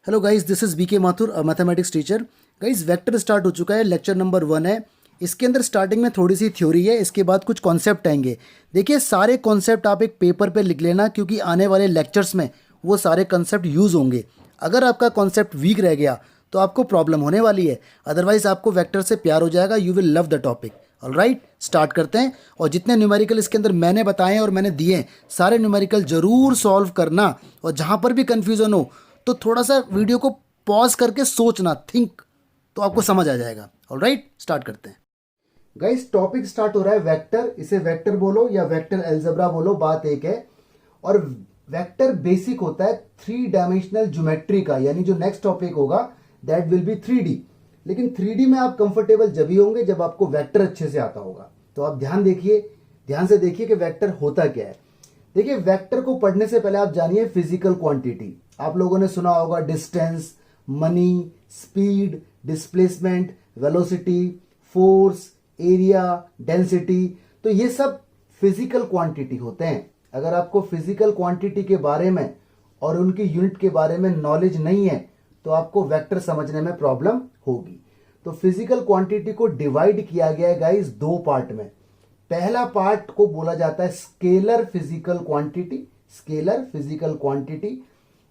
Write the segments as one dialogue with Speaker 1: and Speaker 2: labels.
Speaker 1: Hello guys, this is BK Mathur, mathematics teacher. Guys, vector start हो चुका है, lecture number 1 है। इसके अंदर स्टार्टिंग में थोड़ी सी थ्योरी है, इसके बाद कुछ कॉन्सेप्ट आएंगे। देखिए, सारे कॉन्सेप्ट आप एक पेपर पे लिख लेना, क्योंकि आने वाले लेक्चर्स में वो सारे कॉन्सेप्ट यूज़ होंगे। अगर आपका कॉन्सेप्ट वीक रह गया तो आपको प्रॉब्लम होने वाली है, अदरवाइज आपको वेक्टर से प्यार हो जाएगा, you will love the topic. Alright, start करते हैं। और जितने न्यूमेरिकल इसके अंदर मैंने बताए हैं और मैंने दिए हैं, सारे न्यूमेरिकल ज़रूर सॉल्व करना। और जहाँ पर भी कन्फ्यूज़न हो तो थोड़ा सा वीडियो को पॉज करके सोचना, थिंक, तो आपको समझ आ जाएगा। ऑलराइट, स्टार्ट करते हैं। गाइस, टॉपिक स्टार्ट हो रहा है वेक्टर। इसे वेक्टर बोलो या वेक्टर अलजेब्रा बोलो, बात एक है। और वेक्टर बेसिक होता है 3 डायमेंशनल ज्योमेट्री का, यानी जो नेक्स्ट टॉपिक होगा दैट विल बी 3D। लेकिन 3D में आप कंफर्टेबल जब ही होंगे जब आपको वेक्टर अच्छे से आता होगा। तो आप ध्यान से देखिए कि वेक्टर होता क्या है। देखिए, वेक्टर को पढ़ने से पहले आप जानिए फिजिकल क्वांटिटी। आप लोगों ने सुना होगा distance, money, speed, displacement, velocity, force, area, density. तो ये सब फिजिकल क्वांटिटी होते हैं। अगर आपको फिजिकल क्वांटिटी के बारे में और उनकी यूनिट के बारे में नॉलेज नहीं है तो आपको वेक्टर समझने में प्रॉब्लम होगी। तो फिजिकल क्वांटिटी को डिवाइड किया गया है गाइस 2 पार्ट में। पहला पार्ट को बोला जाता है स्केलर फिजिकल क्वांटिटी,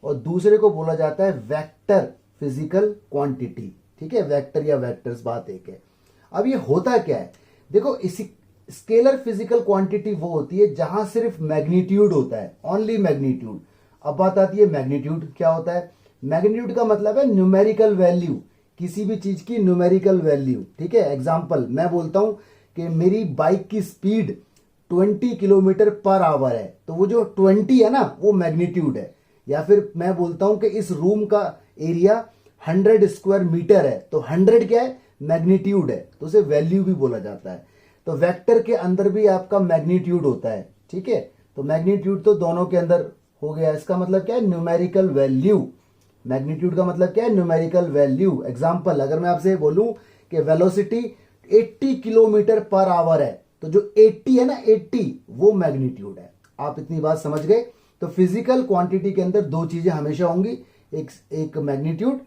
Speaker 1: और दूसरे को बोला जाता है वेक्टर फिजिकल क्वांटिटी। ठीक है, वेक्टर या वेक्टर्स, बात एक है। अब ये होता क्या है, देखो, इसी स्केलर फिजिकल क्वांटिटी वो होती है जहां सिर्फ मैग्नीट्यूड होता है, ओनली मैग्नीट्यूड। अब बात आती है मैग्नीट्यूड क्या होता है। मैग्नीट्यूड का मतलब है न्यूमेरिकल वैल्यू, किसी भी चीज की न्यूमेरिकल वैल्यू। ठीक है, एग्जांपल मैं बोलता हूं कि मेरी बाइक की स्पीड 20 किलोमीटर पर आवर है, तो वो जो 20 है ना, वो मैग्नीट्यूड है। या फिर मैं बोलता हूं कि इस रूम का एरिया 100 स्क्वायर मीटर है, तो 100 क्या है, मैग्नीट्यूड है, तो उसे वैल्यू भी बोला जाता है। तो वेक्टर के अंदर भी आपका मैग्नीट्यूड होता है। ठीक है, तो मैग्नीट्यूड तो दोनों के अंदर हो गया। इसका मतलब क्या है, न्यूमेरिकल वैल्यू। मैग्नीट्यूड का मतलब क्या है, न्यूमेरिकल वैल्यू। एग्जांपल, अगर मैं आपसे बोलूं कि वेलोसिटी 80 किलोमीटर पर आवर है, तो जो 80 है ना, 80 वो मैग्नीट्यूड है। आप इतनी बात समझ गए। तो फिजिकल क्वांटिटी के अंदर 2 चीजें हमेशा होंगी, एक मैग्नीट्यूड,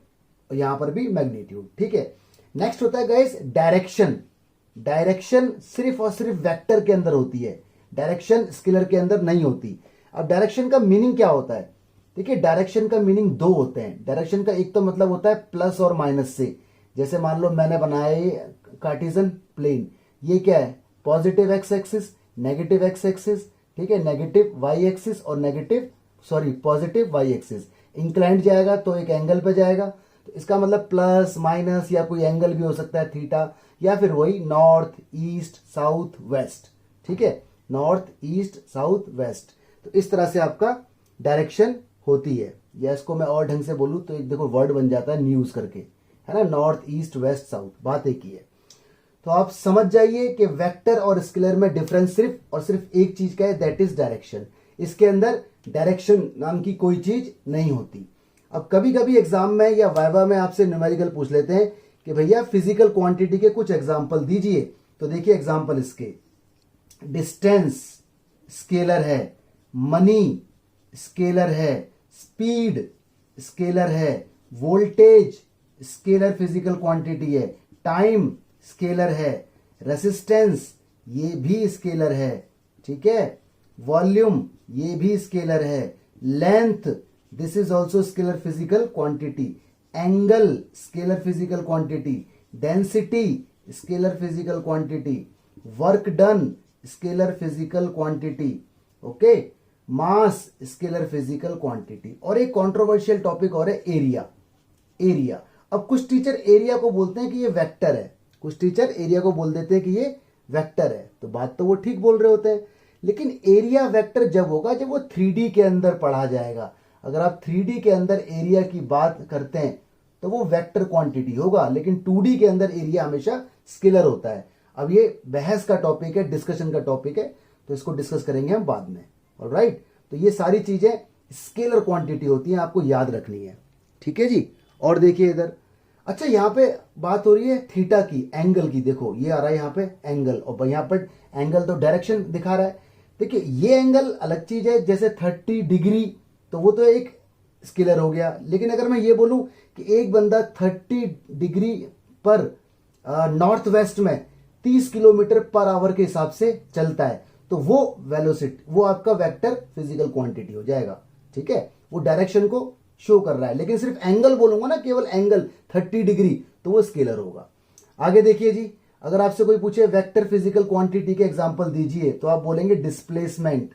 Speaker 1: यहां पर भी मैग्नीट्यूड। ठीक है, नेक्स्ट होता है गाइस डायरेक्शन। डायरेक्शन सिर्फ और सिर्फ वेक्टर के अंदर होती है, डायरेक्शन स्केलर के अंदर नहीं होती। अब डायरेक्शन का मीनिंग क्या होता है। देखिए, डायरेक्शन का मीनिंग 2 होते हैं। डायरेक्शन का एक तो मतलब होता है प्लस और माइनस से। जैसे मान लो मैंने बनाया ये कार्टेशियन प्लेन, ये क्या है, positive x axis, negative x axis. ठीक है, नेगेटिव वाई एक्सिस और पॉजिटिव वाई एक्सिस। इंक्लाइंड जाएगा तो एक एंगल पे जाएगा, तो इसका मतलब प्लस माइनस, या कोई एंगल भी हो सकता है थीटा, या फिर वही नॉर्थ ईस्ट साउथ वेस्ट। ठीक है, नॉर्थ ईस्ट साउथ वेस्ट। तो इस तरह से आपका डायरेक्शन होती है। या इसको मैं और ढंग से बोलूं तो एक देखो वर्ड बन जाता है न्यूज करके, है ना, नॉर्थ ईस्ट वेस्ट साउथ, बात एक ही है। तो आप समझ जाइए कि वेक्टर और स्केलर में डिफरेंस सिर्फ और सिर्फ एक चीज का है, दैट इज डायरेक्शन। इसके अंदर डायरेक्शन नाम की कोई चीज नहीं होती। अब कभी कभी एग्जाम में या वाइवा में आपसे न्यूमेरिकल पूछ लेते हैं कि भैया फिजिकल क्वांटिटी के कुछ एग्जाम्पल दीजिए। तो देखिए एग्जाम्पल इसके, डिस्टेंस स्केलर है, मनी स्केलर है, स्पीड स्केलर है, वोल्टेज स्केलर फिजिकल क्वांटिटी है, टाइम स्केलर है, रेसिस्टेंस ये भी स्केलर है। ठीक है, वॉल्यूम ये भी स्केलर है, length this is also scalar physical quantity, angle scalar physical quantity, density scalar physical quantity, work done scalar physical quantity, okay, mass scalar physical quantity. और एक कंट्रोवर्शियल टॉपिक और है एरिया। एरिया, अब कुछ teacher area को बोलते हैं कि ये वेक्टर है, कुछ टीचर एरिया को बोल देते हैं कि ये वेक्टर है। तो बात तो वो ठीक बोल रहे होते हैं, लेकिन एरिया वेक्टर जब होगा जब वो 3D के अंदर पढ़ा जाएगा। अगर आप 3D के अंदर एरिया की बात करते हैं तो वो वेक्टर क्वांटिटी होगा, लेकिन 2D के अंदर एरिया हमेशा स्केलर होता है। अब ये बहस का टॉपिक है, डिस्कशन का टॉपिक है, तो इसको डिस्कस करेंगे हम बाद में। ऑलराइट, तो ये सारी चीजें स्केलर क्वांटिटी होती हैं, आपको याद रखनी है। ठीक है जी, और देखिए इधर, अच्छा यहाँ पे बात हो रही है थीटा की, एंगल की। देखो ये आ रहा है यहाँ पे एंगल, और यहाँ पर एंगल तो डायरेक्शन दिखा रहा है। देखिए ये एंगल अलग चीज है, जैसे 30 डिग्री, तो वो तो एक स्केलर हो गया। लेकिन अगर मैं ये बोलूं कि एक बंदा 30 डिग्री पर नॉर्थ वेस्ट में 30 किलोमीटर पर आवर के हिसाब से चलता है, तो वो वेलोसिटी, वो आपका वेक्टर फिजिकल क्वांटिटी हो जाएगा। ठीक है, वो डायरेक्शन को शो कर रहा है। लेकिन सिर्फ एंगल बोलूंगा ना, केवल एंगल 30 डिग्री, तो वो स्केलर होगा। आगे देखिए जी, अगर आपसे कोई पूछे वेक्टर फिजिकल क्वांटिटी के एग्जांपल दीजिए, तो आप बोलेंगे डिस्प्लेसमेंट।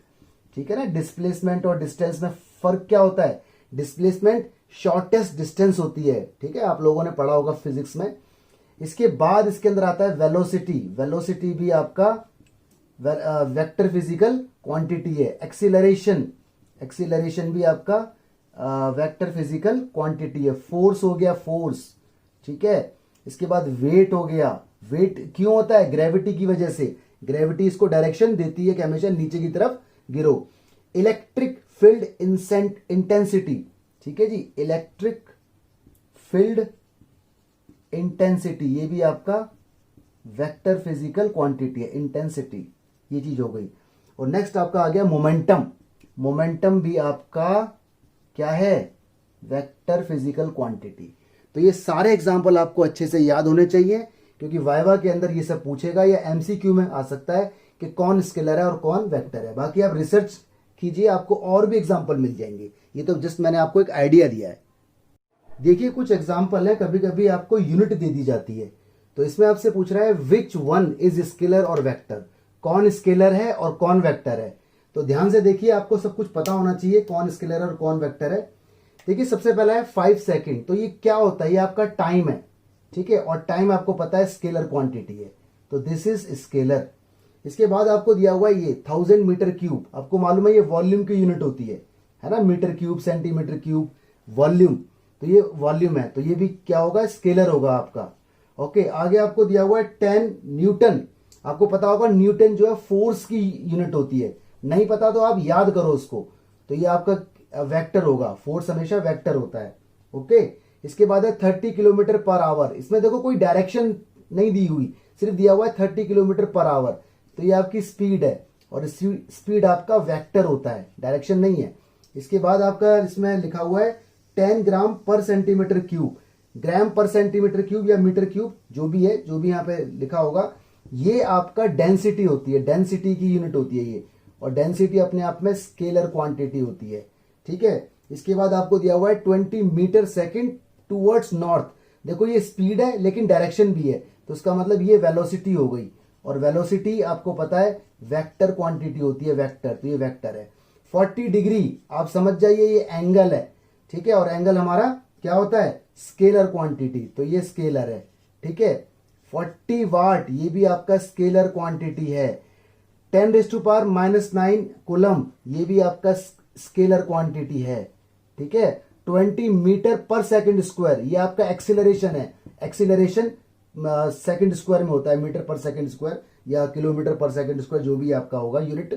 Speaker 1: ठीक है ना, डिस्प्लेसमेंट और डिस्टेंस में फर्क क्या होता है? डिस्प्लेसमेंट शॉर्टेस्ट डिस्टेंस होती है। ठीक है, आप लोगों ने पढ़ा होगा फिजिक्स में। इसके बाद इसके अंदर आता है वेलोसिटी। वेलोसिटी भी आपका वेक्टर फिजिकल क्वांटिटी है। एक्सीलरेशन, एक्सीलरेशन भी आपका वेक्टर फिजिकल क्वांटिटी है। फोर्स हो गया, फोर्स। ठीक है, इसके बाद वेट हो गया। वेट क्यों होता है? ग्रेविटी की वजह से। ग्रेविटी इसको डायरेक्शन देती है कि हमेशा नीचे की तरफ गिरो। Electric field intensity. ठीक है जी, इलेक्ट्रिक फील्ड इंटेंसिटी, ये भी आपका वेक्टर फिजिकल क्वांटिटी है। इंटेंसिटी, ये चीज हो गई। और नेक्स्ट आपका आ गया मोमेंटम। मोमेंटम भी आपका क्या है? Vector physical quantity. तो ये सारे एग्जांपल आपको अच्छे से याद होने चाहिए, क्योंकि वाइवा के अंदर ये सब पूछेगा, या एमसीक्यू में आ सकता है कि कौन स्केलर है और कौन वेक्टर है। बाकी आप रिसर्च कीजिए, आपको और भी एग्जांपल मिल जाएंगे। ये तो जस्ट मैंने आपको एक आइडिया दिया है। देखिए, कुछ एग्जांपल है, कभी कभी आपको यूनिट दे दी जाती है, तो इसमें आपसे पूछ रहा है विच वन इज स्केलर और वेक्टर, कौन स्केलर है और कौन वेक्टर है। तो ध्यान से देखिए, आपको सब कुछ पता होना चाहिए कौन स्केलर और कौन वेक्टर है। देखिए, सबसे पहला है 5 सेकेंड। तो ये क्या होता है? ये आपका टाइम है। ठीक है, और टाइम आपको पता है स्केलर क्वांटिटी है, तो दिस इज स्केलर। इसके बाद आपको दिया हुआ है ये 1000 मीटर क्यूब। आपको मालूम है ये वॉल्यूम की यूनिट होती है ना, metre cube, centimetre cube, volume. तो ये वॉल्यूम है, तो ये भी क्या होगा? स्केलर होगा आपका। ओके, आगे आपको दिया हुआ है 10 न्यूटन। आपको पता होगा न्यूटन जो है फोर्स की यूनिट होती है। नहीं पता तो आप याद करो उसको। तो ये आपका वेक्टर होगा, फोर्स हमेशा वेक्टर होता है। ओके, इसके बाद है 30 किलोमीटर पर आवर। इसमें देखो कोई डायरेक्शन नहीं दी हुई, सिर्फ दिया हुआ है 30 किलोमीटर पर आवर। तो ये आपकी स्पीड है, और स्पीड आपका वेक्टर होता है, डायरेक्शन नहीं है। इसके बाद आपका इसमें लिखा हुआ है 10 ग्राम पर सेंटीमीटर क्यूब। ग्राम पर सेंटीमीटर क्यूब या मीटर क्यूब, जो भी है, जो भी यहाँ पे लिखा होगा, ये आपका डेंसिटी होती है, डेंसिटी की यूनिट होती है ये। और डेंसिटी अपने आप में स्केलर क्वांटिटी होती है। ठीक है, इसके बाद आपको दिया हुआ है 20 मीटर सेकेंड टूवर्ड्स नॉर्थ। देखो ये स्पीड है लेकिन डायरेक्शन भी है, तो उसका मतलब ये वेलोसिटी हो गई। और वेलोसिटी आपको पता है वेक्टर क्वांटिटी होती है, वेक्टर, तो ये वेक्टर है। 40 डिग्री आप समझ जाइए, ये एंगल है। ठीक है, और एंगल हमारा क्या होता है? स्केलर क्वांटिटी, तो ये स्केलर है। ठीक है, 40 वाट, ये भी आपका स्केलर क्वांटिटी है। 10⁻⁹ कूलम, ये भी आपका स्केलर क्वांटिटी है। ठीक है, 20 मीटर पर सेकंड स्क्वायर, ये आपका एक्सीलरेशन है। एक्सीलरेशन सेकंड स्क्वायर में होता है, मीटर पर सेकंड स्क्वायर या किलोमीटर पर सेकंड स्क्वायर, जो भी आपका होगा यूनिट।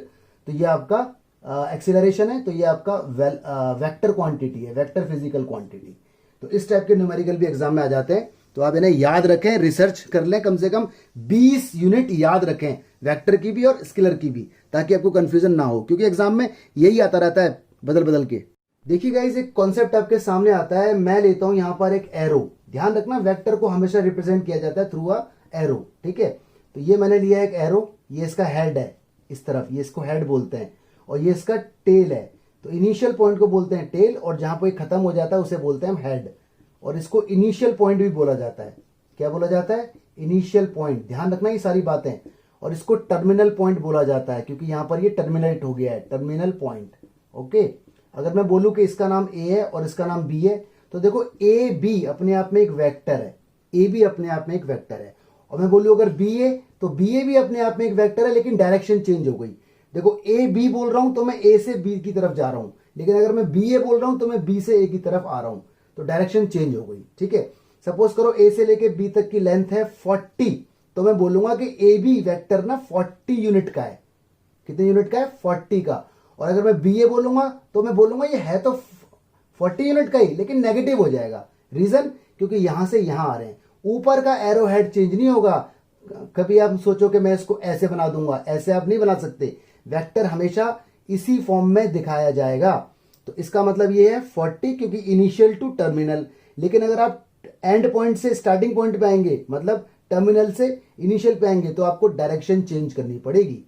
Speaker 1: तो ये आपका एक्सीलरेशन है, तो ये आपका वेक्टर क्वांटिटी है, वेक्टर फिजिकल क्वांटिटी। तो इस टाइप के न्यूमेरिकल भी एग्जाम में आ जाते हैं, तो आप इन्हें याद रखें, रिसर्च कर लें, कम से कम 20 यूनिट याद रखें, वेक्टर की भी और स्केलर की भी, ताकि आपको कंफ्यूजन ना हो, क्योंकि एग्जाम में यही आता रहता है बदल बदल के। देखिए गाइस, एक कॉन्सेप्ट आपके सामने आता है। मैं लेता हूं यहां पर एक एरो। ध्यान रखना, वेक्टर को हमेशा रिप्रेजेंट किया जाता है थ्रू अ एरो। ठीक है, तो ये मैंने लिया एक एरो, ये इसका हेड है इस तरफ, ये इसको हेड बोलते हैं, और ये इसका टेल है। तो इनिशियल पॉइंट को बोलते हैं टेल, और जहां पर खत्म हो जाता है उसे बोलते हैं हेड। और इसको इनिशियल पॉइंट भी बोला जाता है। क्या बोला जाता है? Initial point. ध्यान रखना ये सारी बातें। और इसको टर्मिनल पॉइंट बोला जाता है, क्योंकि यहां पर ये टर्मिनेट हो गया है, टर्मिनल पॉइंट। ओके, अगर मैं बोलूं कि इसका नाम ए है और इसका नाम बी है, तो देखो ए बी अपने आप में एक वेक्टर है, ए बी अपने आप में एक वेक्टर है। और मैं बोलूं अगर बी ए, तो बी ए भी अपने आप में एक वेक्टर है, लेकिन डायरेक्शन चेंज हो गई। देखो ए बी बोल रहा हूं तो मैं ए से बी की तरफ जा रहा हूं, लेकिन अगर मैं बी ए बोल रहा हूं तो मैं बी से ए की तरफ आ रहा हूं, तो डायरेक्शन चेंज हो गई। ठीक है, सपोज करो ए से लेके बी तक की लेंथ है 40, तो मैं बोलूंगा कि ए बी वेक्टर ना 40 यूनिट का है। कितने यूनिट का है? 40 का। और अगर मैं बी ए बोलूंगा तो मैं बोलूंगा ये है तो 40 यूनिट का ही, लेकिन नेगेटिव हो जाएगा। रीजन, क्योंकि यहां से यहां आ रहे हैं, ऊपर का एरो हेड चेंज नहीं होगा। कभी आप सोचो कि मैं इसको ऐसे बना दूंगा, ऐसे आप नहीं बना सकते। वेक्टर हमेशा इसी फॉर्म में दिखाया जाएगा। तो इसका मतलब ये है 40 क्योंकि इनिशियल टू टर्मिनल। लेकिन अगर आप एंड पॉइंट से स्टार्टिंग पॉइंट पे आएंगे, मतलब टर्मिनल से इनिशियल पे आएंगे, तो आपको डायरेक्शन चेंज करनी पड़ेगी।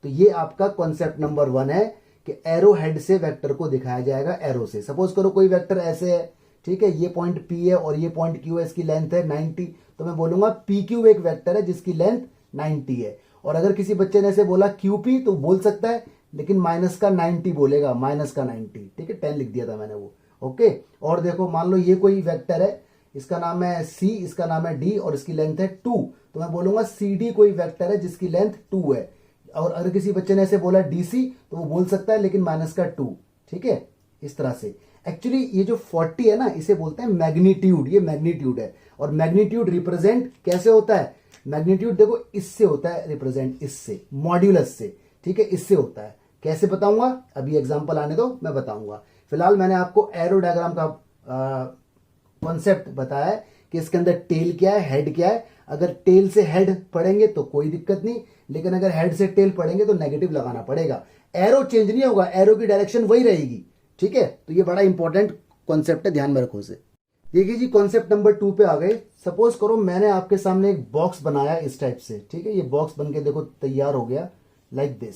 Speaker 1: तो ये आपका कॉन्सेप्ट नंबर 1 है कि एरो हेड से वेक्टर को दिखाया जाएगा एरो से। सपोज करो कोई वेक्टर ऐसे है, ठीक है, ये पॉइंट P है और ये पॉइंट Q है, इसकी लेंथ है 90, तो मैं बोलूंगा PQ एक वेक्टर है जिसकी लेंथ 90 है। और अगर किसी बच्चे ने ऐसे बोला QP तो बोल सकता है, लेकिन माइनस का 90 बोलेगा, माइनस का 90, ठीक है, 10 लिख दिया था मैंने वो। ओके, और देखो मान लो ये कोई वेक्टर है, इसका नाम है C, इसका नाम है D और इसकी लेंथ है 2, तो मैं बोलूंगा CD कोई वेक्टर है जिसकी लेंथ 2 है। और अगर किसी बच्चे ने ऐसे बोला DC तो वो बोल सकता है, लेकिन माइनस का 2, ठीक है, इस तरह से। एक्चुअली ये जो 40 है ना, इसे बोलते हैं मैग्नीट्यूड, ये मैग्नीट्यूड है। और मैग्नीट्यूड रिप्रेजेंट कैसे होता है? मैग्नीट्यूड देखो इससे होता है रिप्रेजेंट, इससे, मॉड्यूलस से, ठीक है, इससे होता है। कैसे बताऊंगा? अभी एग्जांपल आने दो, मैं बताऊंगा। फिलहाल मैंने आपको एरो डायग्राम का कॉन्सेप्ट बताया है कि इसके अंदर टेल क्या है, हेड क्या है। अगर टेल से हेड पढ़ेंगे तो कोई दिक्कत नहीं, लेकिन अगर हेड से टेल पढ़ेंगे तो नेगेटिव लगाना पड़ेगा। एरो चेंज नहीं होगा, एरो की डायरेक्शन वही रहेगी, ठीक है। तो ये बड़ा इंपॉर्टेंट कॉन्सेप्ट है, ध्यान में रखो इसे। देखिए जी, कॉन्सेप्ट नंबर 2 पे आ गए। सपोज करो मैंने आपके सामने एक बॉक्स बनाया इस टाइप से, ठीक है, ये बॉक्स बन के देखो तैयार हो गया लाइक दिस।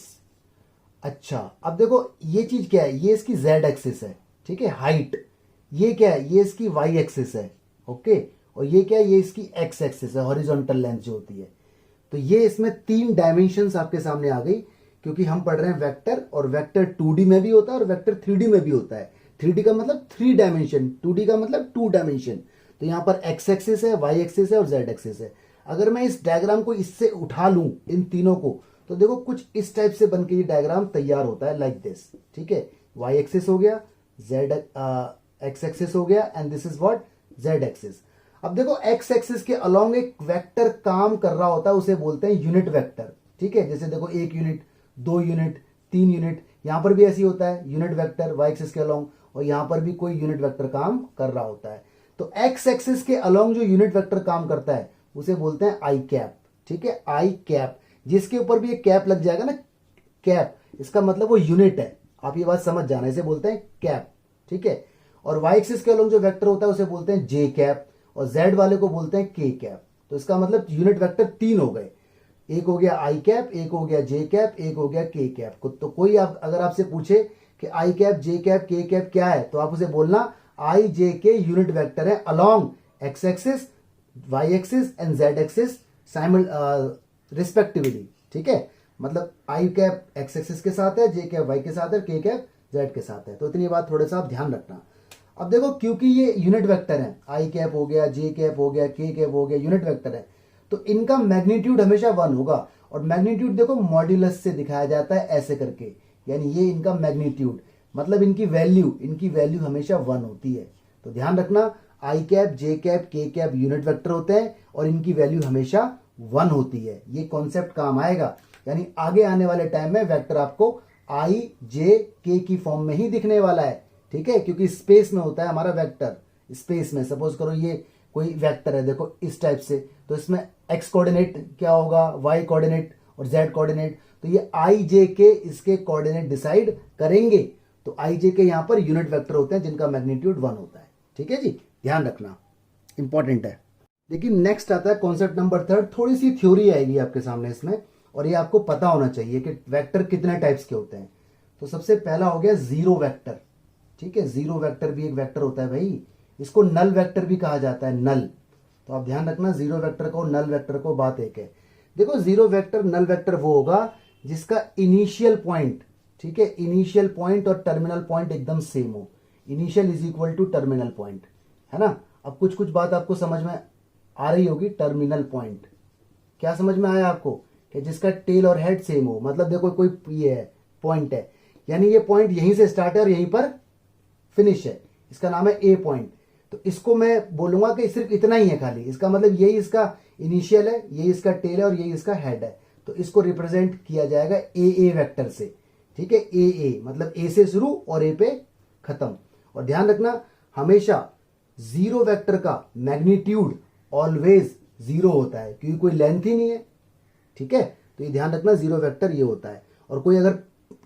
Speaker 1: अच्छा, अब देखो ये चीज क्या है, ये इसकी जेड एक्सिस है, ठीक है, हाइट। ये क्या है, ये इसकी वाई एक्सिस है, ओके। और ये क्या है, ये इसकी एक्स एक्सिस है, हॉरिजॉन्टल लेंथ जो होती है। तो ये इसमें 3 डायमेंशंस आपके सामने आ गई, क्योंकि हम पढ़ रहे हैं वेक्टर, और वेक्टर 2D में भी होता है और वेक्टर 3D में भी होता है। 3D का मतलब 3 डायमेंशन, 2D का मतलब 2 डायमेंशन। तो यहां पर एक्स एक्सिस है, वाई एक्सिस है और जेड एक्सिस है। अगर मैं इस डायग्राम को इससे उठा लूं, इन तीनों को, तो देखो कुछ इस टाइप से बनके ये डायग्राम तैयार होता है लाइक दिस, ठीक है। वाई एक्सिस हो गया, जेड एक्स एक्सिस हो गया, and this is what, Z axis. अब देखो एक्स एक्सिस के अलोंग एक वेक्टर काम कर रहा होता है, उसे बोलते हैं यूनिट वेक्टर, ठीक है। जैसे देखो 1 यूनिट, 2 यूनिट, 3 यूनिट, यहां पर भी ऐसी होता है यूनिट वेक्टर वाई एक्सिस के अलोंग, और यहां पर भी कोई यूनिट वेक्टर काम कर रहा होता है। तो एक्स एक्सिस के अलोंग जो यूनिट वेक्टर काम करता है उसे बोलते हैं आई कैप, ठीक है, आई कैप। जिसके ऊपर भी एक कैप लग जाएगा ना, कैप, इसका मतलब वो यूनिट है। आप ये बात समझ जाना, इसे बोलते हैं कैप, ठीक है। और वाई एक्सिस के अलोंग जो वेक्टर होता है उसे बोलते हैं जे कैप, और जेड वाले को बोलते हैं के कैप। तो इसका मतलब यूनिट वेक्टर 3 हो गए, एक हो गया आई कैप, एक हो गया जे कैप, एक हो गया के कैप। तो कोई अगर आपसे पूछे कि I cap, J cap, K cap क्या है, तो आप उसे बोलना I J K unit vector है along X axis, Y axis and Z axis respectively, ठीक है। मतलब आई कैप एक्स एक्सिस के साथ है, जे कैप वाई के साथ है, के कैप जेड के साथ है। तो इतनी बात थोड़ा सा आप ध्यान रखना। अब देखो क्योंकि ये यूनिट वेक्टर है, आई कैप हो गया, जे कैप हो गया, के कैप हो गया, यूनिट वेक्टर है, तो इनका मैग्नीट्यूड हमेशा 1 होगा। और मैग्नीट्यूड देखो मॉड्यूलस से दिखाया जाता है ऐसे करके, यानी ये इनका मैग्नीट्यूड, मतलब इनकी वैल्यू हमेशा 1 होती है। तो ध्यान रखना, आई cap, J cap, K cap unit vector होते हैं और इनकी वैल्यू हमेशा 1 होती है। ये कॉन्सेप्ट काम आएगा, यानी आगे आने वाले टाइम में वेक्टर आपको आई जे के की फॉर्म में ही दिखने वाला है, ठीक है, क्योंकि स्पेस में होता है हमारा वेक्टर। स्पेस में सपोज करो ये कोई वेक्टर है, देखो इस टाइप से, तो इसमें एक्स कोऑर्डिनेट क्या होगा, वाई कोऑर्डिनेट और जेड कोऑर्डिनेट। तो ये आई जे के इसके कोऑर्डिनेट डिसाइड करेंगे। तो आई जे के यहां पर यूनिट वेक्टर होते हैं जिनका मैग्नीट्यूड 1 होता है, ठीक है जी, ध्यान रखना, इंपॉर्टेंट है। लेकिन नेक्स्ट आता है कॉन्सेप्ट नंबर 3। थोड़ी सी थ्योरी आएगी आपके सामने इसमें, और ये आपको पता होना चाहिए कि वेक्टर कितने टाइप्स के होते हैं। तो सबसे पहला हो गया जीरो वेक्टर, ठीक है। जीरो वेक्टर भी एक वेक्टर होता है भाई, इसको नल वेक्टर भी कहा जाता है, नल। तो आप ध्यान रखना, जीरो वेक्टर को, नल वेक्टर को, बात एक है। देखो जीरो वेक्टर, नल वेक्टर वो होगा जिसका इनिशियल पॉइंट, ठीक है, इनिशियल पॉइंट और टर्मिनल पॉइंट एकदम सेम हो। Initial is equal to terminal point, है ना। अब कुछ कुछ बात आपको समझ में आ रही होगी। टर्मिनल पॉइंट क्या समझ में आया आपको, कि जिसका टेल और हेड सेम हो। मतलब देखो कोई ये है पॉइंट है, यानी ये पॉइंट यहीं से स्टार्ट है और यहीं पर फिनिश है, इसका नाम है ए पॉइंट। तो इसको मैं बोलूंगा कि सिर्फ इतना ही है खाली, इसका मतलब यही इसका इनिशियल है, यही इसका टेल है और यही इसका हेड है। तो इसको रिप्रेजेंट किया जाएगा ए वेक्टर से, ठीक है। ए मतलब ए से शुरू और ए पे खत्म। और ध्यान रखना, हमेशा जीरो वेक्टर का मैग्नीट्यूड ऑलवेज 0 होता है, क्योंकि कोई लेंथ ही नहीं है, ठीक है। तो ये ध्यान रखना, जीरो वेक्टर ये होता है। और कोई अगर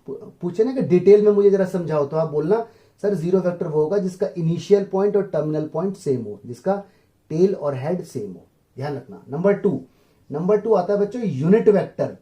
Speaker 1: पूछे ना कि डिटेल में मुझे जरा समझाओ, तो आप बोलना सर जीरो वेक्टर वो होगा जिसका इनिशियल पॉइंट और टर्मिनल पॉइंट सेम हो, जिसका टेल और हेड सेम हो, ध्यान रखना। नंबर टू आता है बच्चों यूनिट वेक्टर,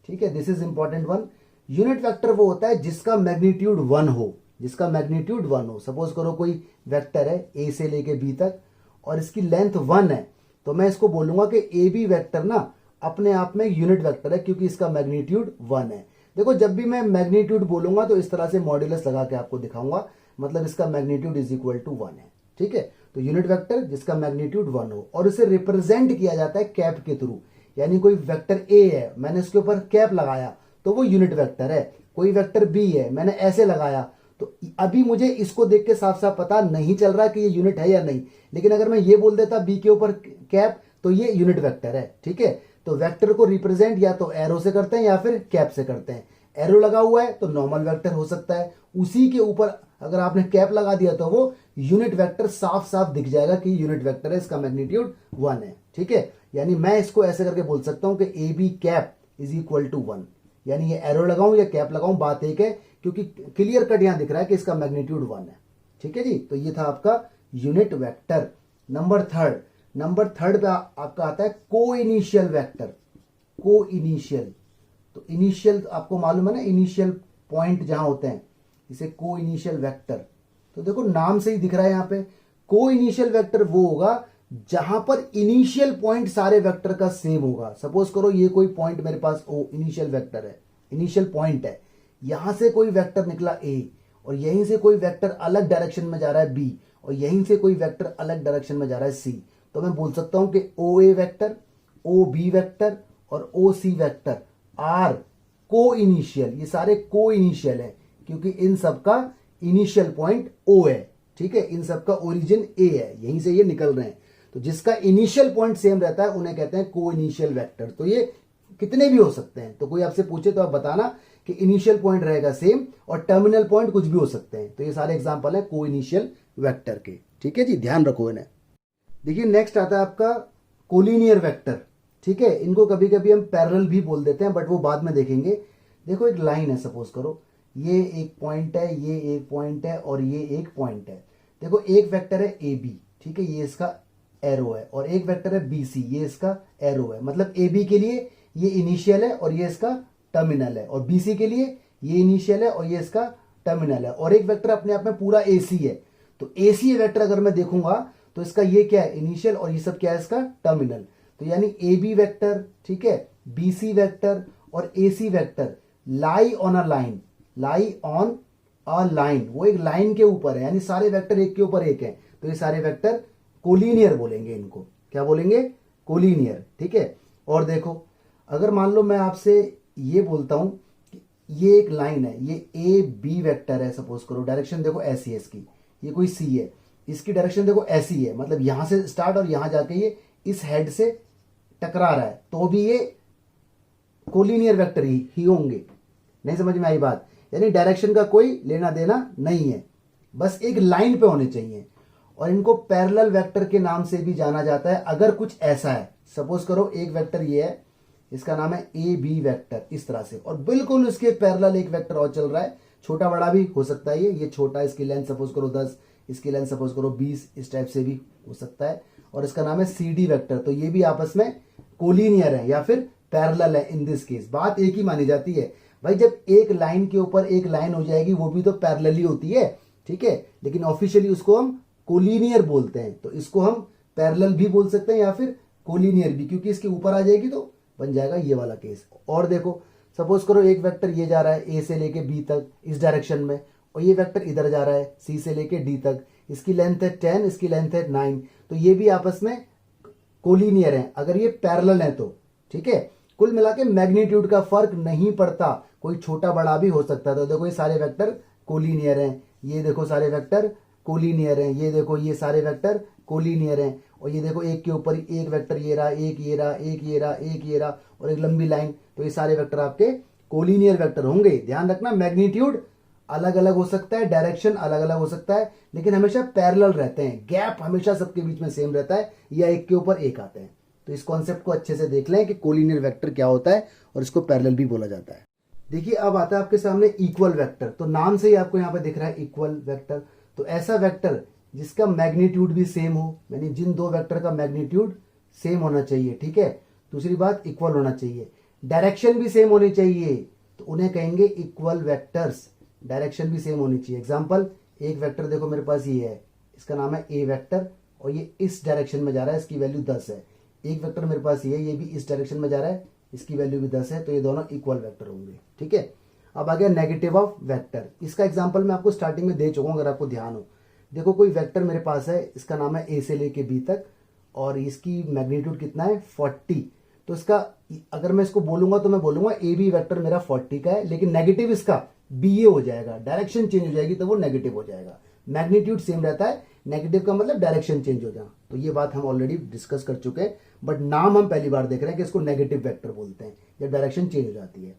Speaker 1: ठीक है, this is important one. Unit vector वो होता है जिसका मैग्नीट्यूड 1 हो, जिसका मैग्नीट्यूड 1 हो। सपोज करो कोई वेक्टर है ए से लेके बी तक और इसकी लेंथ 1 है, तो मैं इसको बोलूंगा कि ए बी वेक्टर ना अपने आप में यूनिट वेक्टर है क्योंकि इसका मैग्नीट्यूड 1 है। देखो जब भी मैं मैग्नीट्यूड बोलूंगा तो इस तरह से मॉड्यूलस लगा के आपको दिखाऊंगा, मतलब इसका मैग्नीट्यूड इज इक्वल टू 1 है, ठीक है। तो यूनिट वेक्टर जिसका मैग्नीट्यूड 1 हो और उसे रिप्रेजेंट किया जाता है कैप के थ्रू, यानी कोई वेक्टर ए है, मैंने उसके ऊपर कैप लगाया तो वो यूनिट वेक्टर है। कोई वेक्टर बी है, मैंने ऐसे लगाया, तो अभी मुझे इसको देख के साफ साफ पता नहीं चल रहा कि ये यूनिट है या नहीं, लेकिन अगर मैं ये बोल देता बी के ऊपर कैप तो ये यूनिट वेक्टर है, ठीक है। तो वेक्टर को रिप्रेजेंट या तो एरो से करते हैं या फिर कैप से करते हैं। एरो लगा हुआ है तो नॉर्मल वेक्टर हो सकता है, उसी के ऊपर अगर आपने कैप लगा दिया तो वो यूनिट वेक्टर साफ साफ दिख जाएगा कि यूनिट वेक्टर है, इसका मैग्नीट्यूड 1 है, ठीक है। यानी मैं इसको ऐसे करके बोल सकता हूं कि A B cap is equal to 1, यानी ये एरो लगाऊं या कैप लगाऊं बात एक है, क्योंकि क्लियर कट यहां दिख रहा है कि इसका मैग्नीट्यूड 1 है, ठीक है जी। तो ये था आपका यूनिट वेक्टर। नंबर थर्ड पे आपका आता है को इनिशियल वेक्टर। को इनिशियल, तो इनिशियल आपको मालूम है ना, इनिशियल पॉइंट जहां होते हैं इसे को इनिशियल वेक्टर। तो देखो नाम से ही दिख रहा है यहां पे, को इनिशियल वेक्टर वो होगा जहां पर इनिशियल पॉइंट सारे वेक्टर का सेम होगा। सपोज करो ये कोई पॉइंट मेरे पास ओ इनिशियल वेक्टर है, इनिशियल पॉइंट है, यहां से कोई वेक्टर निकला ए और यहीं से कोई वेक्टर अलग डायरेक्शन में जा रहा है बी और यहीं से कोई वेक्टर अलग डायरेक्शन में जा रहा है सी, तो मैं बोल सकता हूं कि ओ ए वेक्टर, ओ बी वेक्टर और ओ सी वेक्टर आर को इनिशियल। ये सारे को इनिशियल है क्योंकि इन सब का इनिशियल पॉइंट ओ है, ठीक है, इन सब का ओरिजिन ए है, यहीं से ये निकल रहे हैं। तो जिसका इनिशियल पॉइंट सेम रहता है उन्हें कहते हैं को इनिशियल वेक्टर। तो ये कितने भी हो सकते हैं, तो कोई आपसे पूछे तो आप बताना कि इनिशियल पॉइंट रहेगा सेम और टर्मिनल पॉइंट कुछ भी हो सकते हैं। तो ये सारे एग्जांपल है को इनिशियल वेक्टर के, ठीक है जी, ध्यान रखो इन्हें। देखिए नेक्स्ट आता है आपका कोलिनियर वेक्टर, ठीक है। इनको कभी कभी हम पैरेलल भी बोल देते हैं बट वो बाद में देखेंगे। देखो एक लाइन है, सपोज करो ये एक पॉइंट है, ये एक पॉइंट है और ये एक पॉइंट है। देखो एक वेक्टर है ए बी, ठीक है, ये इसका एरो है, और एक वेक्टर है बी सी, ये इसका एरो है। मतलब ए बी के लिए ये इनिशियल है और ये इसका टर्मिनल है, और बी सी के लिए ये इनिशियल है और ये इसका टर्मिनल है, और एक वेक्टर अपने आप में पूरा ए सी है। तो ए सी वेक्टर अगर मैं देखूंगा तो इसका ये क्या है, इनिशियल, और ये सब क्या है, इसका टर्मिनल। तो यानी ए बी वेक्टर, ठीक है, बी सी वेक्टर और A C vector lie on a line, lie on a line, वो एक लाइन के ऊपर है, यानी सारे वेक्टर एक के ऊपर एक है। तो ये सारे वेक्टर कोलिनियर बोलेंगे, इनको क्या बोलेंगे, कोलिनियर, ठीक है। और देखो अगर मान लो मैं आपसे ये बोलता हूं कि ये एक लाइन है, ये ए बी वेक्टर है, सपोज करो डायरेक्शन देखो ऐसी है इसकी, ये कोई सी है, इसकी डायरेक्शन देखो ऐसी है, मतलब यहां से स्टार्ट और यहां जाके ये इस हेड से टकरा रहा है, तो भी ये कोलिनियर वेक्टर ही होंगे। नहीं समझ में आई बात, यानी डायरेक्शन का कोई लेना देना नहीं है, बस एक लाइन पे होने चाहिए। और इनको पैरेलल वेक्टर के नाम से भी जाना जाता है अगर कुछ ऐसा है। सपोज करो एक वेक्टर ये है, इसका नाम है ए बी वेक्टर, इस तरह से, और बिल्कुल इसके पैरेलल एक वेक्टर और चल रहा है, छोटा बड़ा भी हो सकता है, ये छोटा, इसकी लेंथ सपोज करो 10, इसकी लेंथ सपोज करो 20, इस टाइप से भी हो सकता है, और इसका नाम है सी डी वेक्टर। तो ये भी आपस में कोलिनियर है या फिर पैरेलल है। इन दिस केस बात एक ही मानी जाती है भाई, जब एक लाइन के ऊपर एक लाइन हो जाएगी वो भी तो पैरेलल ही होती है, ठीक है, लेकिन ऑफिशियली उसको हम कोलिनियर बोलते हैं। तो इसको हम पैरेलल भी बोल सकते हैं या फिर कोलिनियर भी, क्योंकि इसके ऊपर आ जाएगी तो बन जाएगा ये वाला केस। और देखो सपोज करो एक वेक्टर ये जा रहा है ए से लेके बी तक इस डायरेक्शन में, और ये वेक्टर इधर जा रहा है सी से लेके डी तक, इसकी लेंथ है 10, इसकी लेंथ है 9, तो ये भी आपस में कोलिनियर है अगर ये पैरेलल है तो, ठीक है। कुल मिला के मैग्नीट्यूड का फर्क नहीं पड़ता, कोई छोटा बड़ा भी हो सकता है। तो देखो ये सारे वेक्टर कोलिनियर हैं, ये देखो सारे वेक्टर कोलिनियर हैं, ये देखो ये सारे वेक्टर कोलिनियर हैं, और ये देखो एक के ऊपर एक वेक्टर ये रहा, एक ये रहा, एक ये रहा, एक ये रहा, और एक लंबी लाइन, तो ये सारे वेक्टर आपके कोलिनियर वेक्टर होंगे। ध्यान रखना मैग्नीट्यूड अलग अलग हो सकता है, डायरेक्शन अलग अलग हो सकता है, लेकिन हमेशा पैरेलल रहते हैं, गैप हमेशा सबके बीच में सेम रहता है, या एक के ऊपर एक आते हैं। तो इस कॉन्सेप्ट को अच्छे से देख लें कि कोलिनियर वेक्टर क्या होता है और इसको पैरेलल भी बोला जाता है। देखिए अब आता है आपके सामने इक्वल वेक्टर। तो नाम से ही आपको यहाँ पे दिख रहा है इक्वल वेक्टर। तो ऐसा वेक्टर जिसका मैग्नीट्यूड भी सेम हो, यानी जिन दो वेक्टर का मैग्नीट्यूड सेम होना चाहिए, ठीक है। दूसरी बात इक्वल होना चाहिए, डायरेक्शन भी सेम होनी चाहिए, तो उन्हें कहेंगे इक्वल वेक्टर्स। डायरेक्शन भी सेम होनी चाहिए। एग्जाम्पल, एक वेक्टर देखो मेरे पास ये है, इसका नाम है ए वेक्टर और ये इस डायरेक्शन में जा रहा है, इसकी वैल्यू 10 है। एक वेक्टर मेरे पास ये है, ये भी इस डायरेक्शन में जा रहा है, इसकी वैल्यू भी 10 है। तो ये दोनों इक्वल वेक्टर होंगे, ठीक है। अब आ गया नेगेटिव ऑफ वेक्टर। इसका एग्जांपल मैं आपको स्टार्टिंग में दे चुका हूं, अगर आपको ध्यान हो। देखो कोई वेक्टर मेरे पास है, इसका नाम है ए से लेके बी तक और इसकी मैग्नीट्यूड कितना है 40। तो इसका अगर मैं इसको बोलूंगा तो मैं बोलूंगा ए बी वेक्टर मेरा 40 का है, लेकिन नेगेटिव इसका बी ए हो जाएगा, डायरेक्शन चेंज हो जाएगी तो वो नेगेटिव हो जाएगा। मैग्नीट्यूड सेम रहता है, नेगेटिव का मतलब डायरेक्शन चेंज हो जाना। तो ये बात हम ऑलरेडी डिस्कस कर चुके हैं, बट नाम हम पहली बार देख रहे हैं कि इसको नेगेटिव वेक्टर बोलते हैं जब डायरेक्शन चेंज हो जाती है।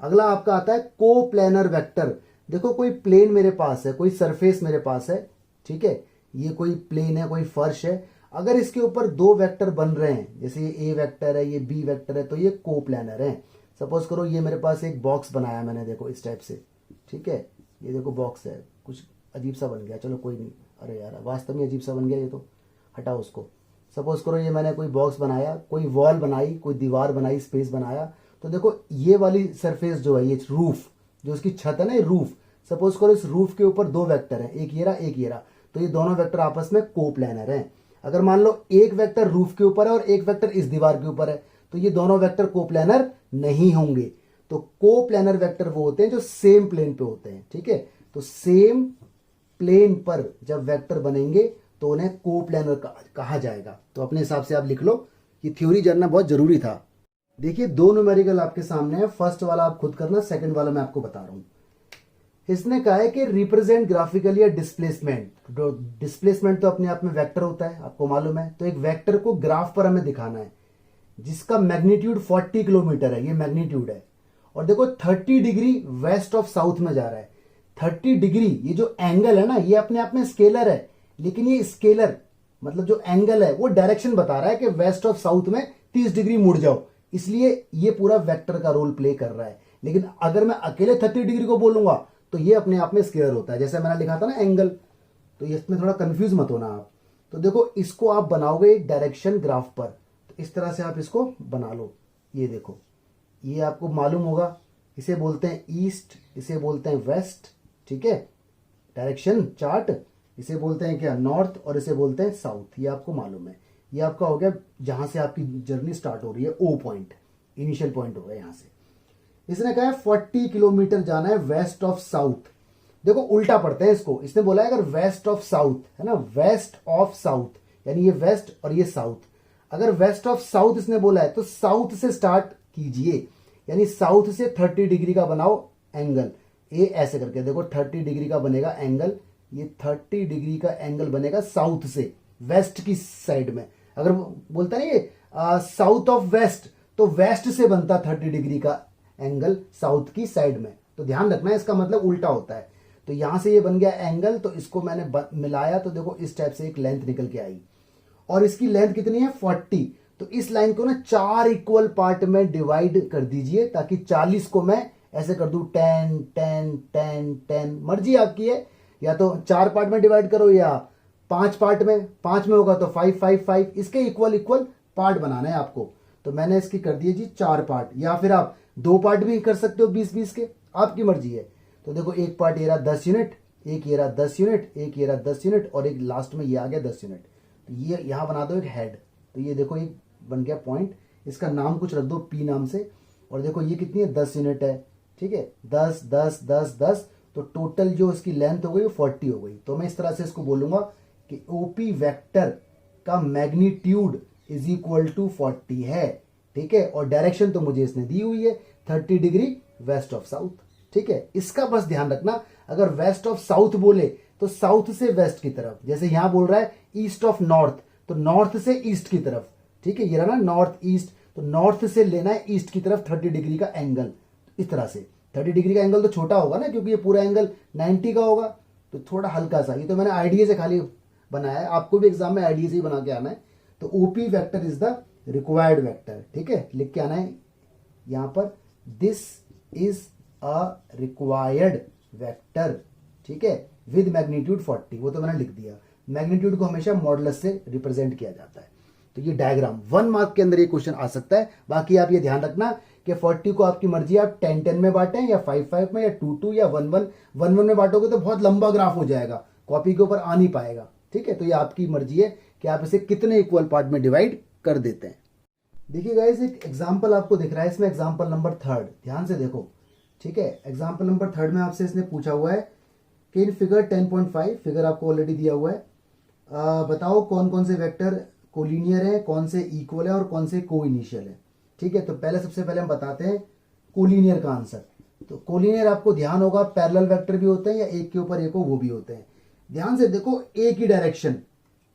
Speaker 1: अगला आपका आता है कोप्लेनर वेक्टर। देखो कोई प्लेन मेरे पास है, कोई सरफेस मेरे पास है, ठीक है। ये कोई प्लेन है, कोई फर्श है। अगर इसके ऊपर दो वेक्टर बन रहे हैं, जैसे ये ए वेक्टर है, ये बी वेक्टर है, तो ये कोप्लेनर है। सपोज करो ये मेरे पास एक बॉक्स बनाया मैंने, देखो इस टाइप से, ठीक है। ये देखो बॉक्स है, कुछ अजीब सा बन गया, चलो कोई नहीं। अरे यार वास्तव में अजीब सा बन गया ये तो, हटाओ उसको। सपोज करो ये मैंने कोई बॉक्स बनाया, कोई वॉल बनाई, कोई दीवार बनाई, स्पेस बनाया। तो देखो ये वाली सरफेस जो है, ये रूफ, जो उसकी छत है ना, ये रूफ। सपोज करो इस रूफ के ऊपर दो वेक्टर हैं, एक ये रहा, एक ये रहा। तो ये दोनों वेक्टर आपस में कोप्लेनर हैं। अगर मान लो एक वेक्टर रूफ के ऊपर है और एक वेक्टर इस दीवार के ऊपर है, तो ये दोनों वेक्टर कोप्लेनर नहीं होंगे। तो कोप्लेनर वेक्टर वो होते हैं जो सेम प्लेन पे होते हैं, ठीक है। तो सेम प्लेन पर जब वेक्टर बनेंगे तो उन्हें कोप्लेनर कहा जाएगा। तो अपने हिसाब से आप लिख लो, ये थ्योरी जानना बहुत जरूरी था। देखिए दो न्यूमेरिकल आपके सामने है, फर्स्ट वाला आप खुद करना, सेकंड वाला मैं आपको बता रहा हूं। इसने कहा है कि रिप्रेजेंट ग्राफिकली या डिस्प्लेसमेंट। डिस्प्लेसमेंट तो अपने आप में वेक्टर होता है, आपको मालूम है। तो एक वेक्टर को ग्राफ पर हमें दिखाना है जिसका मैग्नीट्यूड 40 किलोमीटर है, ये मैग्नीट्यूड है। और देखो 30 डिग्री वेस्ट ऑफ साउथ में जा रहा है। 30 डिग्री, ये जो एंगल है ना, ये अपने आप में स्केलर है, लेकिन ये स्केलर मतलब जो एंगल है वो डायरेक्शन बता रहा है कि वेस्ट ऑफ साउथ में 30 डिग्री मुड़ जाओ, इसलिए ये पूरा वेक्टर का रोल प्ले कर रहा है। लेकिन अगर मैं अकेले 30 डिग्री को बोलूंगा तो ये अपने आप में स्केलर होता है, जैसे मैंने लिखा था ना एंगल। तो इसमें थोड़ा कंफ्यूज मत होना आप। तो देखो इसको आप बनाओगे एक डायरेक्शन ग्राफ पर, तो इस तरह से आप इसको बना लो। ये देखो, ये आपको मालूम होगा, इसे बोलते हैं ईस्ट, इसे बोलते हैं वेस्ट, ठीक है। डायरेक्शन चार्ट, इसे बोलते हैं क्या, नॉर्थ, और इसे बोलते हैं साउथ। ये आपको मालूम है। ये आपका हो गया जहां से आपकी जर्नी स्टार्ट हो रही है, ओ पॉइंट, इनिशियल पॉइंट होगा यहां से। इसने कहा है 40 किलोमीटर जाना है वेस्ट ऑफ साउथ। देखो उल्टा पढ़ते हैं इसको। इसने बोला है अगर वेस्ट ऑफ साउथ है ना, वेस्ट ऑफ साउथ, यानी ये वेस्ट और ये साउथ। अगर वेस्ट ऑफ साउथ इसने बोला है तो साउथ से स्टार्ट कीजिए, यानी साउथ से 30 डिग्री का बनाओ एंगल। ए ऐसे करके देखो 30 डिग्री का बनेगा एंगल, ये 30 डिग्री का एंगल बनेगा साउथ से वेस्ट की साइड में। अगर बोलता है ये साउथ ऑफ वेस्ट, तो वेस्ट से बनता 30 डिग्री का एंगल साउथ की साइड में। तो ध्यान रखना है, इसका मतलब उल्टा होता है। तो यहां से ये बन गया एंगल, तो इसको मैंने मिलाया तो देखो इस टाइप से एक लेंथ निकल के आई, और इसकी लेंथ कितनी है 40। तो इस लाइन को ना 4 इक्वल पार्ट में डिवाइड कर दीजिए, ताकि 40 को मैं ऐसे कर दूं 10 10 10 10, मर्जी आपकी है। या तो 4 पार्ट में डिवाइड करो या 5 पार्ट में, 5 में होगा तो 5 5 5, इसके इक्वल इक्वल पार्ट बनाना है आपको। तो मैंने इसकी कर दिए जी 4 पार्ट, या फिर आप 2 पार्ट भी कर सकते हो 20-20 के, आपकी मर्जी है। तो देखो एक पार्ट ये रहा 10 यूनिट, एक ये रहा 10 यूनिट, एक ये रहा 10 यूनिट, और एक लास्ट में ये आ गया 10 यूनिट। तो ये यहां बना दो एक हेड। तो ये देखो एक बन गया पॉइंट, इसका नाम कुछ रख दो पी नाम से। और देखो ये कितनी है 10 यूनिट है, ठीक है, 10 10 10 10। तो टोटल जो इसकी लेंथ हो गई वो 40 हो गई। तो मैं इस तरह से इसको बोलूंगा कि ओपी वेक्टर का मैग्नीट्यूड इज इक्वल टू 40 है, ठीक है। और डायरेक्शन तो मुझे इसने दी हुई है 30 डिग्री वेस्ट ऑफ साउथ, ठीक है। इसका बस ध्यान रखना, अगर वेस्ट ऑफ साउथ बोले तो साउथ से वेस्ट की तरफ, जैसे यहां बोल रहा है ईस्ट ऑफ नॉर्थ, तो नॉर्थ से ईस्ट की तरफ, ठीक है। ये रहा ना नॉर्थ ईस्ट, तो नॉर्थ से लेना है ईस्ट की तरफ 30 डिग्री का एंगल। इस तरह से 30 डिग्री का एंगल तो छोटा होगा ना, क्योंकि ये पूरा एंगल 90 का होगा, तो थोड़ा हल्का सा। ये तो मैंने आइडिया से खाली बनाया है, आपको भी एग्जाम में आइडिया से ही बना के आना है। तो OP vector is the required vector, ठीक है। लिख के आना है यहां पर, this is a required vector, ठीक है, विद मैग्नीट्यूड 40, वो तो मैंने लिख दिया। मैग्नीट्यूड को हमेशा मॉडुलस से रिप्रेजेंट किया जाता है। तो ये डायग्राम 1 मार्क के अंदर ये क्वेश्चन आ सकता है। बाकी आप ये ध्यान रखना कि 40 को आपकी मर्जी आप 10-10 में बांटें या 5-5 में या 2-2 या 1-1। 1-1 में बांटोगे तो बहुत लंबा ग्राफ हो जाएगा, कॉपी के ऊपर आ नहीं पाएगा, ठीक है। तो ये आपकी मर्जी है कि आप इसे कितने इक्वल पार्ट में डिवाइड कर देते हैं। देखिए गाइस, एक एग्जाम्पल आपको दिख रहा है इसमें, एग्जाम्पल नंबर 3, ध्यान से देखो, ठीक है। एग्जाम्पल नंबर 3 में आपसे इसने पूछा हुआ है कि इन फिगर 10.5, फिगर आपको ऑलरेडी दिया हुआ है, बताओ कौन कौन से वेक्टर कोलिनियर है, कौन से इक्वल है और कौन से को इनिशियल है, ठीक है। तो पहले सबसे पहले हम बताते हैं कोलिनियर का आंसर। तो कोलिनियर आपको ध्यान होगा पैरेलल वेक्टर भी होते हैं या एक के ऊपर एक हो वो भी होते हैं। ध्यान से देखो, ए की डायरेक्शन,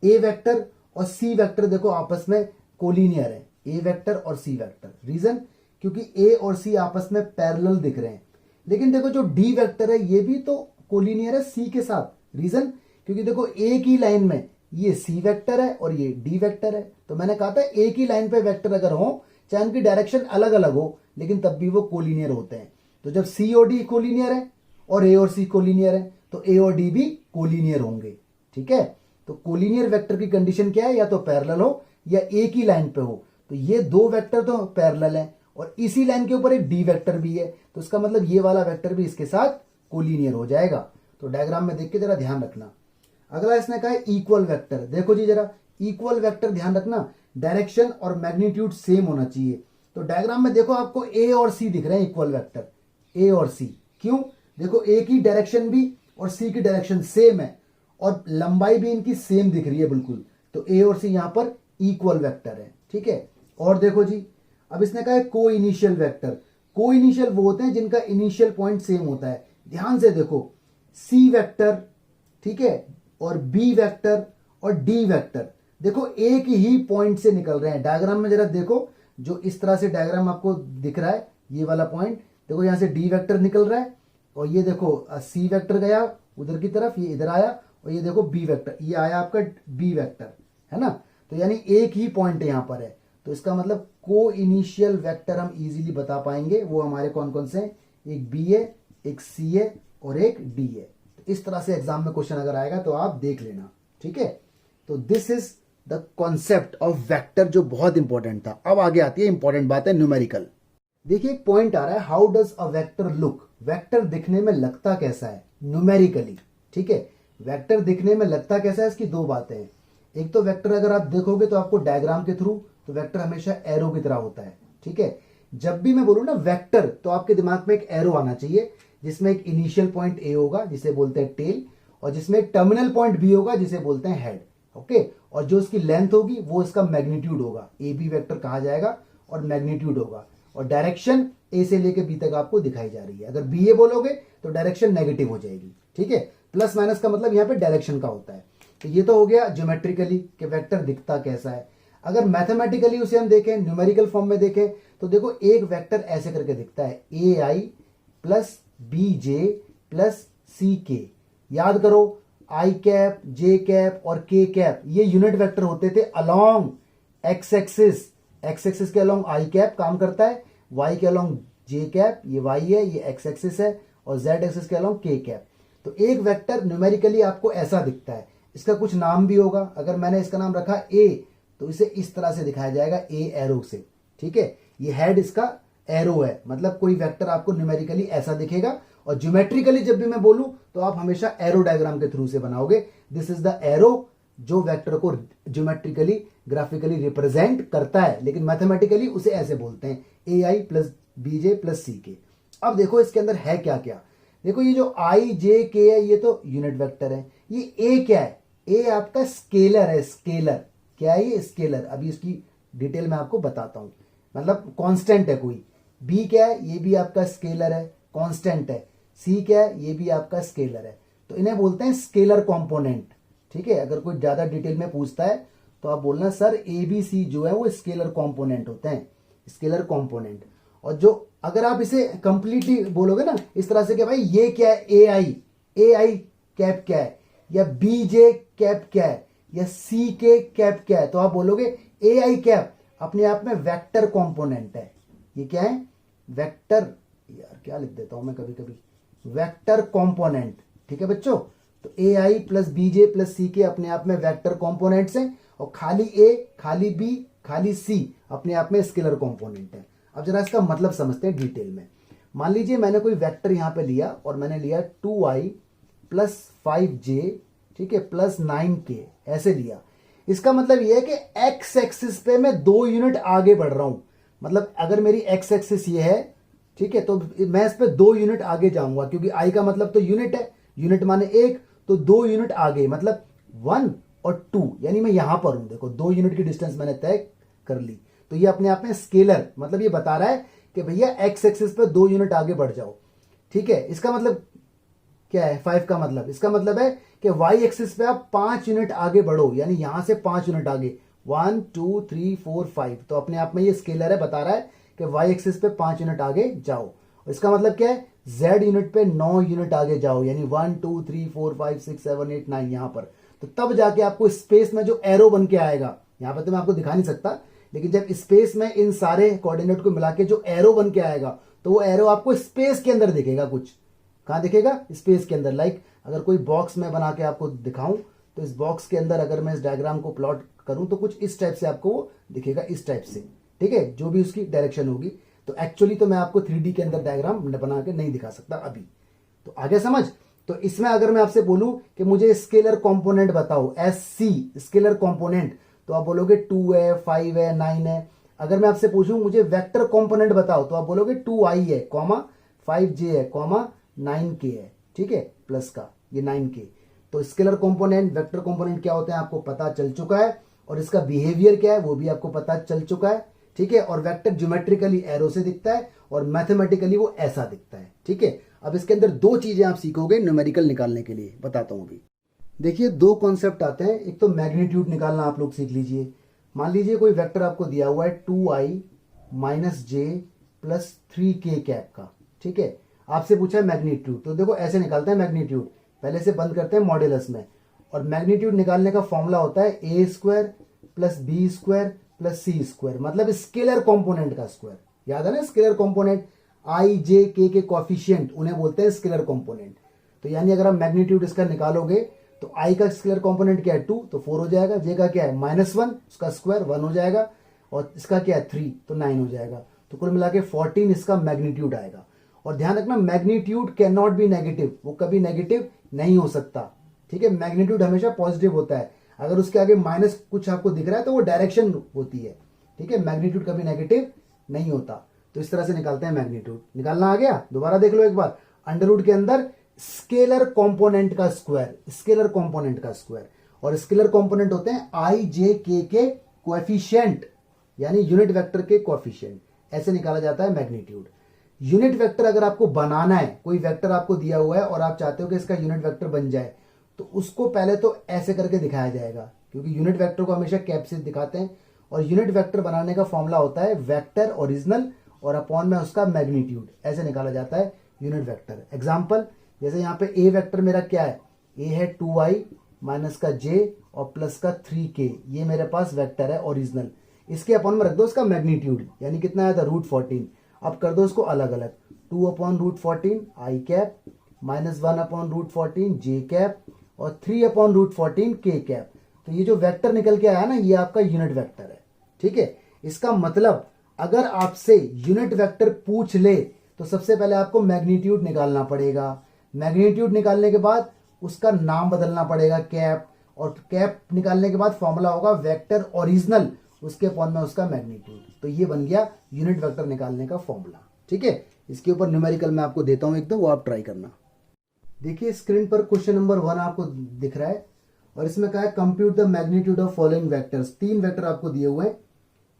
Speaker 1: ए वेक्टर और सी वेक्टर देखो आपस में कोलिनियर है, ए वेक्टर और सी वेक्टर। रीजन, क्योंकि ए और सी आपस में पैरेलल दिख रहे हैं। लेकिन देखो जो डी वेक्टर है ये भी तो कोलिनियर है सी के साथ। रीजन, क्योंकि देखो एक ही लाइन में ये सी वेक्टर है और ये डी वेक्टर है। तो मैंने कहा था एक ही लाइन पे वेक्टर अगर हो, चाहे उनकी डायरेक्शन अलग अलग हो, लेकिन तब भी वो कोलिनियर होते हैं। तो जब सी और डी कोलिनियर है और ए और सी कोलिनियर है तो ए और डी भी कोलिनियर होंगे, ठीक है। तो कोलिनियर वेक्टर की कंडीशन क्या है, या तो पैरेलल हो या एक ही लाइन पे हो। तो ये दो वेक्टर तो पैरेलल है और इसी लाइन के ऊपर एक डी वेक्टर भी है, तो इसका मतलब ये वाला वेक्टर भी इसके साथ कोलिनियर हो जाएगा। तो डायग्राम में देख के जरा ध्यान रखना। अगला इसने कहा है इक्वल वेक्टर। देखो जी जरा, इक्वल वेक्टर ध्यान रखना, डायरेक्शन और मैग्नीट्यूड सेम होना चाहिए। तो डायग्राम में देखो आपको ए और सी दिख रहे हैं, इक्वल वेक्टर ए और सी। क्यों? देखो ए की डायरेक्शन भी और सी की डायरेक्शन सेम है और लंबाई भी इनकी सेम दिख रही है बिल्कुल। तो ए और सी यहां पर इक्वल वेक्टर है, ठीक है। और देखो जी, अब इसने कहा है को इनिशियल वेक्टर। को इनिशियल वो होते हैं जिनका इनिशियल पॉइंट सेम होता है। ध्यान से देखो, सी वेक्टर, ठीक है, और बी वेक्टर और डी वेक्टर देखो एक ही पॉइंट से निकल रहे हैं। डायग्राम में जरा देखो, जो इस तरह से डायग्राम आपको दिख रहा है, ये वाला पॉइंट देखो, यहां से डी वेक्टर निकल रहा है और ये देखो सी वेक्टर गया उधर की तरफ, ये इधर आया और ये देखो बी वेक्टर, ये आया आपका बी वेक्टर, है ना। तो यानी एक ही पॉइंट यहां पर है। तो इसका मतलब को इनिशियल वेक्टर हम इजीली बता पाएंगे। वो हमारे कौन कौन से हैं, एक बी है, एक सी है और एक डी है। तो इस तरह से एग्जाम में क्वेश्चन अगर आएगा तो आप देख लेना, ठीक है। तो this is the concept of vector, जो बहुत इंपॉर्टेंट था। अब आगे आती है इंपॉर्टेंट बात है न्यूमेरिकल। देखिए एक पॉइंट आ रहा है, how does a vector look. Vector दिखने में लगता कैसा है न्यूमेरिकली, ठीक है। वेक्टर दिखने में लगता कैसा है, इसकी दो बातें हैं। एक तो वेक्टर अगर आप देखोगे तो आपको डायग्राम के थ्रू, तो वेक्टर हमेशा एरो की तरह होता है, ठीक है। जब भी मैं बोलूं ना वेक्टर, तो आपके दिमाग में एक एरो आना चाहिए जिसमें एक इनिशियल पॉइंट ए होगा जिसे बोलते हैं टेल, और जिसमें एक टर्मिनल पॉइंट बी होगा जिसे बोलते हैं हेड, ओके। और जो उसकी लेंथ होगी वो इसका मैग्नीट्यूड होगा, ए बी वेक्टर कहा जाएगा और मैग्नीट्यूड होगा। और डायरेक्शन ए से लेके बी तक आपको दिखाई जा रही है। अगर बी ए बोलोगे तो डायरेक्शन नेगेटिव हो जाएगी, ठीक है। प्लस माइनस का मतलब यहां पे डायरेक्शन का होता है। तो ये तो हो गया ज्योमेट्रिकली कि वेक्टर दिखता कैसा है। अगर मैथमेटिकली उसे हम देखें, न्यूमेरिकल फॉर्म में देखें, तो देखो एक वेक्टर ऐसे करके दिखता है, ए आई प्लस बी जे प्लस सी के। याद करो, आई कैप, जे कैप और के कैप ये यूनिट वेक्टर होते थे along X axis. X axis के अलोंग आई कैप काम करता है, वाई के अलोंग जे कैप, ये वाई है, ये एक्स एक्सिस है, और जेड एक्सिस के अलोंग के कैप। तो एक वेक्टर न्यूमेरिकली आपको ऐसा दिखता है। इसका कुछ नाम भी होगा। अगर मैंने इसका नाम रखा ए, तो इसे इस तरह से दिखाया जाएगा, ए एरो से, ठीक है। ये हेड इसका एरो है, मतलब कोई वेक्टर आपको न्यूमेरिकली ऐसा दिखेगा। और ज्योमेट्रिकली जब भी मैं बोलूं तो आप हमेशा एरो डायग्राम के थ्रू से बनाओगे। दिस इज द एरो जो वेक्टर को ज्योमेट्रिकली ग्राफिकली रिप्रेजेंट करता है, लेकिन मैथमेटिकली उसे ऐसे बोलते हैं, ए आई प्लस बी जे प्लस सी के। अब देखो इसके अंदर है क्या क्या। देखो ये जो आई जे के है ये तो यूनिट वेक्टर है। ये ए क्या है, ए आपका स्केलर है। स्केलर क्या है, ये स्केलर। अभी इसकी डिटेल में आपको बताता हूं, मतलब कांस्टेंट है कोई। बी क्या है, ये भी आपका स्केलर है, कांस्टेंट है। सी क्या है, ये भी आपका स्केलर है। तो इन्हें बोलते हैं स्केलर कंपोनेंट, ठीक है। अगर कोई ज्यादा डिटेल में पूछता है तो आप बोलना सर ए बी सी जो है वो स्केलर कंपोनेंट होते हैं, स्केलर कंपोनेंट। और जो अगर आप इसे कंप्लीटली बोलोगे ना इस तरह से कि भाई ये क्या है, ए आई कैप क्या है, या बी जे कैप क्या है, या सी के कैप क्या है, तो आप बोलोगे ए आई कैप अपने आप में वेक्टर कंपोनेंट है। ये क्या है, वेक्टर यार क्या लिख देता हूं मैं कभी कभी, वेक्टर कंपोनेंट। ठीक है बच्चों, तो ए आई प्लस बी जे प्लस सी के अपने आप में वेक्टर कंपोनेंट्स हैं, और खाली ए, खाली बी, खाली सी अपने आप में स्केलर कंपोनेंट है। अब जरा इसका मतलब समझते हैं डिटेल में। मान लीजिए मैंने कोई वेक्टर यहां पे लिया और मैंने लिया 2i प्लस 5j, ठीक है, प्लस 9k, ऐसे लिया। इसका मतलब यह है कि एक्स एक्सिस पे मैं 2 यूनिट आगे बढ़ रहा हूं। मतलब अगर मेरी एक्स एक्सिस ये है, ठीक है, तो मैं इस पे 2 यूनिट आगे जाऊंगा, क्योंकि आई का मतलब तो यूनिट है, यूनिट माने 1, तो 2 यूनिट आगे, मतलब 1 और 2, यानी मैं यहां पर हूं। देखो 2 यूनिट की डिस्टेंस मैंने तय कर ली, तो ये अपने आप में स्केलर, मतलब ये बता रहा है कि भैया एक्स एक्सिस पे 2 यूनिट आगे बढ़ जाओ। ठीक है, इसका मतलब क्या है 5 का मतलब, इसका मतलब है कि वाई एक्सिस पे आप 5 यूनिट आगे बढ़ो, यानी यहां से 5 यूनिट आगे, 1 2 3 4 5, तो अपने आप में ये स्केलर है, बता रहा है कि वाई एक्सिस पे 5 यूनिट आगे जाओ। इसका मतलब क्या है, जेड यूनिट पे 9 यूनिट आगे जाओ, यानी 1 2 3 4 5 6 7 8 9 यहां पर। तो तब जाके आपको स्पेस में जो एरो बन के आएगा, यहां पर तो मैं आपको दिखा नहीं सकता, लेकिन जब स्पेस में इन सारे कोऑर्डिनेट को मिला के जो एरो बन के आएगा, तो वो एरो आपको स्पेस के अंदर दिखेगा। कुछ कहां दिखेगा, स्पेस के अंदर। लाइक अगर कोई बॉक्स में बना के आपको दिखाऊं, तो इस बॉक्स के अंदर अगर मैं इस डायग्राम को प्लॉट करूं तो कुछ इस टाइप से आपको वो दिखेगा, इस टाइप से। ठीक है, जो भी उसकी डायरेक्शन होगी। तो एक्चुअली तो मैं आपको 3D के अंदर डायग्राम बना के नहीं दिखा सकता अभी। तो आगे समझ। तो इसमें अगर मैं आपसे बोलूं कि मुझे स्केलर कंपोनेंट बताओ, SC स्केलर कंपोनेंट, तो आप बोलोगे 2 है, 5 है, 9 है। अगर मैं आपसे पूछूं मुझे वेक्टर कंपोनेंट बताओ, तो आप बोलोगे 2i है, कॉमा 5j है, कॉमा 9k है। ठीक है, प्लस का ये 9k। तो स्केलर कंपोनेंट, वेक्टर कंपोनेंट क्या होते हैं आपको पता चल चुका है, और इसका बिहेवियर क्या है वो भी आपको पता चल चुका है। ठीक है, और वेक्टर ज्योमेट्रिकली एरो से दिखता है, और मैथमेटिकली वो ऐसा दिखता है। ठीक है, अब इसके अंदर 2 चीजें आप सीखोगे न्यूमेरिकल निकालने के लिए, बताता हूं अभी। देखिए 2 कॉन्सेप्ट आते हैं। एक तो मैग्नीट्यूड निकालना आप लोग सीख लीजिए। मान लीजिए कोई वेक्टर आपको दिया हुआ है 2i minus J plus 3k cap का। ठीक है, आपसे पूछा है मैग्नीट्यूड, तो देखो ऐसे निकालते हैं मैग्नीट्यूड। पहले से बंद करते हैं मॉड्यूलस में, और मैग्नीट्यूड निकालने का फॉर्मूला होता है A square plus B square plus C square, मतलब स्केलर कंपोनेंट का स्क्वायर। याद है ना, स्केलर कंपोनेंट आई जे के कॉफिशिएंट, उन्हें बोलते हैं स्केलर कंपोनेंट। तो यानी अगर आप मैग्नीट्यूड इसका निकालोगे, तो आई का स्केलर कंपोनेंट क्या है 2, तो 4 हो जाएगा। जे का क्या है -1, उसका स्क्वायर 1 हो जाएगा, और इसका क्या है 3, तो 9 हो जाएगा। तो कुल मिला के 14 इसका मैग्नीट्यूड आएगा। और ध्यान रखना, magnitude can not be negative, वो कभी नेगेटिव नहीं हो सकता। ठीक है, मैग्नीट्यूड हमेशा पॉजिटिव होता है। अगर उसके आगे माइनस कुछ आपको दिख रहा है तो वो डायरेक्शन होती है। ठीक है, मैग्नीट्यूड कभी नेगेटिव नहीं होता। तो इस तरह से निकालते हैं मैग्नीट्यूड। निकालना आ गया, दोबारा देख लो एक बार। अंडर रूट के अंदर स्केलर कंपोनेंट का स्क्वायर, स्केलर कंपोनेंट का स्क्वायर, और स्केलर कंपोनेंट होते हैं आई जे के कोएफिशिएंट, यानी यूनिट वेक्टर के कोएफिशिएंट। ऐसे निकाला जाता है मैग्नीट्यूड। यूनिट वेक्टर अगर आपको बनाना है, कोई वेक्टर आपको दिया हुआ है और आप चाहते हो कि इसका यूनिट वेक्टर बन जाए, तो उसको पहले तो ऐसे करके दिखाया जाएगा, क्योंकि यूनिट वेक्टर को हमेशा कैप से दिखाते हैं। और यूनिट वेक्टर बनाने का फॉर्मूला होता है वेक्टर ओरिजिनल और अपॉन में उसका मैग्नीट्यूड, ऐसे निकाला जाता है यूनिट वेक्टर। एग्जाम्पल, जैसे यहाँ पे ए वेक्टर मेरा क्या है, ए है 2i माइनस का जे और प्लस का 3k, ये मेरे पास वेक्टर है ओरिजिनल। इसके अपॉन में रख दो इसका मैग्नीट्यूड, यानी कितना आया था √14। अब कर दो इसको अलग अलग, 2 अपॉन √14 आई कैप, -1 अपॉन √14 जे कैप, और 3 अपॉन √14 के कैप। तो ये जो वेक्टर निकल के आया ना, ये आपका यूनिट वेक्टर है। ठीक है, इसका मतलब अगर आपसे यूनिट वेक्टर पूछ ले, तो सबसे पहले आपको मैग्नीट्यूड निकालना पड़ेगा। मैग्नीट्यूड निकालने के बाद उसका नाम बदलना पड़ेगा कैप, और कैप निकालने के बाद फॉर्मूला होगा वेक्टर ओरिजिनल, उसके अपॉन में उसका मैग्नीट्यूड। तो ये बन गया यूनिट वेक्टर निकालने का फॉर्मूला। ठीक है, इसके ऊपर न्यूमेरिकल मैं आपको देता हूं एक, तो वो आप ट्राई करना। देखिए स्क्रीन पर क्वेश्चन नंबर 1 आपको दिख रहा है, और इसमें कहा है compute the magnitude of following vectors. 3 vector आपको दिए हुए हैं,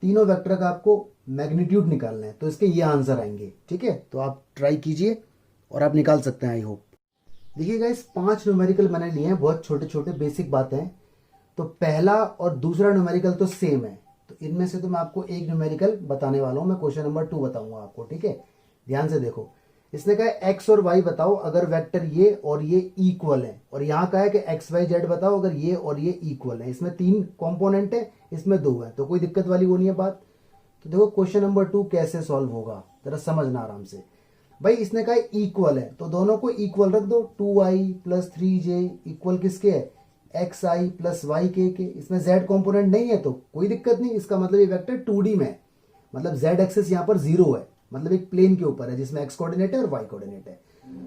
Speaker 1: तीनों वेक्टर का आपको मैग्नीट्यूड निकालना है, तो इसके ये आंसर आएंगे। ठीक है, तो आप ट्राई कीजिए और आप निकाल सकते हैं, आई होप। देखिए गाइस 5 न्यूमेरिकल मैंने लिए हैं, बहुत छोटे छोटे बेसिक बातें हैं। तो पहला और दूसरा न्यूमेरिकल तो सेम है, तो इनमें से तो मैं आपको एक न्यूमेरिकल बताने वाला हूं। मैं क्वेश्चन नंबर 2 बताऊंगा आपको। ठीक है, ध्यान से देखो। इसने कहा है एक्स और वाई बताओ अगर वेक्टर ये और ये इक्वल है, और यहां कहा है कि एक्स वाई जेड बताओ अगर ये और ये इक्वल है। इसमें 3 कंपोनेंट है, इसमें 2 है, तो कोई दिक्कत वाली वो नहीं है बात। तो देखो क्वेश्चन नंबर 2 कैसे सॉल्व होगा, जरा समझना आराम से। भाई इसने कहा इक्वल है तो दोनों को इक्वल रख दो, 2i प्लस 3j इक्वल किसके है, xi प्लस yk के। इसमें z कंपोनेंट नहीं है तो कोई दिक्कत नहीं, इसका मतलब ये वेक्टर 2D में है, मतलब z एक्सिस यहाँ पर 0 है, मतलब एक प्लेन के ऊपर है जिसमें x कोऑर्डिनेट है और y कोऑर्डिनेट है।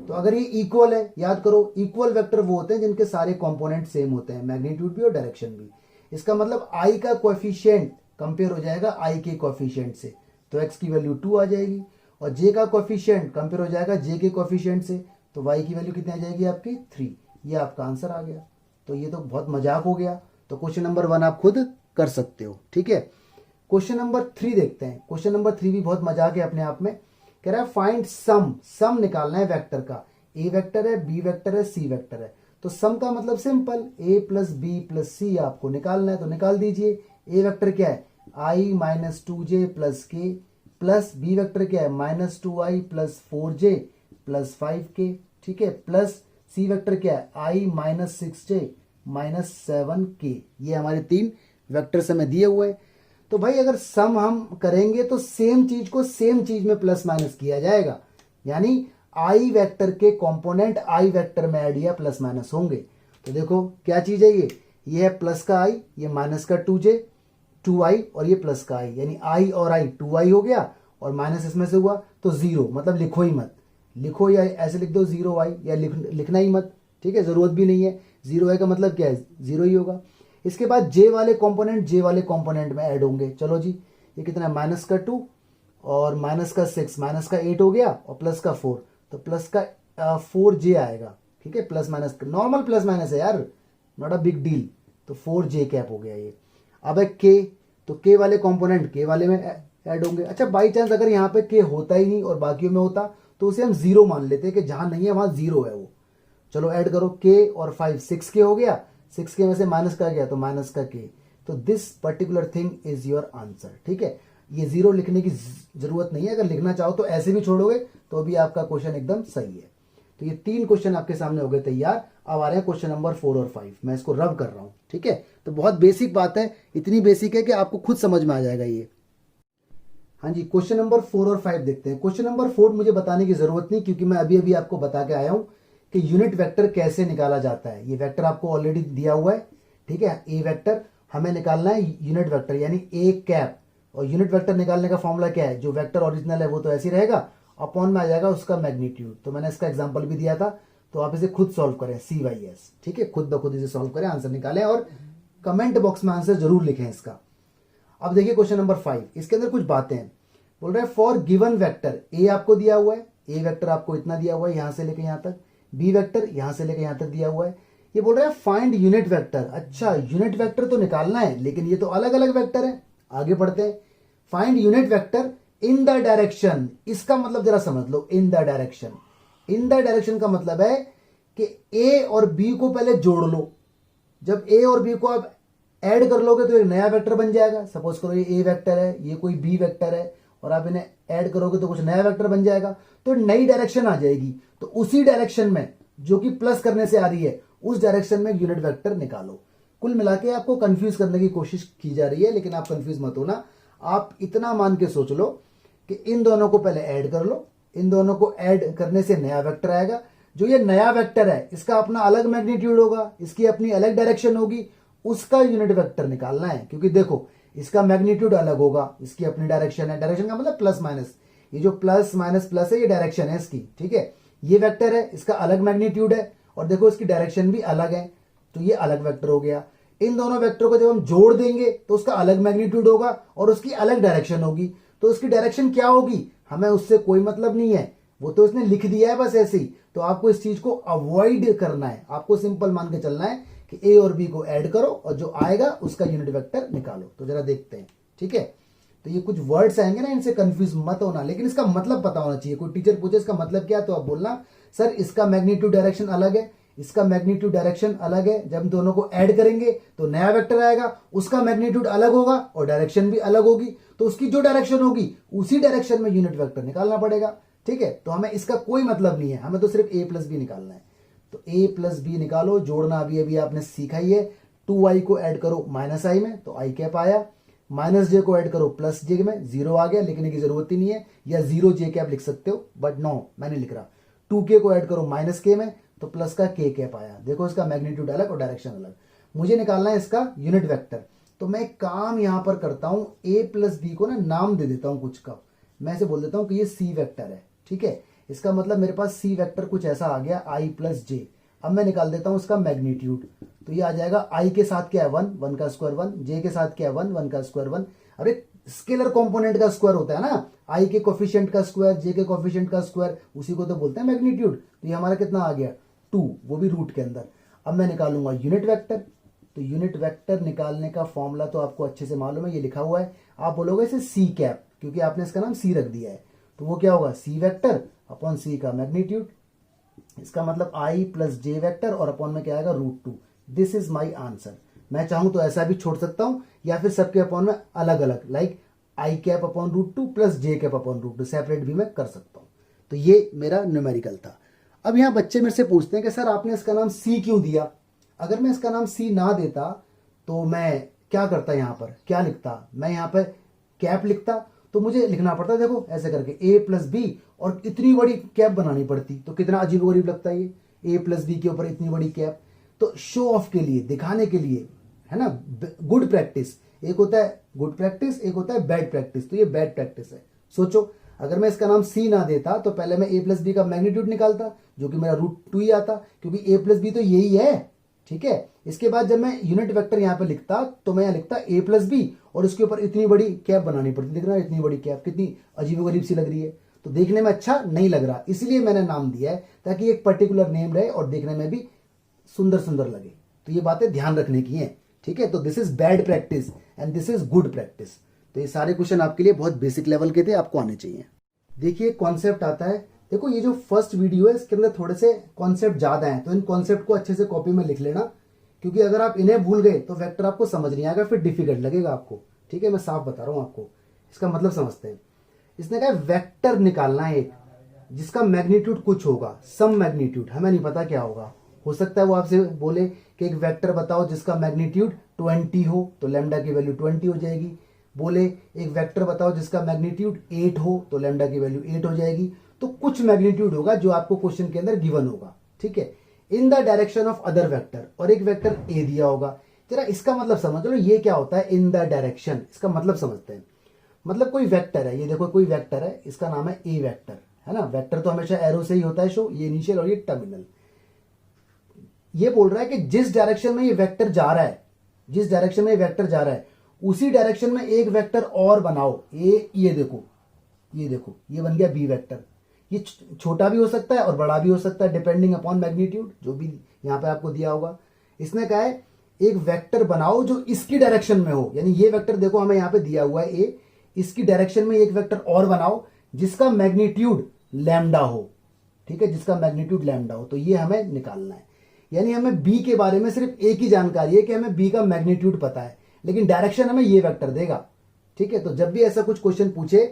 Speaker 1: तो अगर ये इक्वल है, याद करो इक्वल वेक्टर वो होते हैं जिनके सारे कंपोनेंट सेम होते हैं, मैग्नीट्यूड भी और डायरेक्शन भी। इसका मतलब i का कोएफिशिएंट कंपेयर हो जाएगा i के कोएफिशिएंट से, तो x की वैल्यू 2 आ जाएगी, और j का कोएफिशिएंट कंपेयर हो जाएगा j के कोएफिशिएंट से, तो y की वैल्यू कितनी आ जाएगी आपकी 3। ये आपका आंसर आ गया। तो ये तो बहुत मजाक हो गया। तो क्वेश्चन नंबर 1 आप खुद कर सकते हो, ठीक है। क्वेश्चन नंबर 3 देखते हैं। क्वेश्चन नंबर 3 भी बहुत मजाक है अपने आप में। कह रहा है फाइंड सम निकालना है वेक्टर का। ए वेक्टर है, बी वेक्टर है, सी वेक्टर है। तो सम का मतलब सिंपल, ए प्लस बी प्लस सी आपको निकालना है, तो निकाल दीजिए। ए वेक्टर क्या है, आई माइनस 2j प्लस के, प्लस बी वेक्टर क्या है, minus 2i plus 4j plus 5k, ठीक है, प्लस सी वेक्टर क्या है, आई माइनस 6j माइनस 7k। ये हमारे 3 वेक्टर्स हमें दिए हुए हैं। तो भाई अगर सम हम करेंगे तो सेम चीज को सेम चीज में प्लस माइनस किया जाएगा, यानी आई वेक्टर के कंपोनेंट आई वेक्टर में ऐड या प्लस माइनस होंगे। तो देखो क्या चीज है, ये है प्लस का आई, ये माइनस का 2j 2i और ये प्लस का आई, यानी i और i 2i हो गया और माइनस इसमें से हुआ तो 0, मतलब लिखो ही मत, लिखो या ऐसे लिख दो 0i, या लिखना ही मत, ठीक है, जरूरत भी नहीं है। 0i का मतलब क्या है, 0 ही होगा। इसके बाद j वाले कंपोनेंट में ऐड होंगे। चलो जी, ये कितना है, माइनस का 2 और माइनस का 6, माइनस का 8 हो गया और प्लस का 4, तो प्लस का 4j आएगा, ठीक है, plus minus normal plus minus है यार, नॉट अ बिग डील। तो 4j कैप हो गया ये। अब है k, तो k वाले कंपोनेंट k वाले में ऐड होंगे। अच्छा बाई चांस अगर यहाँ पे k होता ही नहीं और बाकियों में होता तो उसे हम 0 मान लेते हैं कि जहां नहीं है वहां 0 है वो। चलो ऐड करो, k और 5 6k हो गया, 6k में से माइनस का गया तो माइनस का k। तो this particular thing is your answer, ठीक है। ये 0 लिखने की जरूरत नहीं है, अगर लिखना चाहो तो ऐसे भी छोड़ोगे तो भी आपका क्वेश्चन एकदम सही है। तो ये 3 क्वेश्चन आपके सामने हो गए तैयार। अब आ रहे हैं क्वेश्चन नंबर 4 और 5। मैं इसको रब कर रहा हूं, ठीक है। तो बहुत बेसिक बात है, इतनी बेसिक है कि आपको खुद समझ में आ जाएगा ये। हाँ जी, क्वेश्चन नंबर 4 और 5 देखते हैं। क्वेश्चन नंबर 4 मुझे बताने की जरूरत नहीं, क्योंकि मैं अभी अभी आपको बता के आया हूं कि यूनिट वेक्टर कैसे निकाला जाता है। ये वेक्टर आपको ऑलरेडी दिया हुआ है, ठीक है। ए वेक्टर हमें निकालना है यूनिट वेक्टर यानी ए कैप, और यूनिट वेक्टर निकालने का फॉर्मूला क्या है, जो वेक्टर ओरिजिनल है वो तो ऐसे ही रहेगा, अपॉन में आ जाएगा उसका मैग्नीट्यूड। तो मैंने इसका एग्जांपल भी दिया था, तो आप इसे खुद सॉल्व करें, CYS, ठीक है, खुद ब खुद इसे सॉल्व करें, आंसर निकालें और कमेंट बॉक्स में आंसर जरूर लिखें इसका। अब देखिए क्वेश्चन नंबर 5, इसके अंदर कुछ बातें हैं। बोल रहा है फॉर गिवन वेक्टर, ए आपको दिया हुआ है, ए वेक्टर आपको इतना दिया हुआ है यहां से लेकर यहां तक, बी वेक्टर यहां से लेकर यहां तक दिया हुआ है। ये बोल रहा है फाइंड यूनिट वेक्टर। अच्छा यूनिट वेक्टर तो निकालना है, लेकिन ये तो अलग अलग वेक्टर है। आगे पढ़ते हैं। Find unit vector in the direction, इसका मतलब जरा समझ लो, in the direction. In the direction का मतलब है कि ए और बी को पहले जोड़ लो। जब ए और बी को आप ऐड कर लोगे तो एक नया वेक्टर बन जाएगा। सपोज करो ये ए वेक्टर है, ये कोई बी वेक्टर है, और आप इन्हें ऐड करोगे तो कुछ नया वेक्टर बन जाएगा, तो नई डायरेक्शन आ जाएगी। तो उसी डायरेक्शन में जो कि प्लस करने से आ रही है, उस डायरेक्शन में यूनिट वेक्टर निकालो। कुल मिला के आपको कंफ्यूज करने की कोशिश की जा रही है, लेकिन आप कंफ्यूज मत होना। आप इतना मान के सोच लो कि इन दोनों को पहले ऐड कर लो, इन दोनों को ऐड करने से नया वेक्टर आएगा। जो ये नया वेक्टर है इसका अपना अलग मैग्नीट्यूड होगा, इसकी अपनी अलग डायरेक्शन होगी, उसका यूनिट वेक्टर निकालना है। क्योंकि देखो इसका मैग्नीट्यूड अलग होगा, इसकी अपनी डायरेक्शन है, डायरेक्शन का मतलब प्लस माइनस, ये जो प्लस माइनस प्लस है ये डायरेक्शन है इसकी, ठीक है। ये वेक्टर है, इसका अलग मैग्नीट्यूड है, और देखो इसकी डायरेक्शन भी अलग है, तो ये अलग वेक्टर हो गया। इन दोनों वेक्टर को जब हम जोड़ देंगे तो उसका अलग मैग्नीट्यूड होगा और उसकी अलग डायरेक्शन होगी। तो उसकी डायरेक्शन क्या होगी हमें उससे कोई मतलब नहीं है, वो तो इसने लिख दिया है बस ऐसे ही। तो आपको इस चीज को अवॉइड करना है, आपको सिंपल मान के चलना है कि ए और बी को ऐड करो और जो आएगा उसका यूनिट वेक्टर निकालो। तो जरा देखते हैं, ठीक है। तो ये कुछ वर्ड्स आएंगे ना, इनसे कंफ्यूज मत होना, लेकिन इसका मतलब पता होना चाहिए। कोई टीचर पूछे इसका मतलब क्या, तो आप बोलना सर इसका मैग्नीट्यूड डायरेक्शन अलग है, इसका मैग्नीट्यूड डायरेक्शन अलग है। जब दोनों को ऐड करेंगे तो नया वेक्टर आएगा, उसका मैग्नीट्यूड अलग होगा और डायरेक्शन भी अलग होगी, तो उसकी जो डायरेक्शन होगी उसी डायरेक्शन में यूनिट वेक्टर निकालना पड़ेगा, ठीक है। तो हमें इसका कोई मतलब नहीं है, हमें तो सिर्फ a प्लस बी निकालना है। तो a प्लस बी निकालो, जोड़ना अभी अभी आपने सीखा ही है। 2i को ऐड करो माइनस i में तो i कैप आया, माइनस जे को ऐड करो प्लस जे में, 0 आ गया, लिखने की जरूरत ही नहीं है, या 0 जे कैप लिख सकते हो, बट नो मैंने लिख रहा। 2k को ऐड करो माइनस के में तो प्लस का k कैप आया। देखो इसका मैग्नीट्यूड अलग और डायरेक्शन अलग। मुझे निकालना है इसका यूनिट वेक्टर, तो मैं एक काम यहां पर करता हूं, a प्लस बी को ना नाम दे देता हूं कुछ का। मैं इसे बोल देता हूं कि ये c वेक्टर है, ठीक है। इसका मतलब मेरे पास c वेक्टर कुछ ऐसा आ गया i प्लस जे। अब मैं निकाल देता हूं इसका मैग्नीट्यूड, तो ये आ जाएगा i के साथ क्या है 1, 1 का स्क्वायर 1, j के साथ क्या है 1, 1 का स्क्वायर 1। अरे स्केलर कंपोनेंट का स्क्वायर होता है ना, i के कोफिशिएंट का स्क्वायर, j के कोफिशिएंट का स्क्वायर, उसी को तो बोलते हैं मैग्नीट्यूड। तो ये हमारा कितना आ गया 2, वो भी रूट के अंदर। अब मैं निकालूंगा यूनिट वेक्टर, तो यूनिट वेक्टर निकालने का फॉर्मूला तो आपको अच्छे से मालूम है, ये लिखा हुआ है। आप बोलोगे इसे सी कैप, क्योंकि आपने इसका नाम सी रख दिया है, तो वो क्या होगा सी वेक्टर अपॉन सी का मैग्नीट्यूड। इसका मतलब आई प्लस जे वेक्टर और अपॉन में क्या आएगा √2। This is my answer. मैं चाहूं तो ऐसा भी छोड़ सकता हूं, या फिर सबके अपॉन में अलग अलग, like I cap upon √2 plus J cap upon √2 separate भी मैं कर सकता हूं। तो ये मेरा न्यूमेरिकल था। अब यहां बच्चे मेरे से पूछते हैं कि सर आपने इसका नाम सी क्यों दिया। अगर मैं इसका नाम सी ना देता तो मैं क्या करता, यहां पर क्या लिखता, मैं यहां पर कैप लिखता, तो मुझे लिखना पड़ता देखो ऐसे करके a प्लस बी, और इतनी बड़ी कैप बनानी पड़ती, तो कितना अजीब गरीब लगता है ये a प्लस बी के ऊपर इतनी बड़ी कैप। तो शो ऑफ के लिए, दिखाने के लिए, है ना, गुड प्रैक्टिस। एक होता है गुड प्रैक्टिस, एक होता है बैड प्रैक्टिस, तो ये बैड प्रैक्टिस है। सोचो अगर मैं इसका नाम सी ना देता तो पहले मैं a प्लस बी का मैग्नीट्यूड निकालता, जो कि मेरा √2 ही आता, क्योंकि a प्लस बी तो यही है, ठीक है। इसके बाद जब मैं यूनिट वेक्टर यहां पे लिखता तो मैं यहां लिखता a प्लस बी, और उसके ऊपर इतनी बड़ी कैप बनानी पड़ती। दिख रहा है इतनी बड़ी कैप कितनी अजीबोगरीब सी लग रही है, तो देखने में अच्छा नहीं लग रहा, इसलिए मैंने नाम दिया है ताकि एक पर्टिकुलर नेम रहे और देखने में भी सुंदर सुंदर लगे। तो ये बातें ध्यान रखने की हैं, ठीक है। तो this is bad practice and this is good practice. तो ये सारे क्वेश्चन आपके लिए बहुत बेसिक लेवल के थे, आपको आने चाहिए। देखिए कॉन्सेप्ट आता है, देखो ये जो फर्स्ट वीडियो है इसके अंदर थोड़े से कॉन्सेप्ट ज्यादा हैं, तो इन कॉन्सेप्ट को अच्छे से कॉपी में लिख लेना, क्योंकि अगर आप इन्हें भूल गए तो वेक्टर आपको समझ नहीं आएगा, फिर डिफिकल्ट लगेगा आपको, ठीक है। मैं साफ बता रहा हूं आपको, इसका मतलब समझते हैं। इसने कहा वेक्टर निकालना है एक जिसका मैग्नीट्यूड कुछ होगा, सम मैग्नीट्यूड, हमें नहीं पता क्या होगा। हो सकता है वो आपसे बोले कि एक वेक्टर बताओ जिसका मैग्नीट्यूड 20 हो, तो लैम्डा की वैल्यू 20 हो जाएगी। बोले एक वेक्टर बताओ जिसका मैग्नीट्यूड 8 हो, तो लैम्डा की वैल्यू 8 हो जाएगी। तो कुछ मैग्नीट्यूड होगा जो आपको क्वेश्चन के अंदर गिवन होगा, ठीक है, इन the direction of other vector, और एक वेक्टर ए दिया होगा। जरा इसका मतलब समझ लो, ये क्या होता है इन द डायरेक्शन, इसका मतलब समझते हैं। मतलब कोई वेक्टर है, ये देखो कोई वेक्टर है, इसका नाम है ए वेक्टर, है ना। वेक्टर तो हमेशा एरो से ही होता है शो, ये इनिशियल और ये टर्मिनल। ये बोल रहा है कि जिस डायरेक्शन में ये वेक्टर जा रहा है, जिस डायरेक्शन में ये वेक्टर जा रहा है उसी डायरेक्शन में एक वेक्टर और बनाओ। ये देखो, ये देखो, ये बन गया बी वेक्टर। ये छोटा भी हो सकता है और बड़ा भी हो सकता है, डिपेंडिंग अपॉन मैग्नीट्यूड, जो भी यहां पे आपको दिया होगा। इसने कहा है एक वेक्टर बनाओ जो इसकी डायरेक्शन में हो, यानी ये वेक्टर देखो हमें यहां पे दिया हुआ है ए, इसकी डायरेक्शन में एक वेक्टर और बनाओ जिसका मैग्नीट्यूड लैम्डा हो, ठीक है, जिसका मैग्नीट्यूड लैम्डा हो। तो ये हमें निकालना है, यानी हमें बी के बारे में सिर्फ एक ही जानकारी है कि हमें बी का मैग्नीट्यूड पता है, लेकिन डायरेक्शन हमें ये वेक्टर देगा, ठीक है। तो जब भी ऐसा कुछ क्वेश्चन पूछे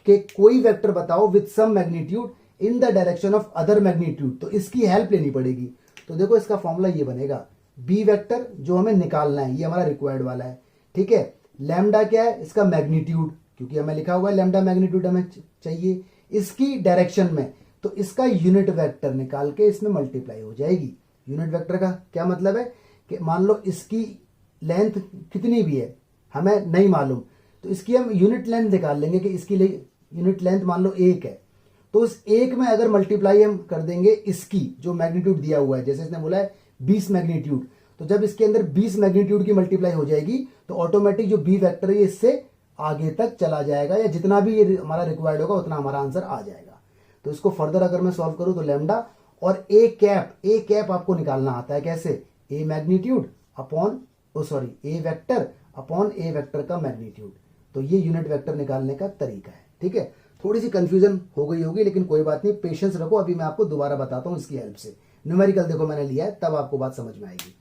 Speaker 1: कि कोई वेक्टर बताओ with some magnitude in the direction of other magnitude, तो इसकी हेल्प लेनी पड़ेगी। तो देखो इसका फॉर्मूला ये बनेगा, बी वेक्टर जो हमें निकालना है ये हमारा रिक्वायर्ड वाला है, ठीक है। लैम्डा क्या है, इसका मैग्नीट्यूड, क्योंकि हमें लिखा हुआ है लैम्डा मैग्नीट्यूड हमें चाहिए इसकी डायरेक्शन में, तो इसका यूनिट वेक्टर निकाल के इसमें मल्टीप्लाई हो जाएगी। यूनिट वेक्टर का क्या मतलब है कि मान लो इसकी लेंथ कितनी भी है हमें नहीं मालूम, तो इसकी हम यूनिट लेंथ निकाल लेंगे कि इसकी यूनिट लेंथ मान लो 1 है, तो उस 1 में अगर मल्टीप्लाई हम कर देंगे इसकी जो मैग्नीट्यूड दिया हुआ है, जैसे इसने बोला है 20 मैग्नीट्यूड, तो जब इसके अंदर 20 मैग्नीट्यूड की मल्टीप्लाई हो जाएगी तो ऑटोमेटिक जो बी वेक्टर है इससे आगे तक चला जाएगा, या जितना भी ये हमारा रिक्वायर्ड होगा उतना हमारा आंसर आ जाएगा। तो इसको फर्दर अगर मैं सॉल्व करूं तो लैम्डा और ए कैप आपको निकालना आता है कैसे, ए मैग्नीट्यूड अपॉन ए वेक्टर अपॉन ए वेक्टर का मैग्नीट्यूड। तो ये यूनिट वेक्टर निकालने का तरीका है, ठीक है। थोड़ी सी कंफ्यूजन हो गई होगी, लेकिन कोई बात नहीं, पेशेंस रखो, अभी मैं आपको दोबारा बताता हूं इसकी हेल्प से। न्यूमेरिकल देखो मैंने लिया है, तब आपको बात समझ में आएगी।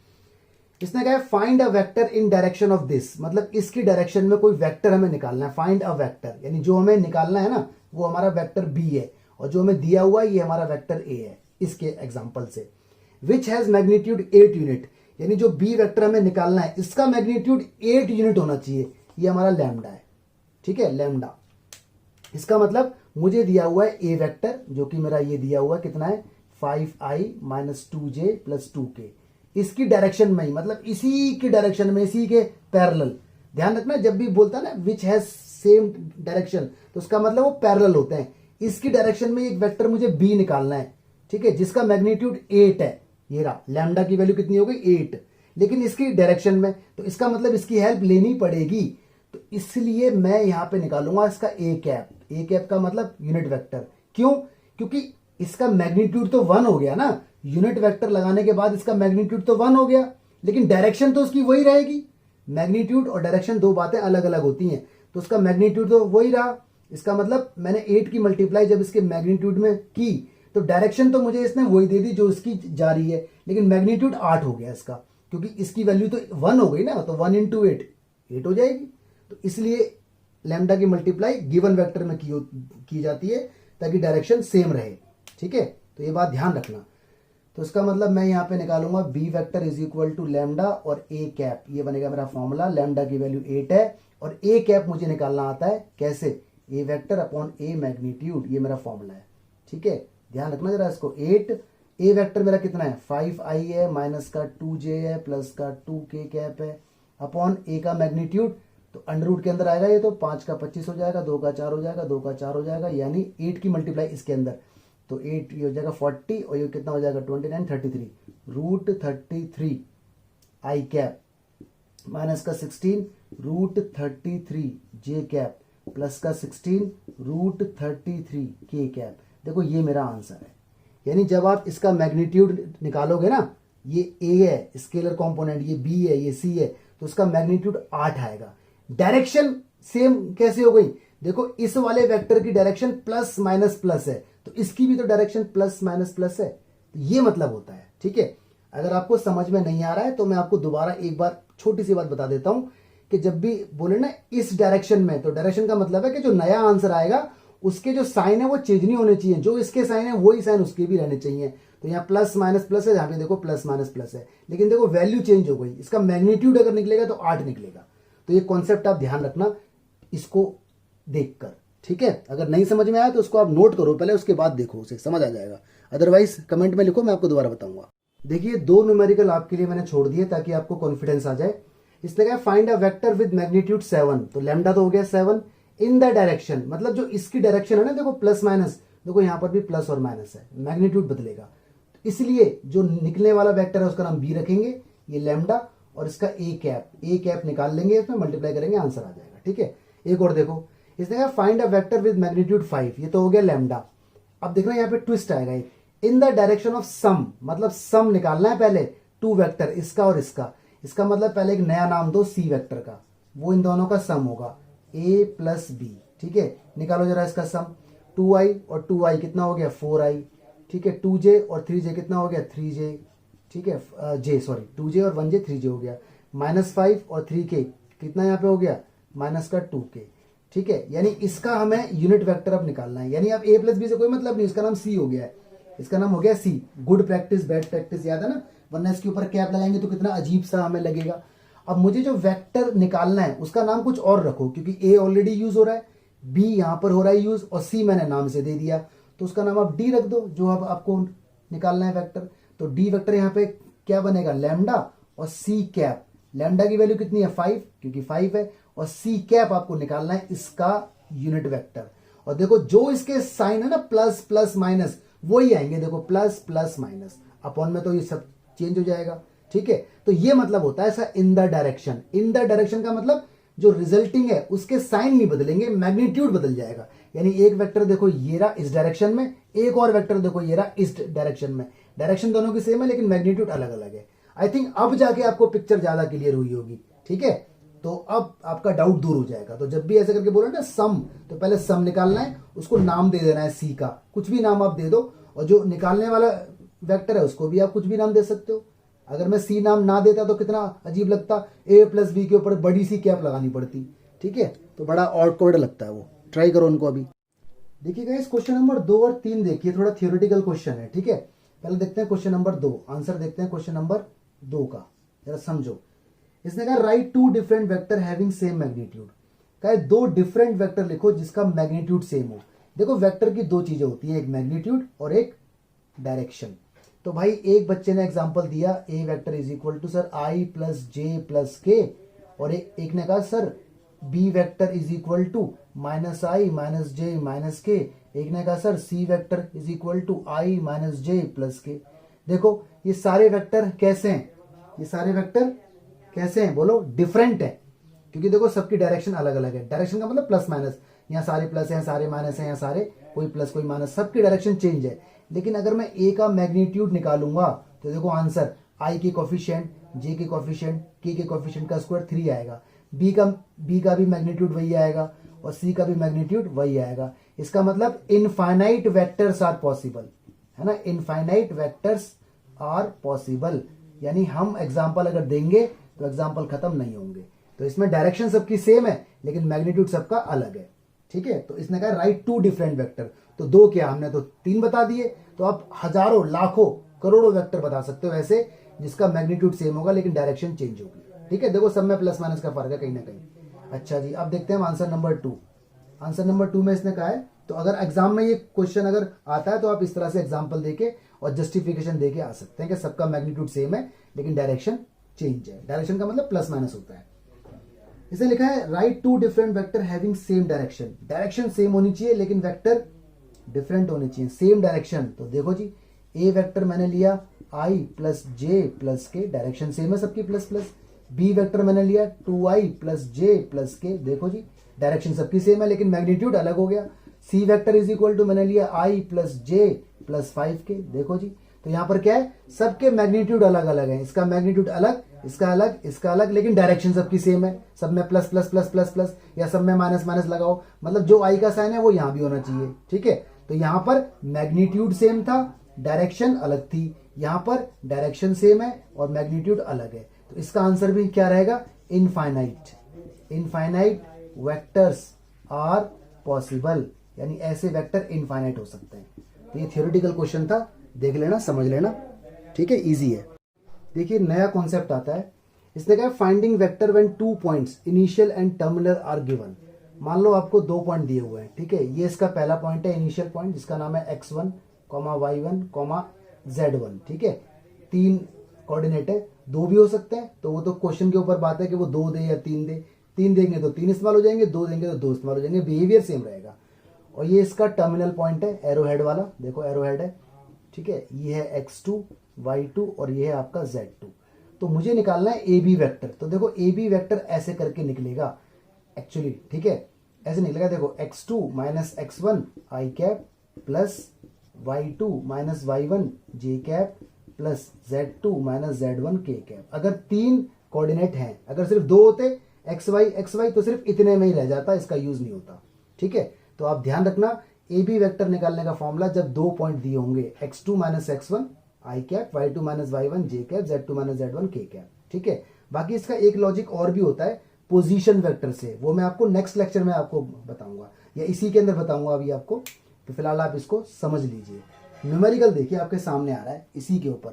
Speaker 1: इसने कहा find a vector in direction of this, मतलब इसकी डायरेक्शन में कोई वेक्टर हमें निकालना है। फाइंड अ वेक्टर यानी जो हमें निकालना है ना वो हमारा वेक्टर बी है, और जो हमें दिया हुआ है ये हमारा वेक्टर ए है इसके एग्जाम्पल से। विच हैज मैग्नीट्यूड 8 यूनिट, यानी जो बी वेक्टर हमें निकालना है इसका मैग्नीट्यूड 8 यूनिट होना चाहिए। ये हमारा लैम्डा है, ठीक है, लैम्डा। इसका मतलब मुझे दिया हुआ है ए वेक्टर, जो कि मेरा ये दिया हुआ है कितना है 5i minus 2j plus 2k। इसकी डायरेक्शन में ही, मतलब इसी की डायरेक्शन में, इसी के पैरेलल। ध्यान रखना जब भी बोलता है ना विच हैज सेम डायरेक्शन, तो उसका मतलब वो पैरेलल होते हैं। इसकी डायरेक्शन में एक वेक्टर मुझे बी निकालना है, ठीक है, जिसका मैग्नीट्यूड 8 है। ये रहा, लैम्डा की वैल्यू कितनी हो गई 8, लेकिन इसकी डायरेक्शन में, तो इसका मतलब इसकी हेल्प लेनी पड़ेगी। तो इसलिए मैं यहां पे निकालूंगा इसका ए कैप। ए कैप का मतलब यूनिट वेक्टर। क्यों? क्योंकि इसका मैग्नीट्यूड तो 1 हो गया ना, यूनिट वेक्टर लगाने के बाद इसका मैग्नीट्यूड तो 1 हो गया, लेकिन डायरेक्शन तो उसकी वही रहेगी। मैग्नीट्यूड और डायरेक्शन दो बातें अलग अलग होती हैं, तो उसका मैग्नीट्यूड तो वही रहा। इसका मतलब मैंने 8 की मल्टीप्लाई जब इसके मैग्नीट्यूड में की, तो डायरेक्शन तो मुझे इसने वही दे दी जो इसकी जा रही है, लेकिन मैग्नीट्यूड 8 हो गया इसका, क्योंकि इसकी वैल्यू तो 1 हो गई ना, तो 1 इंटू 8 हो जाएगी। तो इसलिए लैम्डा की मल्टीप्लाई गिवन वेक्टर में की जाती है ताकि डायरेक्शन सेम रहे, ठीक है। तो ये बात ध्यान रखना। तो इसका मतलब मैं यहाँ पे निकालूंगा B vector is equal to lambda और ए कैप, ये बनेगा मेरा फॉर्मूला। लैम्डा की वैल्यू 8 है और ए कैप मुझे निकालना आता है कैसे, ए वेक्टर अपॉन ए मैग्नीट्यूड, ये मेरा फॉर्मूला है, ठीक है। ध्यान रखना जरा इसको। 8 ए वेक्टर मेरा कितना है 5i है, माइनस का 2j है, प्लस का 2k कैप है, अपॉन ए का मैग्नीट्यूड, तो अंडर रूट के अंदर आएगा ये, तो 5 का 25 हो जाएगा, 2 का 4 हो जाएगा, 2 का 4 हो जाएगा, यानी 8 की मल्टीप्लाई इसके अंदर, तो 8 ये हो जाएगा 40 और ये कितना हो जाएगा 29 33 रूट 33 आई कैप माइनस का 16 रूट 33 जे कैप प्लस का 16 रूट 33 के कैप। देखो ये मेरा आंसर है। यानी जब आप इसका मैग्नीट्यूड निकालोगे ना, ये ए है स्केलर कंपोनेंट, ये बी है, ये सी है, तो उसका मैग्नीट्यूड 8 आएगा। डायरेक्शन सेम कैसे हो गई, देखो इस वाले वेक्टर की डायरेक्शन प्लस माइनस प्लस है, तो इसकी भी तो डायरेक्शन प्लस माइनस प्लस है, तो ये मतलब होता है, ठीक है। अगर आपको समझ में नहीं आ रहा है तो मैं आपको दोबारा एक बार छोटी सी बात बता देता हूं कि जब भी बोले ना इस डायरेक्शन में, तो डायरेक्शन का मतलब है कि जो नया आंसर आएगा उसके जो साइन है वो चेंज नहीं होने चाहिए, जो इसके साइन है वही साइन उसके भी रहने चाहिए। तो यहाँ प्लस माइनस प्लस है, यहाँ पे देखो प्लस माइनस प्लस है, लेकिन देखो वैल्यू चेंज हो गई, इसका मैग्नीट्यूड अगर निकलेगा तो 8 निकलेगा। तो ये कॉन्सेप्ट आप ध्यान रखना इसको देखकर, ठीक है। अगर नहीं समझ में आया तो उसको आप नोट करो पहले, उसके बाद देखो, उसे समझ आ जाएगा। अदरवाइज कमेंट में लिखो, मैं आपको दोबारा बताऊंगा। देखिए 2 न्यूमेरिकल आपके लिए मैंने छोड़ दिए ताकि आपको कॉन्फिडेंस आ जाए। इसने कहा find a vector with magnitude 7, तो लैम्डा तो हो गया 7 इन द डायरेक्शन, मतलब जो इसकी डायरेक्शन है ना, देखो प्लस माइनस, देखो यहां पर भी प्लस और माइनस है, मैग्नीट्यूड बदलेगा, इसलिए जो निकलने वाला वेक्टर है उसका नाम बी रखेंगे, ये लैम्डा, और इसका ए कैप निकाल लेंगे, इसमें मल्टीप्लाई करेंगे, आंसर आ जाएगा, ठीक है। एक और देखो, इसने कहा find a vector with magnitude 5, ये तो हो गया लैम्डा। अब देखना यहाँ पे ट्विस्ट आएगा, इन द डायरेक्शन ऑफ सम, मतलब सम निकालना है पहले 2 वेक्टर, इसका और इसका मतलब पहले एक नया नाम दो सी वेक्टर का, वो इन दोनों का सम होगा a प्लस बी, ठीक है। निकालो जरा इसका सम, 2i और 2i कितना हो गया 4i, ठीक है। 2j और 3j कितना हो गया 3j, ठीक है, 2j और 1j 3j हो गया, -5 और 3k कितना यहाँ पे हो गया माइनस का 2k, ठीक है। यानी इसका हमें यूनिट वेक्टर अब निकालना है, यानी अब a प्लस बी से कोई मतलब नहीं, इसका नाम c हो गया है, इसका नाम हो गया c। Good practice bad practice याद है ना, वरना इसके ऊपर कैप लगाएंगे तो कितना अजीब सा हमें लगेगा। अब मुझे जो वेक्टर निकालना है उसका नाम कुछ और रखो, क्योंकि ए ऑलरेडी यूज हो रहा है, बी यहां पर हो रहा है यूज, और सी मैंने नाम से दे दिया, तो उसका नाम आप डी रख दो, जो अब आपको निकालना है वेक्टर। तो डी वेक्टर यहां पे क्या बनेगा लैम्डा और सी कैप। लैम्डा की वैल्यू कितनी है 5, क्योंकि 5 है, और सी कैप आपको निकालना है इसका यूनिट वेक्टर। और देखो जो इसके साइन है ना प्लस प्लस माइनस वही आएंगे, देखो प्लस प्लस माइनस, अपॉन में तो ये सब चेंज हो जाएगा, ठीक है। तो ये मतलब होता है ऐसा इन the direction. In the direction का मतलब जो रिजल्टिंग है उसके साइन नहीं बदलेंगे, मैग्नीट्यूड बदल जाएगा। यानी एक वेक्टर देखो ये रहा इस डायरेक्शन में, एक और वेक्टर देखो ये रहा इस डायरेक्शन में, डायरेक्शन दोनों की सेम है लेकिन मैग्नीट्यूड अलग अलग है। आई थिंक अब जाके आपको पिक्चर ज्यादा क्लियर हुई होगी, ठीक है। तो अब आपका डाउट दूर हो जाएगा। तो जब भी ऐसे करके बोलो ना सम, तो पहले सम निकालना है, उसको नाम दे देना है सी का, कुछ भी नाम आप दे दो, और जो निकालने वाला वेक्टर है उसको भी आप कुछ भी नाम दे सकते हो। अगर मैं सी नाम ना देता तो कितना अजीब लगता, ए प्लस बी के ऊपर बड़ी सी कैप लगानी पड़ती, ठीक है। तो बड़ा ऑकवर्ड लगता है वो, ट्राई करो उनको अभी। देखिएगा इस क्वेश्चन नंबर 2 और 3 देखिए, थोड़ा थियोरेटिकल क्वेश्चन है, ठीक है। पहले देखते हैं क्वेश्चन नंबर 2, आंसर देखते हैं क्वेश्चन नंबर 2 का, जरा समझो। इसने कहा right two different vector having same magnitude. कहा दो डिफरेंट वेक्टर लिखो जिसका मैग्नीट्यूड सेम हो। देखो वेक्टर की दो चीजें होती हैं, एक मैग्नीट्यूड और एक डायरेक्शन। तो भाई एक बच्चे ने एग्जांपल दिया A vector is equal to sir I plus J plus K, और एक ने कहा sir B vector is equal to minus I minus J minus K, एक ने कहा sir C vector is equal to I minus J plus K. देखो ये सारे वेक्टर कैसे हैं, ये सारे वेक्टर कैसे हैं बोलो, डिफरेंट है, क्योंकि देखो सबकी डायरेक्शन अलग अलग है। डायरेक्शन का मतलब प्लस माइनस, यहाँ सारे प्लस हैं सारे माइनस हैं, यहाँ सारे कोई प्लस कोई माइनस, सबकी डायरेक्शन चेंज है। लेकिन अगर मैं ए का मैग्नीट्यूड निकालूंगा तो देखो आंसर आई के कोफिशिएंट, जे के कोफिशिएंट, के कोफिशिएंट का स्क्वायर 3 आएगा। बी का भी मैग्नीट्यूड वही आएगा और सी का भी मैग्नीट्यूड वही आएगा। इसका मतलब इनफाइनाइट वेक्टर्स आर पॉसिबल, है ना, इनफाइनाइट वेक्टर्स आर पॉसिबल। यानी हम एग्जाम्पल अगर देंगे तो एग्जाम्पल खत्म नहीं होंगे। तो इसमें डायरेक्शन सबकी सेम है लेकिन मैग्नीट्यूड सबका अलग है, ठीक है। तो इसने कहा राइट टू डिफरेंट वेक्टर, तो दो क्या, हमने तो 3 बता दिए। तो आप हजारों लाखों करोड़ों वेक्टर बता सकते हो ऐसे जिसका मैग्नीट्यूड सेम होगा लेकिन डायरेक्शन चेंज होगी, ठीक है। देखो सब में प्लस माइनस का फर्क है कहीं ना कहीं। अच्छा जी, अब देखते हैं आंसर नंबर 2। आंसर नंबर 2 में इसने कहा है, तो अगर एग्जाम में ये क्वेश्चन अगर आता है तो आप इस तरह से एग्जाम्पल देके और जस्टिफिकेशन देके आ सकते हैं कि सबका मैग्नीट्यूड सेम है लेकिन डायरेक्शन चेंज है। डायरेक्शन का मतलब प्लस माइनस होता है। इसने लिखा है right two different vector having same direction. Direction सेम होनी चाहिए लेकिन वेक्टर डिफरेंट होने चाहिए। सेम डायरेक्शन, तो देखो जी ए वेक्टर मैंने लिया आई प्लस जे प्लस के, डायरेक्शन सेम है सबकी प्लस प्लस। बी वेक्टर मैंने लिया 2i प्लस जे प्लस के, देखो जी डायरेक्शन सबकी सेम है लेकिन मैग्नीट्यूड अलग हो गया। सी वेक्टर इज इक्वल टू मैंने लिया आई प्लस जे प्लस 5 के, देखो जी। तो यहां पर क्या है, सबके मैग्नीट्यूड अलग अलग है, इसका मैग्नीट्यूड अलग, इसका अलग, इसका अलग, लेकिन डायरेक्शन सबकी सेम है। सब में plus plus plus plus plus या सब में माइनस माइनस लगाओ, मतलब जो आई का साइन है वो यहां भी होना चाहिए, ठीक है। तो यहां पर मैग्नीट्यूड सेम था, डायरेक्शन अलग थी। यहां पर डायरेक्शन सेम है और मैग्नीट्यूड अलग है। तो इसका आंसर भी क्या रहेगा, infinite. Infinite vectors are possible, यानी ऐसे वेक्टर इनफाइनाइट हो सकते हैं। तो ये थियोरेटिकल क्वेश्चन था, देख लेना समझ लेना, ठीक है, इजी है। देखिए नया कॉन्सेप्ट आता है। इसने कहा finding vector when 2 points initial and terminal are given. मान लो आपको 2 पॉइंट दिए हुए हैं, ठीक है। ये इसका पहला पॉइंट है इनिशियल पॉइंट जिसका नाम है x1, y1, z1, ठीक है। 3 कोऑर्डिनेट है, 2 भी हो सकते हैं, तो वो तो क्वेश्चन के ऊपर बात है कि वो 2 दे या 3 दे। 3 देंगे तो 3 इस्तेमाल हो जाएंगे, 2 देंगे तो 2 इस्तेमाल हो जाएंगे, बिहेवियर सेम रहेगा। और ये इसका टर्मिनल पॉइंट है, एरो हेड वाला, देखो एरो हेड है, ठीक है। ये है x2, y2 और ये है आपका z2। तो मुझे निकालना है ए बी वैक्टर। तो देखो ए बी वैक्टर ऐसे करके निकलेगा एक्चुअली, ठीक है, ऐसे निकलेगा। देखो x2 minus x1 i cap plus y2 minus y1 j cap plus z2 minus z1 k cap. अगर 3 कोऑर्डिनेट हैं, अगर सिर्फ 2 होते xy तो सिर्फ इतने में ही रह जाता, इसका यूज नहीं होता, ठीक है। तो आप ध्यान रखना ए बी वेक्टर निकालने का फॉर्मूला, जब 2 पॉइंट दिए होंगे x2 minus x1 i cap, y2 minus y1 j cap, z2 minus z1 k cap, ठीक है। बाकी इसका एक लॉजिक और भी होता है पोजीशन वेक्टर से, वो मैं आपको नेक्स्ट लेक्चर में आपको बताऊंगा या इसी के अंदर बताऊंगा अभी आपको। तो फिलहाल आप इसको समझ लीजिए। न्यूमेरिकल देखिए आपके सामने आ रहा है, इसी के ऊपर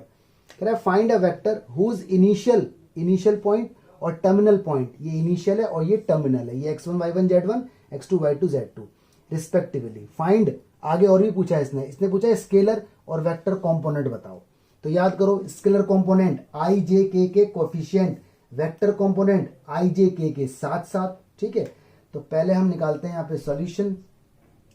Speaker 1: कह रहा है find a vector whose initial point और टर्मिनल पॉइंट, ये इनिशियल है और ये टर्मिनल है, ये x1 y1 z1 x2 y2 z2 respectively. Find आगे और भी पूछा है इसने पूछा है स्केलर और वेक्टर कंपोनेंट बताओ। तो याद करो, स्केलर कंपोनेंट आई जे के coefficient, vector component I J के साथ साथ, ठीक है। तो पहले हम निकालते हैं यहाँ पे सॉल्यूशन,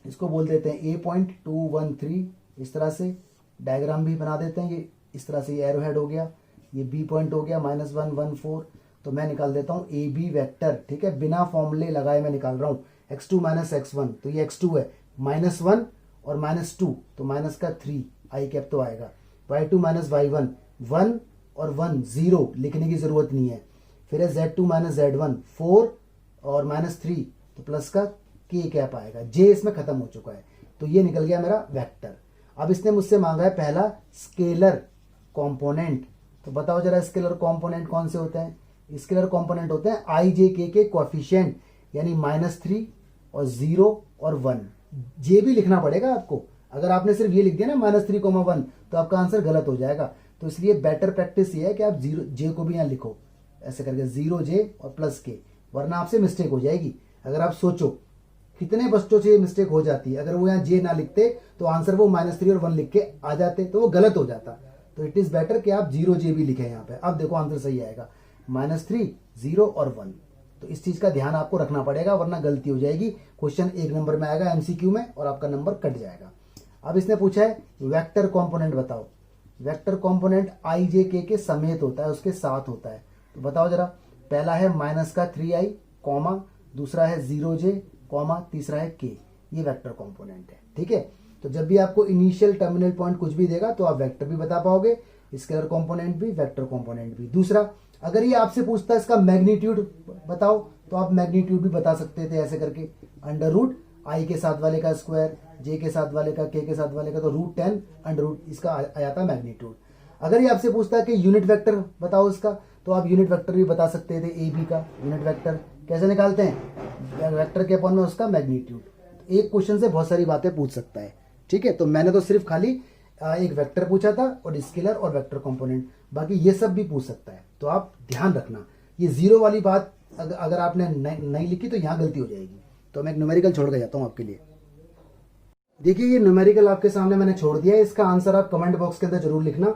Speaker 1: इसको बोल देते हैं ए पॉइंट 2 1 3, इस तरह से डायग्राम भी बना देते हैं। ये इस तरह से ये एरो हेड हो गया, ये बी पॉइंट हो गया -1 1 4। तो मैं निकाल देता हूँ ए बी वैक्टर, ठीक है, बिना फॉर्मूले लगाए मैं निकाल रहा हूँ। x2 माइनस x1, तो ये x2 है, -1 और -2 तो माइनस का 3 आई कैप तो आएगा। y2 माइनस y1, 1 और 1 0 लिखने की जरूरत नहीं है। फिर है z2 माइनस z1 4 और -3 तो प्लस का k कैप आएगा। j इसमें खत्म हो चुका है, तो ये निकल गया मेरा वेक्टर। अब इसने मुझसे मांगा है पहला स्केलर कंपोनेंट। तो बताओ जरा स्केलर कंपोनेंट कौन से होते हैं। स्केलर कंपोनेंट होते हैं आई जे के कोएफिशिएंट, यानी -3 और 0 और 1। जे भी लिखना पड़ेगा आपको, अगर आपने सिर्फ ये लिख दिया ना -3, 1 तो आपका आंसर गलत हो जाएगा। तो इसलिए बेटर प्रैक्टिस ये है कि आप जे को भी यहाँ लिखो, ऐसे करके 0j और प्लस k, वरना आपसे मिस्टेक हो जाएगी। अगर आप सोचो कितने बच्चों से ये मिस्टेक हो जाती है, अगर वो यहाँ j ना लिखते तो आंसर वो -3 और 1 लिख के आ जाते तो वो गलत हो जाता। तो इट इज बेटर कि आप 0j भी लिखें यहाँ पे। अब देखो आंसर सही आएगा, -3, 0 और 1। तो इस चीज का ध्यान आपको रखना पड़ेगा, वरना गलती हो जाएगी। क्वेश्चन 1 नंबर में आएगा एमसीक्यू में और आपका नंबर कट जाएगा। अब इसने पूछा है वेक्टर कंपोनेंट बताओ। Vector component i j k के समेत होता है, उसके साथ होता है। तो बताओ जरा, पहला है -3i, कॉमा, दूसरा है 0j, कॉमा, तीसरा है k। ये वेक्टर कंपोनेंट है, ठीक है। तो जब भी आपको इनिशियल टर्मिनल पॉइंट कुछ भी देगा तो आप वेक्टर भी बता पाओगे, स्केलर कंपोनेंट भी, वेक्टर कंपोनेंट भी। दूसरा, अगर ये आपसे पूछता है इसका मैग्नीट्यूड बताओ, तो आप मैग्नीट्यूड भी बता सकते थे ऐसे करके, √i के साथ वाले का स्क्वायर, j के साथ वाले का, k के साथ वाले का, तो √10 √ इसका आ जाता मैग्नीट्यूड। अगर ये आपसे पूछता है कि यूनिट वेक्टर बताओ इसका, तो आप यूनिट वेक्टर भी बता सकते थे। ए बी का यूनिट वेक्टर कैसे निकालते हैं, वेक्टर के अपॉन में उसका मैग्नीट्यूड। एक क्वेश्चन से बहुत सारी बातें पूछ सकता है, ठीक है। तो मैंने तो सिर्फ खाली एक वेक्टर पूछा था और स्केलर और वेक्टर कंपोनेंट, बाकी ये सब भी पूछ सकता है। तो आप ध्यान रखना, ये 0 वाली बात अगर आपने नहीं लिखी तो यहाँ गलती हो जाएगी। तो मैं एक न्यूमेरिकल छोड़ के जाता हूँ आपके लिए। देखिए ये न्यूमेरिकल आपके सामने मैंने छोड़ दिया है, इसका आंसर आप कमेंट बॉक्स के अंदर जरूर लिखना।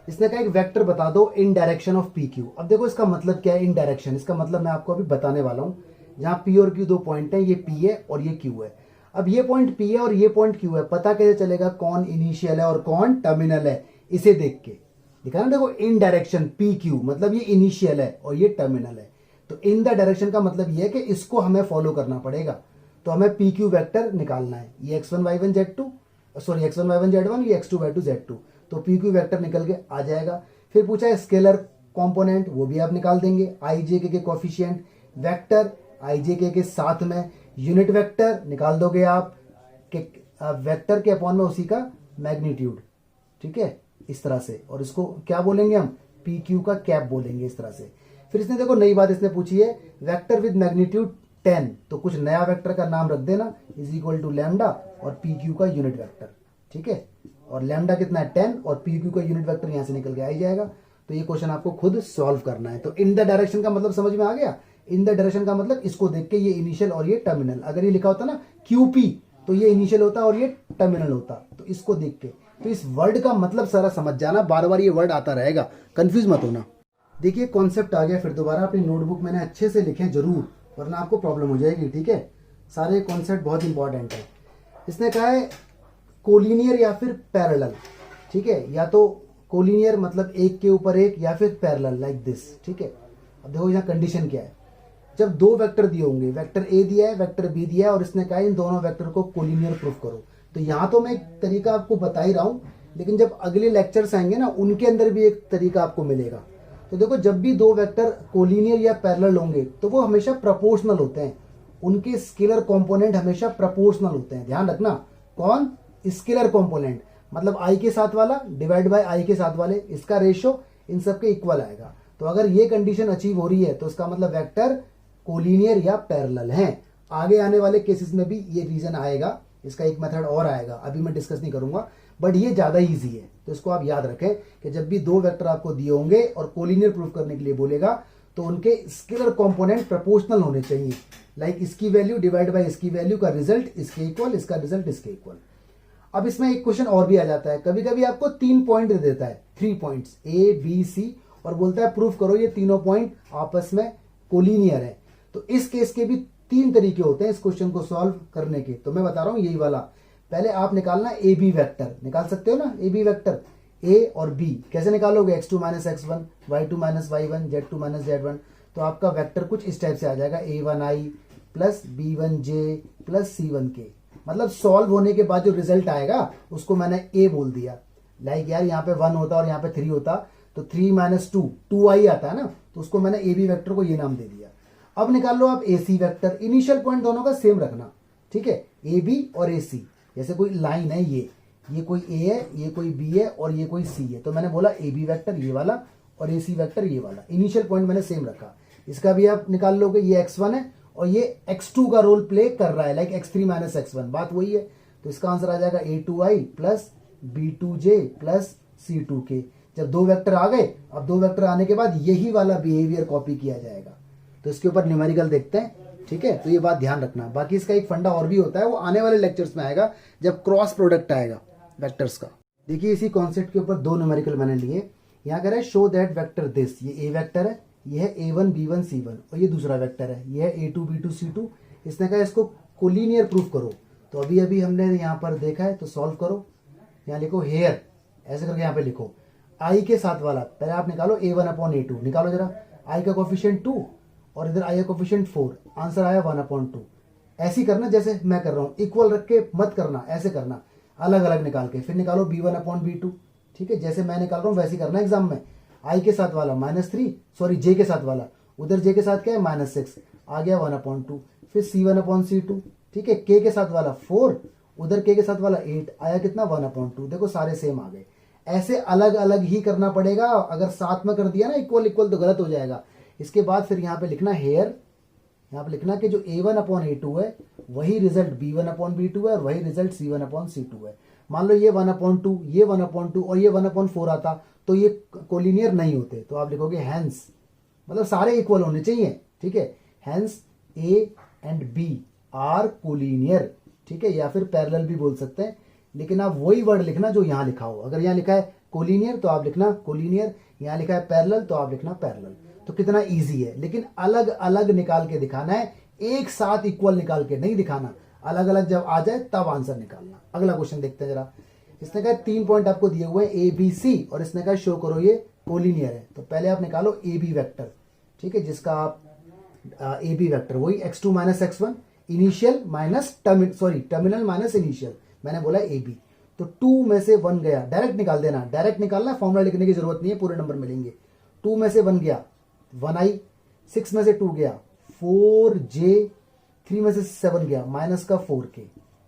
Speaker 1: इसने कहा एक वेक्टर बता दो इन डायरेक्शन ऑफ पी क्यू। अब देखो इसका मतलब क्या है इन डायरेक्शन, इसका मतलब मैं आपको अभी बताने वाला हूँ। जहाँ पी और क्यू 2 पॉइंट है, ये पी है और ये क्यू है। अब ये पॉइंट पी है और ये पॉइंट क्यू है, पता कैसे चलेगा कौन इनिशियल है और कौन टर्मिनल है, इसे देख के दिखा ना। देखो इन डायरेक्शन पी क्यू मतलब ये इनिशियल है और ये टर्मिनल है। तो इन द डायरेक्शन का मतलब ये है कि इसको हमें फॉलो करना पड़ेगा। तो हमें पी क्यू वैक्टर निकालना है, ये x1 y1 z2, sorry x1 y1 z1, ये x2 y2 z2। तो पी क्यू वैक्टर निकल के आ जाएगा। फिर पूछा है स्केलर कंपोनेंट, वो भी आप निकाल देंगे। आई जे के कोफिशिएंट, वेक्टर आई जे के साथ में यूनिट वेक्टर निकाल दोगे आप कि वेक्टर के अपॉन में उसी का मैग्नीट्यूड, ठीक है, इस तरह से। और इसको क्या बोलेंगे हम, पी क्यू का कैप बोलेंगे, इस तरह से। फिर इसने देखो नई बात इसने पूछी है, वेक्टर विद मैग्नीट्यूड 10, तो कुछ नया वेक्टर का नाम रख देना, इज इक्वल टू लैम्डा और पी क्यू का यूनिट वेक्टर, ठीक है। और लैम्डा कितना है 10 और पी क्यू का यूनिट वेक्टर यहां से निकल के आ ही जाएगा। तो ये क्वेश्चन आपको खुद सॉल्व करना है। तो इन द डायरेक्शन का मतलब समझ में आ गया। इन द डायरेक्शन का मतलब इसको देख के, ये इनिशियल और ये टर्मिनल। अगर ये लिखा होता ना क्यूपी तो ये इनिशियल होता और ये टर्मिनल होता। तो इसको देख के, तो इस वर्ड का मतलब सारा समझ जाना, बार बार ये वर्ड आता रहेगा, कंफ्यूज मत होना। देखिए कॉन्सेप्ट आ गया। फिर दोबारा अपनी नोटबुक मैंने अच्छे से लिखे जरूर, वरना आपको प्रॉब्लम हो जाएगी, ठीक है। सारे कॉन्सेप्ट बहुत इंपॉर्टेंट है। इसने कहा है कोलिनियर या फिर पैरेलल, ठीक है। या तो कोलिनियर मतलब एक के ऊपर एक, या फिर पैरेलल लाइक दिस, ठीक है। अब देखो यहाँ कंडीशन क्या है, जब दो वेक्टर दिए होंगे, वेक्टर ए दिया है, वेक्टर बी दिया है, और इसने कहा इन दोनों वेक्टर को कोलिनियर प्रूफ करो। तो यहाँ तो मैं एक तरीका आपको बता ही रहा हूँ, लेकिन जब अगले लेक्चर्स आएंगे ना, उनके अंदर भी एक तरीका आपको मिलेगा। तो देखो जब भी दो वेक्टर कोलिनियर या पैरेलल होंगे तो वो हमेशा प्रोपोर्शनल होते हैं, उनके स्केलर कंपोनेंट हमेशा प्रोपोर्शनल होते हैं। ध्यान रखना, कौन, स्केलर कंपोनेंट मतलब आई के साथ वाला डिवाइड बाय आई के साथ वाले, इसका रेशियो इन सबके इक्वल आएगा। तो अगर ये कंडीशन अचीव हो रही है तो इसका मतलब वेक्टर कोलिनियर या पैरेलल हैं। आगे आने वाले केसेस में भी ये रीजन आएगा, इसका एक मेथड और आएगा, अभी मैं डिस्कस नहीं करूंगा, बट ये ज्यादा इजी है। तो इसको आप याद रखें कि जब भी दो वेक्टर आपको दिए होंगे और कोलिनियर प्रूफ करने के लिए बोलेगा तो उनके स्केलर कंपोनेंट प्रोपोर्शनल होने चाहिए। लाइक इसकी वैल्यू डिवाइड बाय इसकी वैल्यू का रिजल्ट इसके इक्वल, इसका रिजल्ट इसके इक्वल। अब इसमें एक क्वेश्चन और भी आ जाता है, कभी कभी आपको 3 पॉइंट दे देता है, 3 पॉइंट्स ए बी सी, और बोलता है प्रूफ करो ये तीनों पॉइंट आपस में कोलिनियर है। तो इस केस के भी 3 तरीके होते हैं इस क्वेश्चन को सॉल्व करने के। तो मैं बता रहा हूं यही वाला। पहले आप निकालना ए बी वैक्टर, निकाल सकते हो ना ए बी वैक्टर, ए और बी कैसे निकालोगे, x2 - x1, y2 - y1, z2 - z1। तो आपका वेक्टर कुछ इस टाइप से आ जाएगा, a1i plus b1j plus c1k। मतलब सॉल्व होने के बाद जो रिजल्ट आएगा उसको मैंने a बोल दिया। लाइक यार यहाँ पे 1 होता और यहाँ पे 3 होता, तो 3 - 2 2i आता है ना, तो उसको मैंने ए बी वैक्टर को ये नाम दे दिया। अब निकाल लो आप ए सी वैक्टर, इनिशियल पॉइंट दोनों का सेम रखना, ठीक है, ए बी और ए सी। जैसे कोई लाइन है, ये कोई ए है, ये कोई बी है और ये कोई सी है, तो मैंने बोला ए बी वैक्टर ये वाला और ए सी वैक्टर ये वाला। इनिशियल पॉइंट मैंने सेम रखा। इसका भी आप निकाल लोगे, ये x1 है और ये x2 का रोल प्ले कर रहा है, लाइक x3 - x1, बात वही है। तो इसका आंसर आ जाएगा a2i plus b2j plus c2k। जब 2 वेक्टर आ गए, अब 2 वेक्टर आने के बाद यही वाला बिहेवियर कॉपी किया जाएगा। तो इसके ऊपर न्यूमेरिकल देखते हैं, ठीक है। तो ये बात ध्यान रखना। बाकी इसका एक फंडा और भी होता है, वो आने वाले लेक्चर्स में आएगा जब क्रॉस प्रोडक्ट आएगा वेक्टर्स का। देखिए इसी कॉन्सेप्ट के ऊपर 2 न्यूमेरिकल मैंने लिए। यहाँ कह रहा है शो दैट वेक्टर दिस, ये ए वेक्टर है, ये है A1 B1 C1, और ये दूसरा वेक्टर है, ये है A2 B2 C2। इसने कहा इसको कोलिनियर प्रूफ करो। तो अभी अभी हमने यहाँ पर देखा है, तो सॉल्व करो। यहाँ लिखो हेयर, ऐसे करके यहाँ पे लिखो आई के साथ वाला, पहले आप निकालो A1/A2, निकालो जरा। आई का कोफिशिएंट 2 और इधर आई का कोफिशिएंट 4, आंसर आया 1/2। ऐसे ही करना जैसे मैं कर रहा हूँ, इक्वल रख के मत करना, ऐसे करना, अलग अलग निकाल के। फिर निकालो B1/B2, ठीक है, जैसे मैं निकाल रहा हूँ वैसे ही करना एग्जाम में। आई के साथ वाला -3, सॉरी जे के साथ वाला, उधर जे के साथ क्या है -6, आ गया 1/2। फिर C1/C2, ठीक है, के साथ वाला 4, उधर के साथ वाला 8, आया कितना 1/2। देखो सारे सेम आ गए। ऐसे अलग अलग ही करना पड़ेगा, अगर साथ में कर दिया ना इक्वल इक्वल तो गलत हो जाएगा। इसके बाद फिर यहाँ पे लिखना हेयर, यहाँ पे लिखना कि जो A1/A2 है वही रिजल्ट B1/B2 है और वही रिजल्ट C1/C2 है। मान लो ये 1/2, ये 1/2 और ये 1/4 आता तो ये कोलिनियर नहीं होते। तो आप लिखोगे हैंस, मतलब सारे इक्वल होने चाहिए, ठीक है, hence A and B are collinear, ठीक है, या फिर पैरेलल भी बोल सकते हैं। लेकिन आप वही वर्ड लिखना जो यहाँ लिखा हो। अगर यहाँ लिखा है कोलिनियर तो आप लिखना कोलिनियर, यहाँ लिखा है पैरेलल तो आप लिखना पैरेलल। तो कितना इजी है, लेकिन अलग अलग निकाल के दिखाना है, एक साथ इक्वल निकाल के नहीं दिखाना। अलग अलग जब आ जाए तब आंसर निकालना। अगला क्वेश्चन देखते हैं जरा। इसने कहा 3 पॉइंट आपको दिए हुए हैं ABC, और इसने कहा शो करो ये कोलिनियर है। तो पहले आप निकालो AB वेक्टर, ठीक है, जिसका आप AB वेक्टर वही x2 - x1, initial minus terminal minus initial, मैंने बोला AB। तो 2 में से 1 गया, डायरेक्ट निकाल देना, डायरेक्ट निकालना, फॉर्मूला लिखने की जरूरत नहीं है, पूरे नंबर मिलेंगे। 2 में से 1 गया 1i, 6 में से 2 गया 4j, 3 में से 7 गया -4k,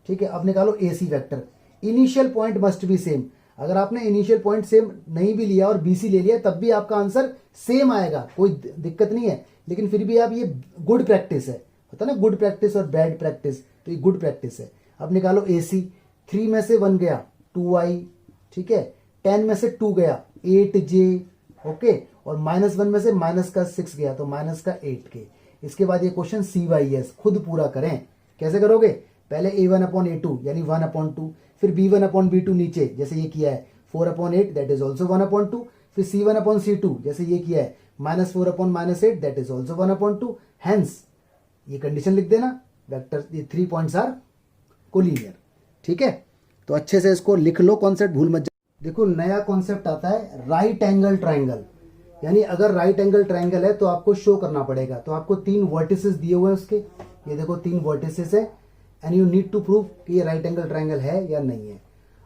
Speaker 1: ठीक है। अब निकालो AC vector. Initial point must be same. अगर आपने इनिशियल पॉइंट सेम नहीं भी लिया और BC ले लिया तब भी आपका आंसर सेम आएगा, कोई दिक्कत नहीं है। लेकिन फिर भी आप, ये गुड प्रैक्टिस है, होता है ना गुड प्रैक्टिस और बैड प्रैक्टिस, तो ये गुड प्रैक्टिस है। अब निकालो AC। 3 में से 1 गया 2i, ठीक है, 10 में से 2 गया 8j, ओके, और -1 में से -6 गया तो -8k। इसके बाद ये क्वेश्चन CYS खुद पूरा करें। कैसे करोगे, पहले A1/A2 यानी 1/2, फिर B1/B2 नीचे जैसे ये किया है 4/8 दैट इज ऑल्सो 1/2, फिर C1/C2 जैसे ये किया है -4/8 दैट इज ऑल्सो 1/2। हैंस ये कंडीशन लिख देना, वेक्टर ये 3 पॉइंट्स आर कोलिनियर, ठीक है। तो अच्छे से इसको लिख लो, कॉन्सेप्ट भूल मत जाओ। देखो नया कॉन्सेप्ट आता है राइट एंगल ट्राइंगल, यानी अगर राइट एंगल ट्राइंगल है तो आपको शो करना पड़ेगा। तो आपको 3 वर्टिसेस दिए हुए हैं उसके, ये देखो 3 वर्टिसेस है, and you need to prove कि ये राइट एंगल ट्राइंगल है या नहीं है।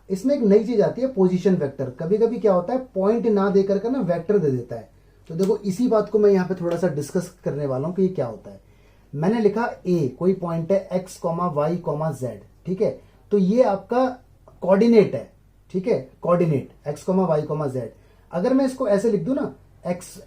Speaker 1: इसमें एक नई चीज आती है पोजीशन वेक्टर। कभी कभी क्या होता है पॉइंट ना देकर के ना वेक्टर दे देता है। तो देखो इसी बात को मैं यहाँ पे थोड़ा सा डिस्कस करने वाला हूँ कि ये क्या होता है। मैंने लिखा A, कोई पॉइंट है x, y, z, ठीक है, तो ये आपका कोऑर्डिनेट है, ठीक है, कोऑर्डिनेट x, y, z। अगर मैं इसको ऐसे लिख दूं ना, x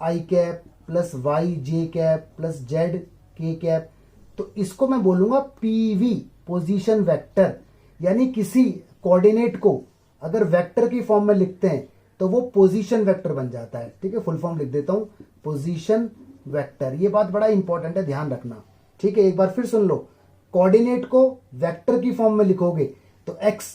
Speaker 1: i cap plus y j cap plus z k cap, तो इसको मैं बोलूंगा PV पोजीशन वेक्टर। यानी किसी कोऑर्डिनेट को अगर वेक्टर की फॉर्म में लिखते हैं तो वो पोजीशन वेक्टर बन जाता है, ठीक है। फुल फॉर्म लिख देता हूं, पोजीशन वेक्टर। ये बात बड़ा इंपॉर्टेंट है, ध्यान रखना, ठीक है। एक बार फिर सुन लो, कोऑर्डिनेट को वेक्टर की फॉर्म में लिखोगे तो x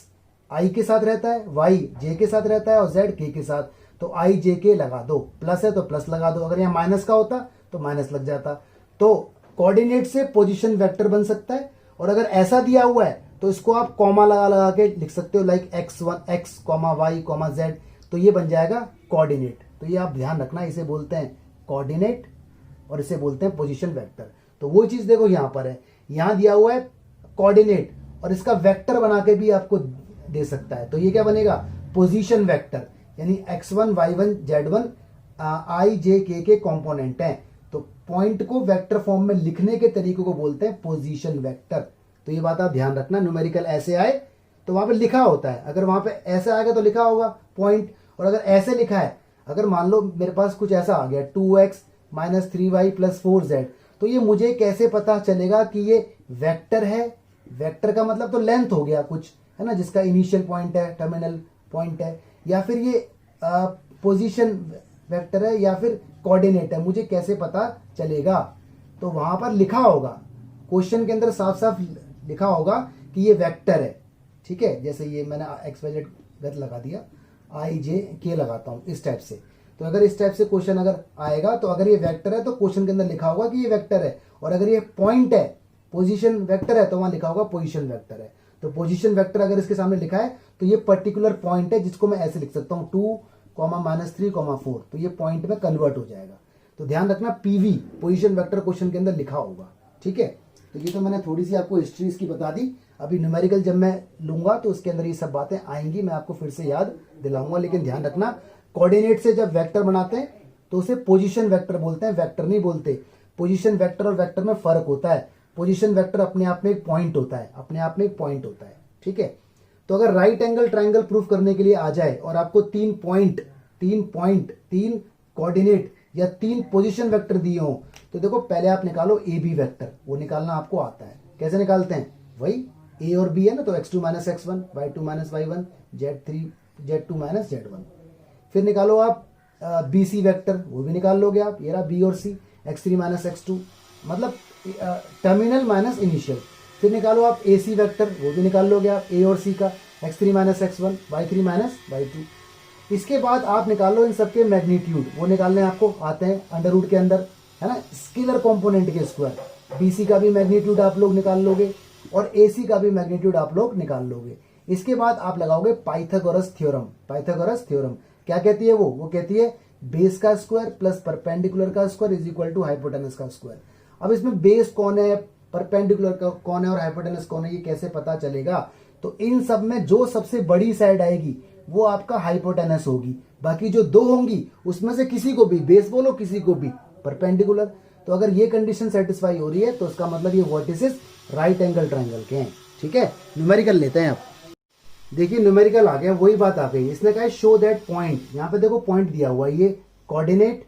Speaker 1: i के साथ रहता है, y j के साथ रहता है और z k के साथ। तो i j k लगा दो, प्लस है तो प्लस लगा दो, अगर यहाँ माइनस का होता तो माइनस लग जाता। तो कोऑर्डिनेट से पोजीशन वेक्टर बन सकता है। और अगर ऐसा दिया हुआ है तो इसको आप कॉमा लगा लगा के लिख सकते हो, like x1 x, y, z, तो ये बन जाएगा कोऑर्डिनेट। तो ये आप ध्यान रखना, इसे बोलते हैं कोऑर्डिनेट और इसे बोलते हैं पोजीशन वेक्टर। तो वो चीज देखो यहां पर है, यहां दिया हुआ है कोऑर्डिनेट और इसका वेक्टर बना के भी आपको दे सकता है। तो ये क्या बनेगा, पोजीशन वेक्टर, यानी x1 y1 z1 i j k के कंपोनेंट हैं। तो पॉइंट को वेक्टर फॉर्म में लिखने के तरीके को बोलते हैं पोजीशन वेक्टर। तो ये बात आप ध्यान रखना, न्यूमेरिकल ऐसे आए तो वहां पे लिखा होता है, अगर वहां पे ऐसे आएगा तो लिखा होगा पॉइंट, और अगर ऐसे लिखा है, अगर मान लो मेरे पास कुछ ऐसा आ गया 2x - 3y + 4z, तो ये मुझे कैसे पता चलेगा कि ये वेक्टर है। वेक्टर का मतलब तो लेंथ हो गया कुछ, है ना, जिसका इनिशियल पॉइंट है, टर्मिनल पॉइंट है, या फिर ये पोजीशन वेक्टर है या फिर कोऑर्डिनेट है, मुझे कैसे पता चलेगा? तो वहां पर लिखा होगा, क्वेश्चन के अंदर साफ साफ लिखा होगा कि ये वेक्टर है। ठीक है, जैसे ये मैंने एक्स वाई जेड गलत लगा दिया, आई जे के लगाता हूं इस टाइप से। तो अगर इस टाइप से क्वेश्चन अगर आएगा तो अगर ये वेक्टर है तो क्वेश्चन के अंदर लिखा होगा कि ये वेक्टर है, और अगर ये पॉइंट है, पोजीशन वेक्टर है, तो वहां लिखा होगा पोजीशन वेक्टर है। तो पोजीशन वेक्टर अगर इसके सामने लिखा है तो ये पर्टिकुलर पॉइंट है, जिसको मैं ऐसे लिख सकता हूं 2, -3, 4। तो ये पॉइंट में कन्वर्ट हो जाएगा। तो ध्यान रखना पीवी पोजीशन वेक्टर क्वेश्चन के अंदर लिखा होगा। ठीक है, तो ये तो मैंने थोड़ी सी आपको हिस्ट्री इसकी बता दी। अभी न्यूमेरिकल जब मैं लूंगा तो उसके अंदर ये सब बातें आएंगी, मैं आपको फिर से याद दिलाऊंगा। लेकिन ध्यान रखना, कोऑर्डिनेट से जब वेक्टर बनाते हैं तो उसे पोजीशन वेक्टर बोलते हैं, वेक्टर नहीं बोलते। पोजीशन वेक्टर और वेक्टर में फर्क होता है। पोजीशन वेक्टर अपने आप में एक पॉइंट होता है, अपने आप में एक पॉइंट होता है। ठीक है, तो अगर राइट एंगल ट्राइंगल प्रूफ करने के लिए आ जाए और आपको 3 पॉइंट, 3 कोऑर्डिनेट या 3 पोजीशन वेक्टर दिए हो, तो देखो पहले आप निकालो ए बी वेक्टर। वो निकालना आपको आता है। कैसे निकालते हैं? वही ए और बी है ना, तो x2 - x1, y2 - y1, z2 - z1। फिर निकालो आप बी सी वेक्टर, वो भी निकाल लोगे आप। ये रहा बी और सी, x3 - x2, मतलब टर्मिनल माइनस इनिशियल। फिर निकालो आप ए सी वेक्टर, वो भी निकाल लोगे आप ए और सी का, x3 - x1, y3 - y2। इसके बाद आप निकालो इन सबके मैग्नीट्यूड, वो निकालने आपको आते हैं अंडर रूट के अंदर, है ना, स्केलर कंपोनेंट के स्क्वायर। बीसी का भी मैग्नीट्यूड आप लोग निकाल लोगे और एसी का भी मैग्नीट्यूड आप लोग निकाल लोगे। इसके बाद आप लगाओगे पाइथागोरस थ्योरम। पाइथागोरस थ्योरम क्या कहती है? वो कहती है बेस का स्क्वायर प्लस परपेंडिकुलर का square is equal to hypotenuse का स्क्वायर। अब इसमें बेस कौन है, परपेंडिकुलर कौन है और हाइपोटेनस कौन है, ये कैसे पता चलेगा? तो इन सब में जो सबसे बड़ी साइड आएगी वो आपका हाइपोटेनस होगी। बाकी जो 2 होंगी उसमें से किसी को भी बेस बोलो, किसी को भी परपेंडिकुलर। तो अगर ये कंडीशन सेटिस्फाई हो रही है तो इसका मतलब ये वर्टिसेस राइट एंगल ट्रायंगल के हैं। ठीक है, न्यूमेरिकल लेते हैं अब। देखिए न्यूमेरिकल आ गया, वही बात आ गई। इसने कहा शो दैट पॉइंट, यहां पे देखो पॉइंट दिया हुआ है, ये coordinate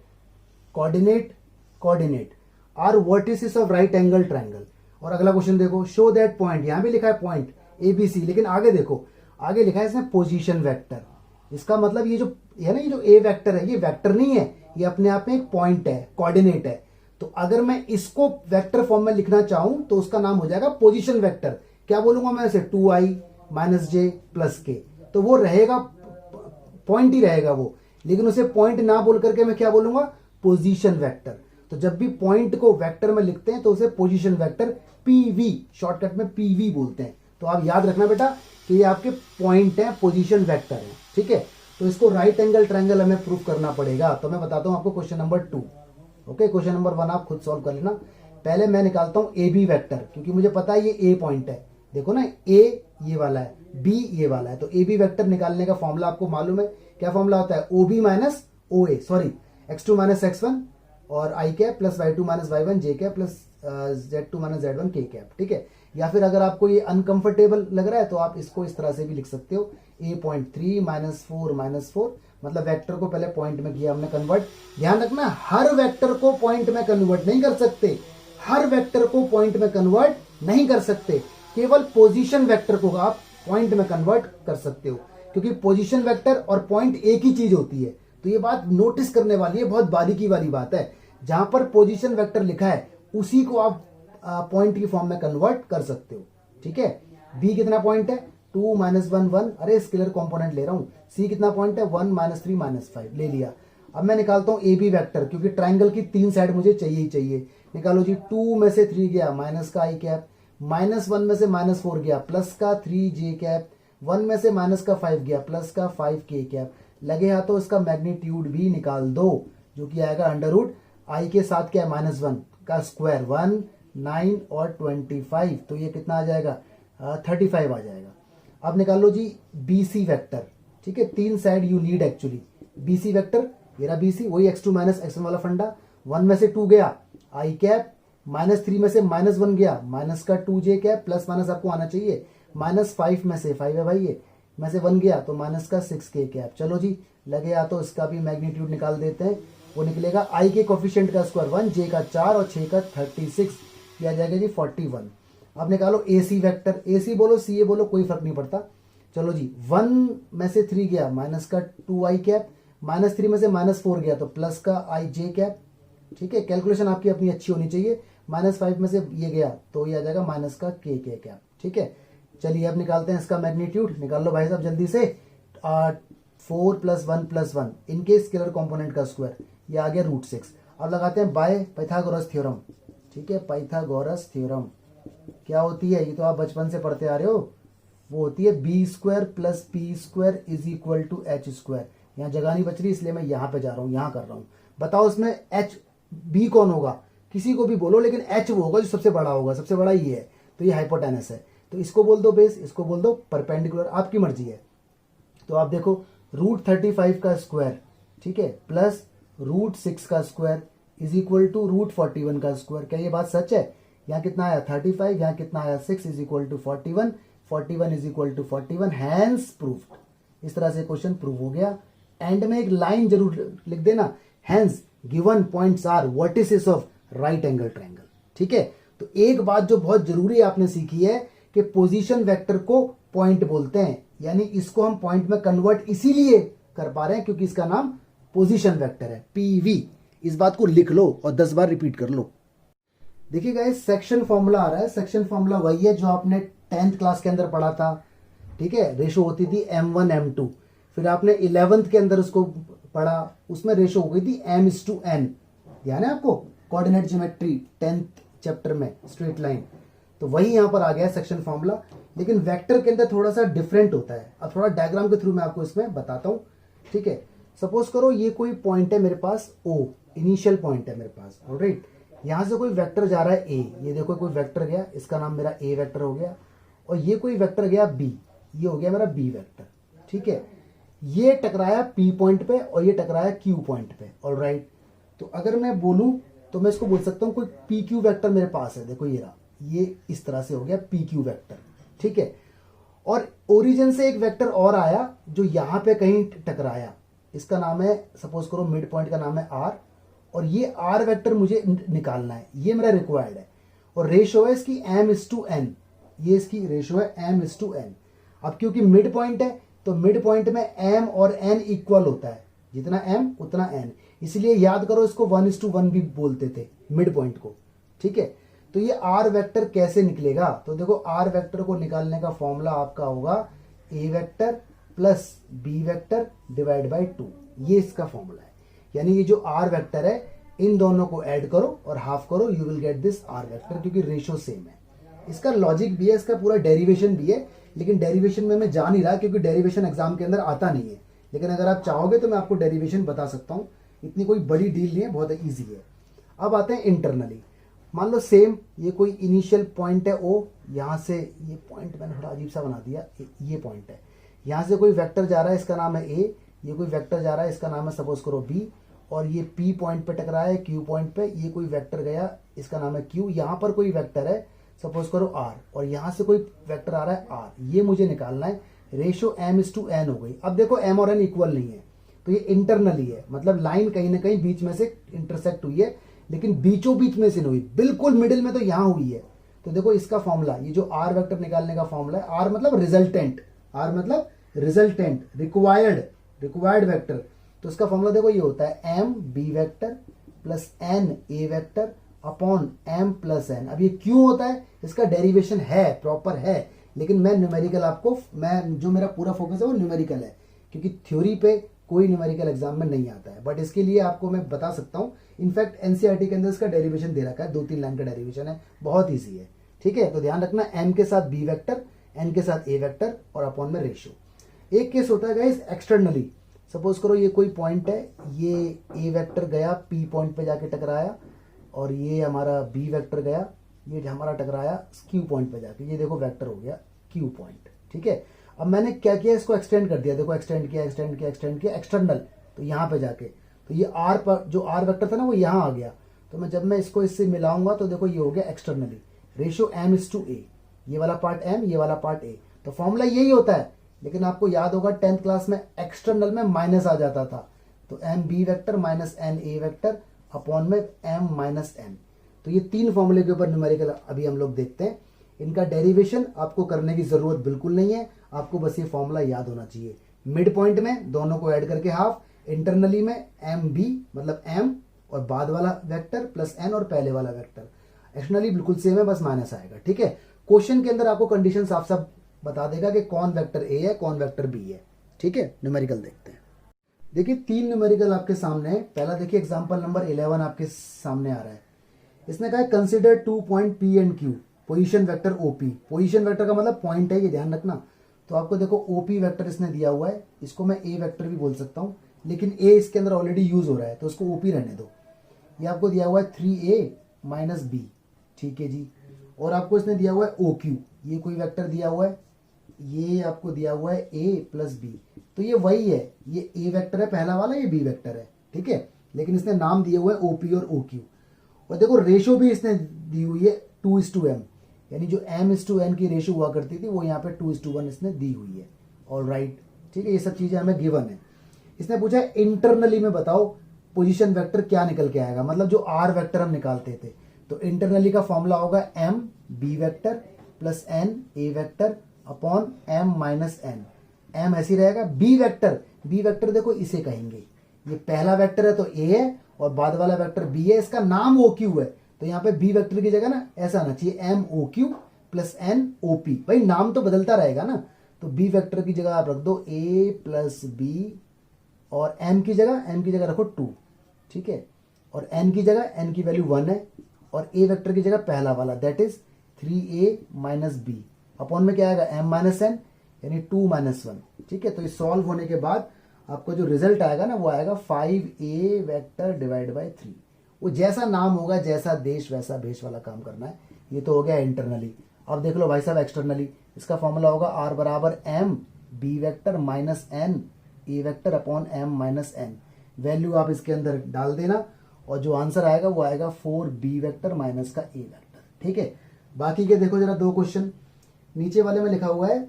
Speaker 1: coordinate coordinate are vertices of right angle triangle. और अगला क्वेश्चन देखो, शो दैट पॉइंट, यहां भी लिखा है पॉइंट एबीसी, लेकिन आगे देखो, आगे लिखा है इसने पोजीशन वेक्टर। इसका मतलब ये जो है ना, ये जो ए वेक्टर है, ये वेक्टर नहीं है, ये अपने आप में एक पॉइंट है, कोऑर्डिनेट है। तो अगर मैं इसको वेक्टर फॉर्म में लिखना चाहूं तो उसका नाम हो जाएगा पोजीशन वेक्टर। क्या बोलूंगा मैं इसे? 2i - j + k। तो वो रहेगा, पॉइंट ही रहेगा वो, लेकिन उसे पॉइंट ना बोल करके मैं क्या बोलूंगा? Position vector. तो जब भी पॉइंट को वेक्टर में लिखते हैं तो उसे पोजीशन वेक्टर पीवी, शॉर्टकट में पीवी बोलते हैं। तो आप याद रखना बेटा कि ये आपके पॉइंट है, पोजीशन वेक्टर है। ठीक है, तो इसको राइट एंगल ट्रायंगल हमें प्रूफ करना पड़ेगा। तो मैं बताता हूं आपको question number 2। Okay, question number 1 आप खुद सॉल्व कर लेना। पहले मैं निकालता हूं ए बी वेक्टर, क्योंकि मुझे पता है ये ए पॉइंट है। देखो ना, ए ये वाला है, बी ये वाला है। तो ए बी वेक्टर निकालने का फॉर्मूला आपको मालूम है, क्या फॉर्मूला होता है? ओबी माइनस ओ ए, सॉरी, x2 - x1 और i cap plus y2 - y1 j cap plus z2 - z1 k cap. ठीक है, या फिर अगर आपको ये अनकंफर्टेबल लग रहा है तो आप इसको इस तरह से भी लिख सकते हो, a.3 -4 -4, मतलब वेक्टर को पहले पॉइंट में किया हमने कन्वर्ट। ध्यान रखना, हर वेक्टर को पॉइंट में कन्वर्ट नहीं कर सकते, हर वेक्टर को पॉइंट में कन्वर्ट नहीं कर सकते, केवल पोजीशन वेक्टर को आप पॉइंट में कन्वर्ट कर सकते हो, क्योंकि पोजीशन वेक्टर और पॉइंट एक ही चीज होती है। तो ये बात नोटिस करने वाली है, बहुत बारीकी वाली बात है। जहां पर पोजीशन वेक्टर लिखा है उसी को आप पॉइंट की फॉर्म में कन्वर्ट कर सकते हो। ठीक है, बी कितना पॉइंट है? 2 - 1 1, अरे स्केलर कंपोनेंट ले रहा हूं। सी कितना पॉइंट है? 1 - 3 - 5 ले लिया। अब मैं निकालता हूं ए बी वेक्टर, क्योंकि ट्राइंगल की 3 साइड मुझे चाहिए ही चाहिए। निकालो जी, 2 में से 3 गया, माइनस का आई कैप, -1 में से -4 गया, प्लस का 3 जे कैप, 1 में से माइनस का 5 गया, प्लस का 5 के कैप। लगे हाथों इसका मैग्नीट्यूड भी निकाल दो, जो कि आएगा अंडर रूट आई के साथ क्या है? -1 का स्क्वायर, 1 9 और 25, तो ये कितना आ जाएगा? 35 आ जाएगा। अब निकाल लो जी बी सी वेक्टर। ठीक है, 3 side you need actually. B C vector, ये रहा बी सी, वही x2 - x1 वाला फंडा। 1 में से 2 गया, आई कैप, -3 में से -1 गया, माइनस का 2 जे कैप, प्लस माइनस आपको आना चाहिए, -5 में से 5 है भाई, ये में से 1 गया तो माइनस का 6 के कैप। चलो जी, लगे या तो इसका भी मैग्नीट्यूड निकाल देते हैं। वो निकलेगा आई के कोफिशिएंट का स्क्वायर 1, जे का 4 और 6 का 36, ये आ जाएगा जी 41। अब निकालो ए सी वेक्टर, ए सी बोलो सी ए बोलो कोई फर्क नहीं पड़ता। चलो जी, 1 में से 3 गया, माइनस का 2 आई कैप, -3 में से -4 गया तो प्लस का आई जे कैप, ठीक है। कैलकुलेशन आपकी अपनी अच्छी होनी चाहिए। -5 में से ये गया तो ये आ जाएगा माइनस का के कैप, ठीक है। चलिए अब निकालते हैं इसका मैग्नीट्यूड, निकाल लो भाई साहब जल्दी से। 4 + 1 + 1 इनके स्केलर कॉम्पोनेंट का स्क्वायर, ये आ गया √6। अब लगाते हैं बाय पाइथागोरस थ्योरम, ठीक है। पाइथागोरस थ्योरम क्या होती है, ये तो आप बचपन से पढ़ते आ रहे हो, वो होती है b² + p² = h²। यहाँ जगह नहीं बच रही इसलिए मैं यहाँ पे जा रहा हूँ, यहाँ कर रहा हूँ। बताओ इसमें h b कौन होगा, किसी को भी बोलो, लेकिन h वो होगा जो सबसे बड़ा होगा, सबसे बड़ा ये है, तो ये हाइपोटेनस है। तो इसको बोल दो बेस, इसको बोल दो परपेंडिकुलर, आपकी मर्जी है। तो आप देखो √35 का स्क्वायर, ठीक है, प्लस √6 का स्क्वायर = √41 का स्क्वायर। क्या ये बात सच है? यहाँ कितना आया 35, यहाँ कितना आया 6 = 41, 41 = 41, हैंस प्रूव्ड। इस तरह से क्वेश्चन प्रूव हो गया। एंड में एक लाइन जरूर लिख देना, hence given points are vertices of right angle triangle, ठीक है। तो एक बात जो बहुत जरूरी आपने सीखी है कि पोजीशन वेक्टर को पॉइंट बोलते हैं, यानी इसको हम पॉइंट में कन्वर्ट इसीलिए कर पा रहे हैं क्योंकि इसका नाम पोजीशन वेक्टर है, पीवी। इस बात को लिख लो और 10 बार रिपीट कर लो। देखिए गाइस, सेक्शन फॉर्मूला आ रहा है। सेक्शन फॉर्मूला वही है जो आपने 10th क्लास के अंदर पढ़ा था, ठीक है। रेशो होती थी m1 m2। फिर आपने 11th के अंदर उसको पढ़ा, उसमें रेशो हो गई थी m:n। ध्यान है आपको, कोऑर्डिनेट ज्योमेट्री 10th चैप्टर में, स्ट्रेट लाइन। तो वही यहां पर आ गया सेक्शन फॉर्मूला, लेकिन वेक्टर के अंदर थोड़ा सा डिफरेंट होता है। अब थोड़ा डायग्राम के थ्रू मैं आपको इसमें बताता हूं, ठीक है। सपोज करो ये कोई पॉइंट है मेरे पास O, इनिशियल पॉइंट है मेरे पास, ऑलराइट। यहां से कोई वेक्टर जा रहा है A, ये देखो कोई वेक्टर गया, इसका नाम मेरा A वेक्टर हो गया, और ये कोई वेक्टर गया B, ये हो गया मेरा B वेक्टर, ठीक है। ये टकराया P पॉइंट पे और ये टकराया Q पॉइंट पे, ऑलराइट। तो अगर मैं बोलूं तो मैं इसको बोल सकता हूं कोई PQ वेक्टर मेरे पास है, देखो ये रहा, ये इस तरह से हो गया PQ वेक्टर, ठीक है। और ओरिजिन से एक वेक्टर और आया जो यहां पे कहीं टकराया, इसका नाम है, सपोज करो मिड पॉइंट का नाम है R, और ये R वेक्टर मुझे निकालना है, ये मेरा रिक्वायर्ड है। और रेशो है इसकी m:n, ये इसकी रेशो है m:n। अब क्योंकि मिड पॉइंट है तो मिड पॉइंट में m और n इक्वल होता है, जितना m उतना n, इसलिए याद करो इसको 1:1 भी बोलते थे मिड पॉइंट को, ठीक है। तो ये R वेक्टर कैसे निकलेगा, तो देखो R वेक्टर को निकालने का फॉर्मूला आपका होगा A vector plus B vector divide by 2, ये इसका फॉर्मूला है। यानी ये जो R वेक्टर है इन दोनों को ऐड करो और हाफ करो, you will get this R vector, क्योंकि रेशो सेम है। इसका लॉजिक भी है, इसका पूरा डेरिवेशन भी है, लेकिन डेरिवेशन में मैं जा नहीं रहा क्योंकि डेरिवेशन एग्जाम के अंदर आता नहीं है। लेकिन अगर आप चाहोगे तो मैं आपको डेरिवेशन बता सकता हूँ, इतनी कोई बड़ी डील नहीं है, बहुत ईजी है। अब आते हैं इंटरनली। मान लो सेम ये कोई इनिशियल पॉइंट है O, यहाँ से ये पॉइंट मैंने थोड़ा अजीब सा बना दिया, ये पॉइंट है, यहाँ से कोई वेक्टर जा रहा है, इसका नाम है A, ये कोई वेक्टर जा रहा है, इसका नाम है सपोज करो B, और ये P पॉइंट पे टकराया है Q पॉइंट पे, ये कोई वेक्टर गया, इसका नाम है Q। यहाँ पर कोई वेक्टर है सपोज करो R, और यहाँ से कोई वेक्टर आ रहा है R, ये मुझे निकालना है। रेशो m:n हो गई। अब देखो m और n इक्वल नहीं है, तो ये इंटरनली है, मतलब लाइन कहीं ना कहीं बीच में से इंटरसेक्ट हुई है, लेकिन बीचों बीच में से नहीं हुई, बिल्कुल मिडिल में तो यहां हुई है। तो देखो इसका फॉर्मूला, ये जो R वेक्टर निकालने का फॉर्मूला है, R मतलब रिजल्टेंट, R मतलब रिजल्टेंट, रिक्वायर्ड वेक्टर। तो इसका फॉर्मूला देखो ये होता है m:b vector plus n a vector upon m plus n। अब ये क्यों होता है, इसका डेरिवेशन है, प्रॉपर है, लेकिन मैं न्यूमेरिकल आपको, मैं जो मेरा पूरा फोकस है वो न्यूमेरिकल है, क्योंकि थ्योरी पे कोई न्यूमेरिकल एग्जाम में नहीं आता है। बट इसके लिए आपको मैं बता सकता हूँ, इनफैक्ट एनसीईआरटी के अंदर इसका डेरिवेशन दे रखा है, 2-3 लाइन का डेरिवेशन है, बहुत ईजी है, ठीक है। तो ध्यान रखना, m के साथ b वेक्टर, n के साथ a वेक्टर और अपॉन में रेशियो। एक केस होता है गाइस एक्सटर्नली, सपोज करो ये कोई पॉइंट है, ये a वेक्टर गया p पॉइंट पे जाके टकराया, और ये हमारा b वेक्टर गया, ये हमारा टकराया q पॉइंट पे जाके, ये देखो वेक्टर हो गया q पॉइंट, ठीक है। अब मैंने क्या किया, इसको एक्सटेंड कर दिया, देखो एक्सटेंड किया एक्सटर्नल, तो यहाँ पे जाके, तो ये R पर जो R वेक्टर था ना वो यहाँ आ गया, तो मैं जब मैं इसको इससे मिलाऊंगा तो देखो ये हो गया एक्सटर्नली, रेशियो m:a, ये वाला पार्ट m, ये वाला पार्ट a। तो फॉर्मूला यही होता है, लेकिन आपको याद होगा 10th क्लास में एक्सटर्नल में माइनस आ जाता था, तो m:b vector minus n:a vector upon में m-n। तो ये 3 फॉर्मूले के ऊपर न्यूमेरिकल अभी हम लोग देखते हैं। इनका डेरिवेशन आपको करने की जरूरत बिल्कुल नहीं है, आपको बस ये फॉर्मूला याद होना चाहिए। मिड पॉइंट में दोनों को ऐड करके हाफ, इंटरनली में एम बी मतलब एम और बाद वाला वेक्टर प्लस एन और पहले वाला वेक्टर, एक्सटर्नली बिल्कुल सेम है, बस माइनस आएगा। ठीक है, क्वेश्चन के अंदर आपको कंडीशन साफ साफ बता देगा कि कौन वेक्टर ए है कौन वेक्टर बी है। ठीक है, न्यूमेरिकल देखते हैं। देखिए 3 न्यूमेरिकल आपके सामने है। पहला देखिए एग्जांपल नंबर 11 आपके सामने आ रहा है। इसने कहा है consider 2 point P and Q, position vector OP. Position vector का मतलब पॉइंट है, ये ध्यान रखना। तो आपको देखो ओपी वेक्टर इसने दिया हुआ है, इसको मैं ए वेक्टर भी बोल सकता हूँ, लेकिन ए इसके अंदर ऑलरेडी यूज हो रहा है तो उसको ओपी रहने दो। ये आपको दिया हुआ है 3a माइनस बी। ठीक है जी, और आपको इसने दिया हुआ है ओ क्यू, ये कोई वेक्टर दिया हुआ है, ये आपको दिया हुआ है a प्लस बी। तो ये वही है, ये ए वेक्टर है पहला वाला, ये बी वेक्टर है। ठीक है, लेकिन इसने नाम दिए हुए ओ पी और ओ क्यू। और देखो रेशो भी इसने दी हुई है 2:m, यानी जो m:n की रेशो हुआ करती थी वो यहाँ पे 2:1 इसने दी हुई है। ऑल राइट, ठीक है, ये सब चीजें हमें गिवन है। इसने पूछा है इंटरनली में बताओ पोजीशन वेक्टर क्या निकल के आएगा, मतलब जो आर वेक्टर हम निकालते थे। तो इंटरनली का फॉर्मूला होगा m b vector plus n a vector upon m minus n। m ऐसी रहेगा। बी वेक्टर देखो इसे कहेंगे, ये पहला वेक्टर है तो a है और बाद वाला वेक्टर b है, इसका नाम ओ क्यू है तो यहाँ पे बी वेक्टर की जगह ना ऐसा आना चाहिए m O Q plus n O P. भाई नाम तो बदलता रहेगा ना, तो बी वेक्टर की जगह आप रख दो a प्लस बी और m की जगह रखो 2। ठीक है, और n की की वैल्यू 1 है और a वेक्टर की जगह पहला वाला that is 3a minus B upon में क्या आएगा m माइनस n यानी 2 माइनस 1। ठीक है, तो ये सॉल्व होने के बाद आपको जो रिजल्ट आएगा ना वो आएगा 5a वेक्टर डिवाइड बाय 3। वो जैसा नाम होगा जैसा देश वैसा भेष वाला काम करना है। ये तो हो गया इंटरनली। अब देख लो भाई साहब एक्सटर्नली, इसका फॉर्मूला होगा r बराबर m b vector minus n a vector upon m minus n। Value आप इसके अंदर डाल देना और जो आंसर आएगा वो आएगा 4b वेक्टर माइनस का a वेक्टर। ठीक है, बाकी के देखो जरा 2 क्वेश्चन नीचे वाले में लिखा हुआ है।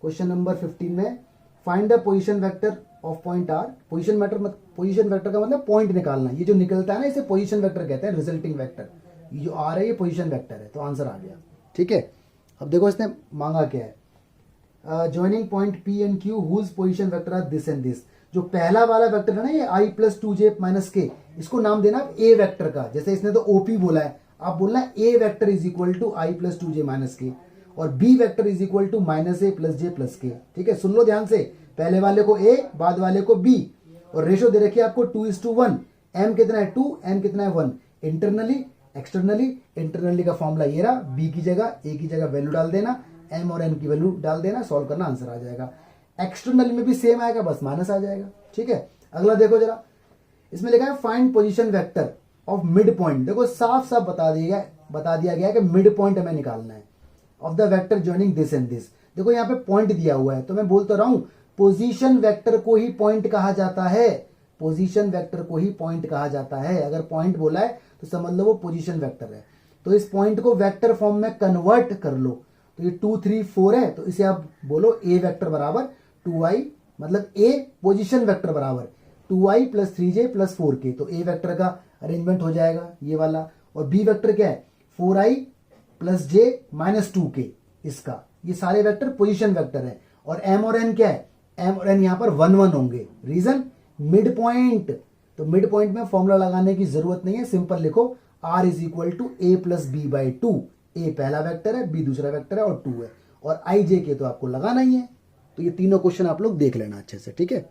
Speaker 1: क्वेश्चन नंबर 15 में find the position vector of point R. Position vector का मतलब पॉइंट निकालना, ये जो निकलता है ना इसे पोजीशन वेक्टर कहते हैं, रिजल्टिंग वेक्टर। ये जो आर है ये पोजीशन वेक्टर है, तो आंसर आ गया। ठीक है, अब देखो इसने मांगा क्या है, joining point P and Q whose position vector are this and this. जो पहला वाला वेक्टर है ना ये i प्लस 2j माइनस के, इसको नाम देना ए वेक्टर का। जैसे इसने तो ओपी बोला है, आप बोलना a vector is equal to i plus 2j minus k और b vector is equal to minus a plus J plus k. ठीक है, सुन लो ध्यान से, पहले वाले को a बाद वाले को b और रेशो दे रखी है आपको 2:1। m कितना है 2, n कितना है 1। इंटरनली इंटरनली का फॉर्मूला ये रहा, b की जगह a की जगह वैल्यू डाल देना, m और n की वैल्यू डाल देना, सॉल्व करना, आंसर आ जाएगा। एक्सटर्नल में भी सेम आएगा, बस माइनस आ जाएगा। ठीक है, अगला देखो जरा, इसमें लिखा है find position vector of mid point. देखो साफ साफ बता दिया गया कि मिड पॉइंट हमें निकालना है of the vector joining this and this. देखो यहाँ पे पॉइंट दिया हुआ है तो मैं बोलता रहा हूं पोजीशन वेक्टर को ही पॉइंट कहा जाता है। पोजीशन वेक्टर को ही पॉइंट कहा जाता है। अगर पॉइंट बोला है तो समझ लो वो पोजीशन वेक्टर है। तो इस पॉइंट को वेक्टर फॉर्म में कन्वर्ट कर लो। तो ये 2 3 4 है तो इसे आप बोलो ए वेक्टर बराबर 2i, मतलब ए पोजीशन वेक्टर बराबर 2i plus 3j plus 4k। तो ए वेक्टर का अरेंजमेंट हो जाएगा ये वाला। और बी वेक्टर क्या है 4i plus j minus 2k। इसका ये सारे वेक्टर पोजीशन वेक्टर है। और m और n क्या है, m और n यहां पर 1 1 होंगे। रीजन मिड पॉइंट, तो मिड पॉइंट में फॉर्मूला लगाने की जरूरत नहीं है, सिंपल लिखो r is equal to a plus B by 2। A पहला वेक्टर है, बी दूसरा वेक्टर है और 2 है, और i j के तो आपको लगाना ही है। तो ये तीनों क्वेश्चन आप लोग देख लेना अच्छे से। ठीक है,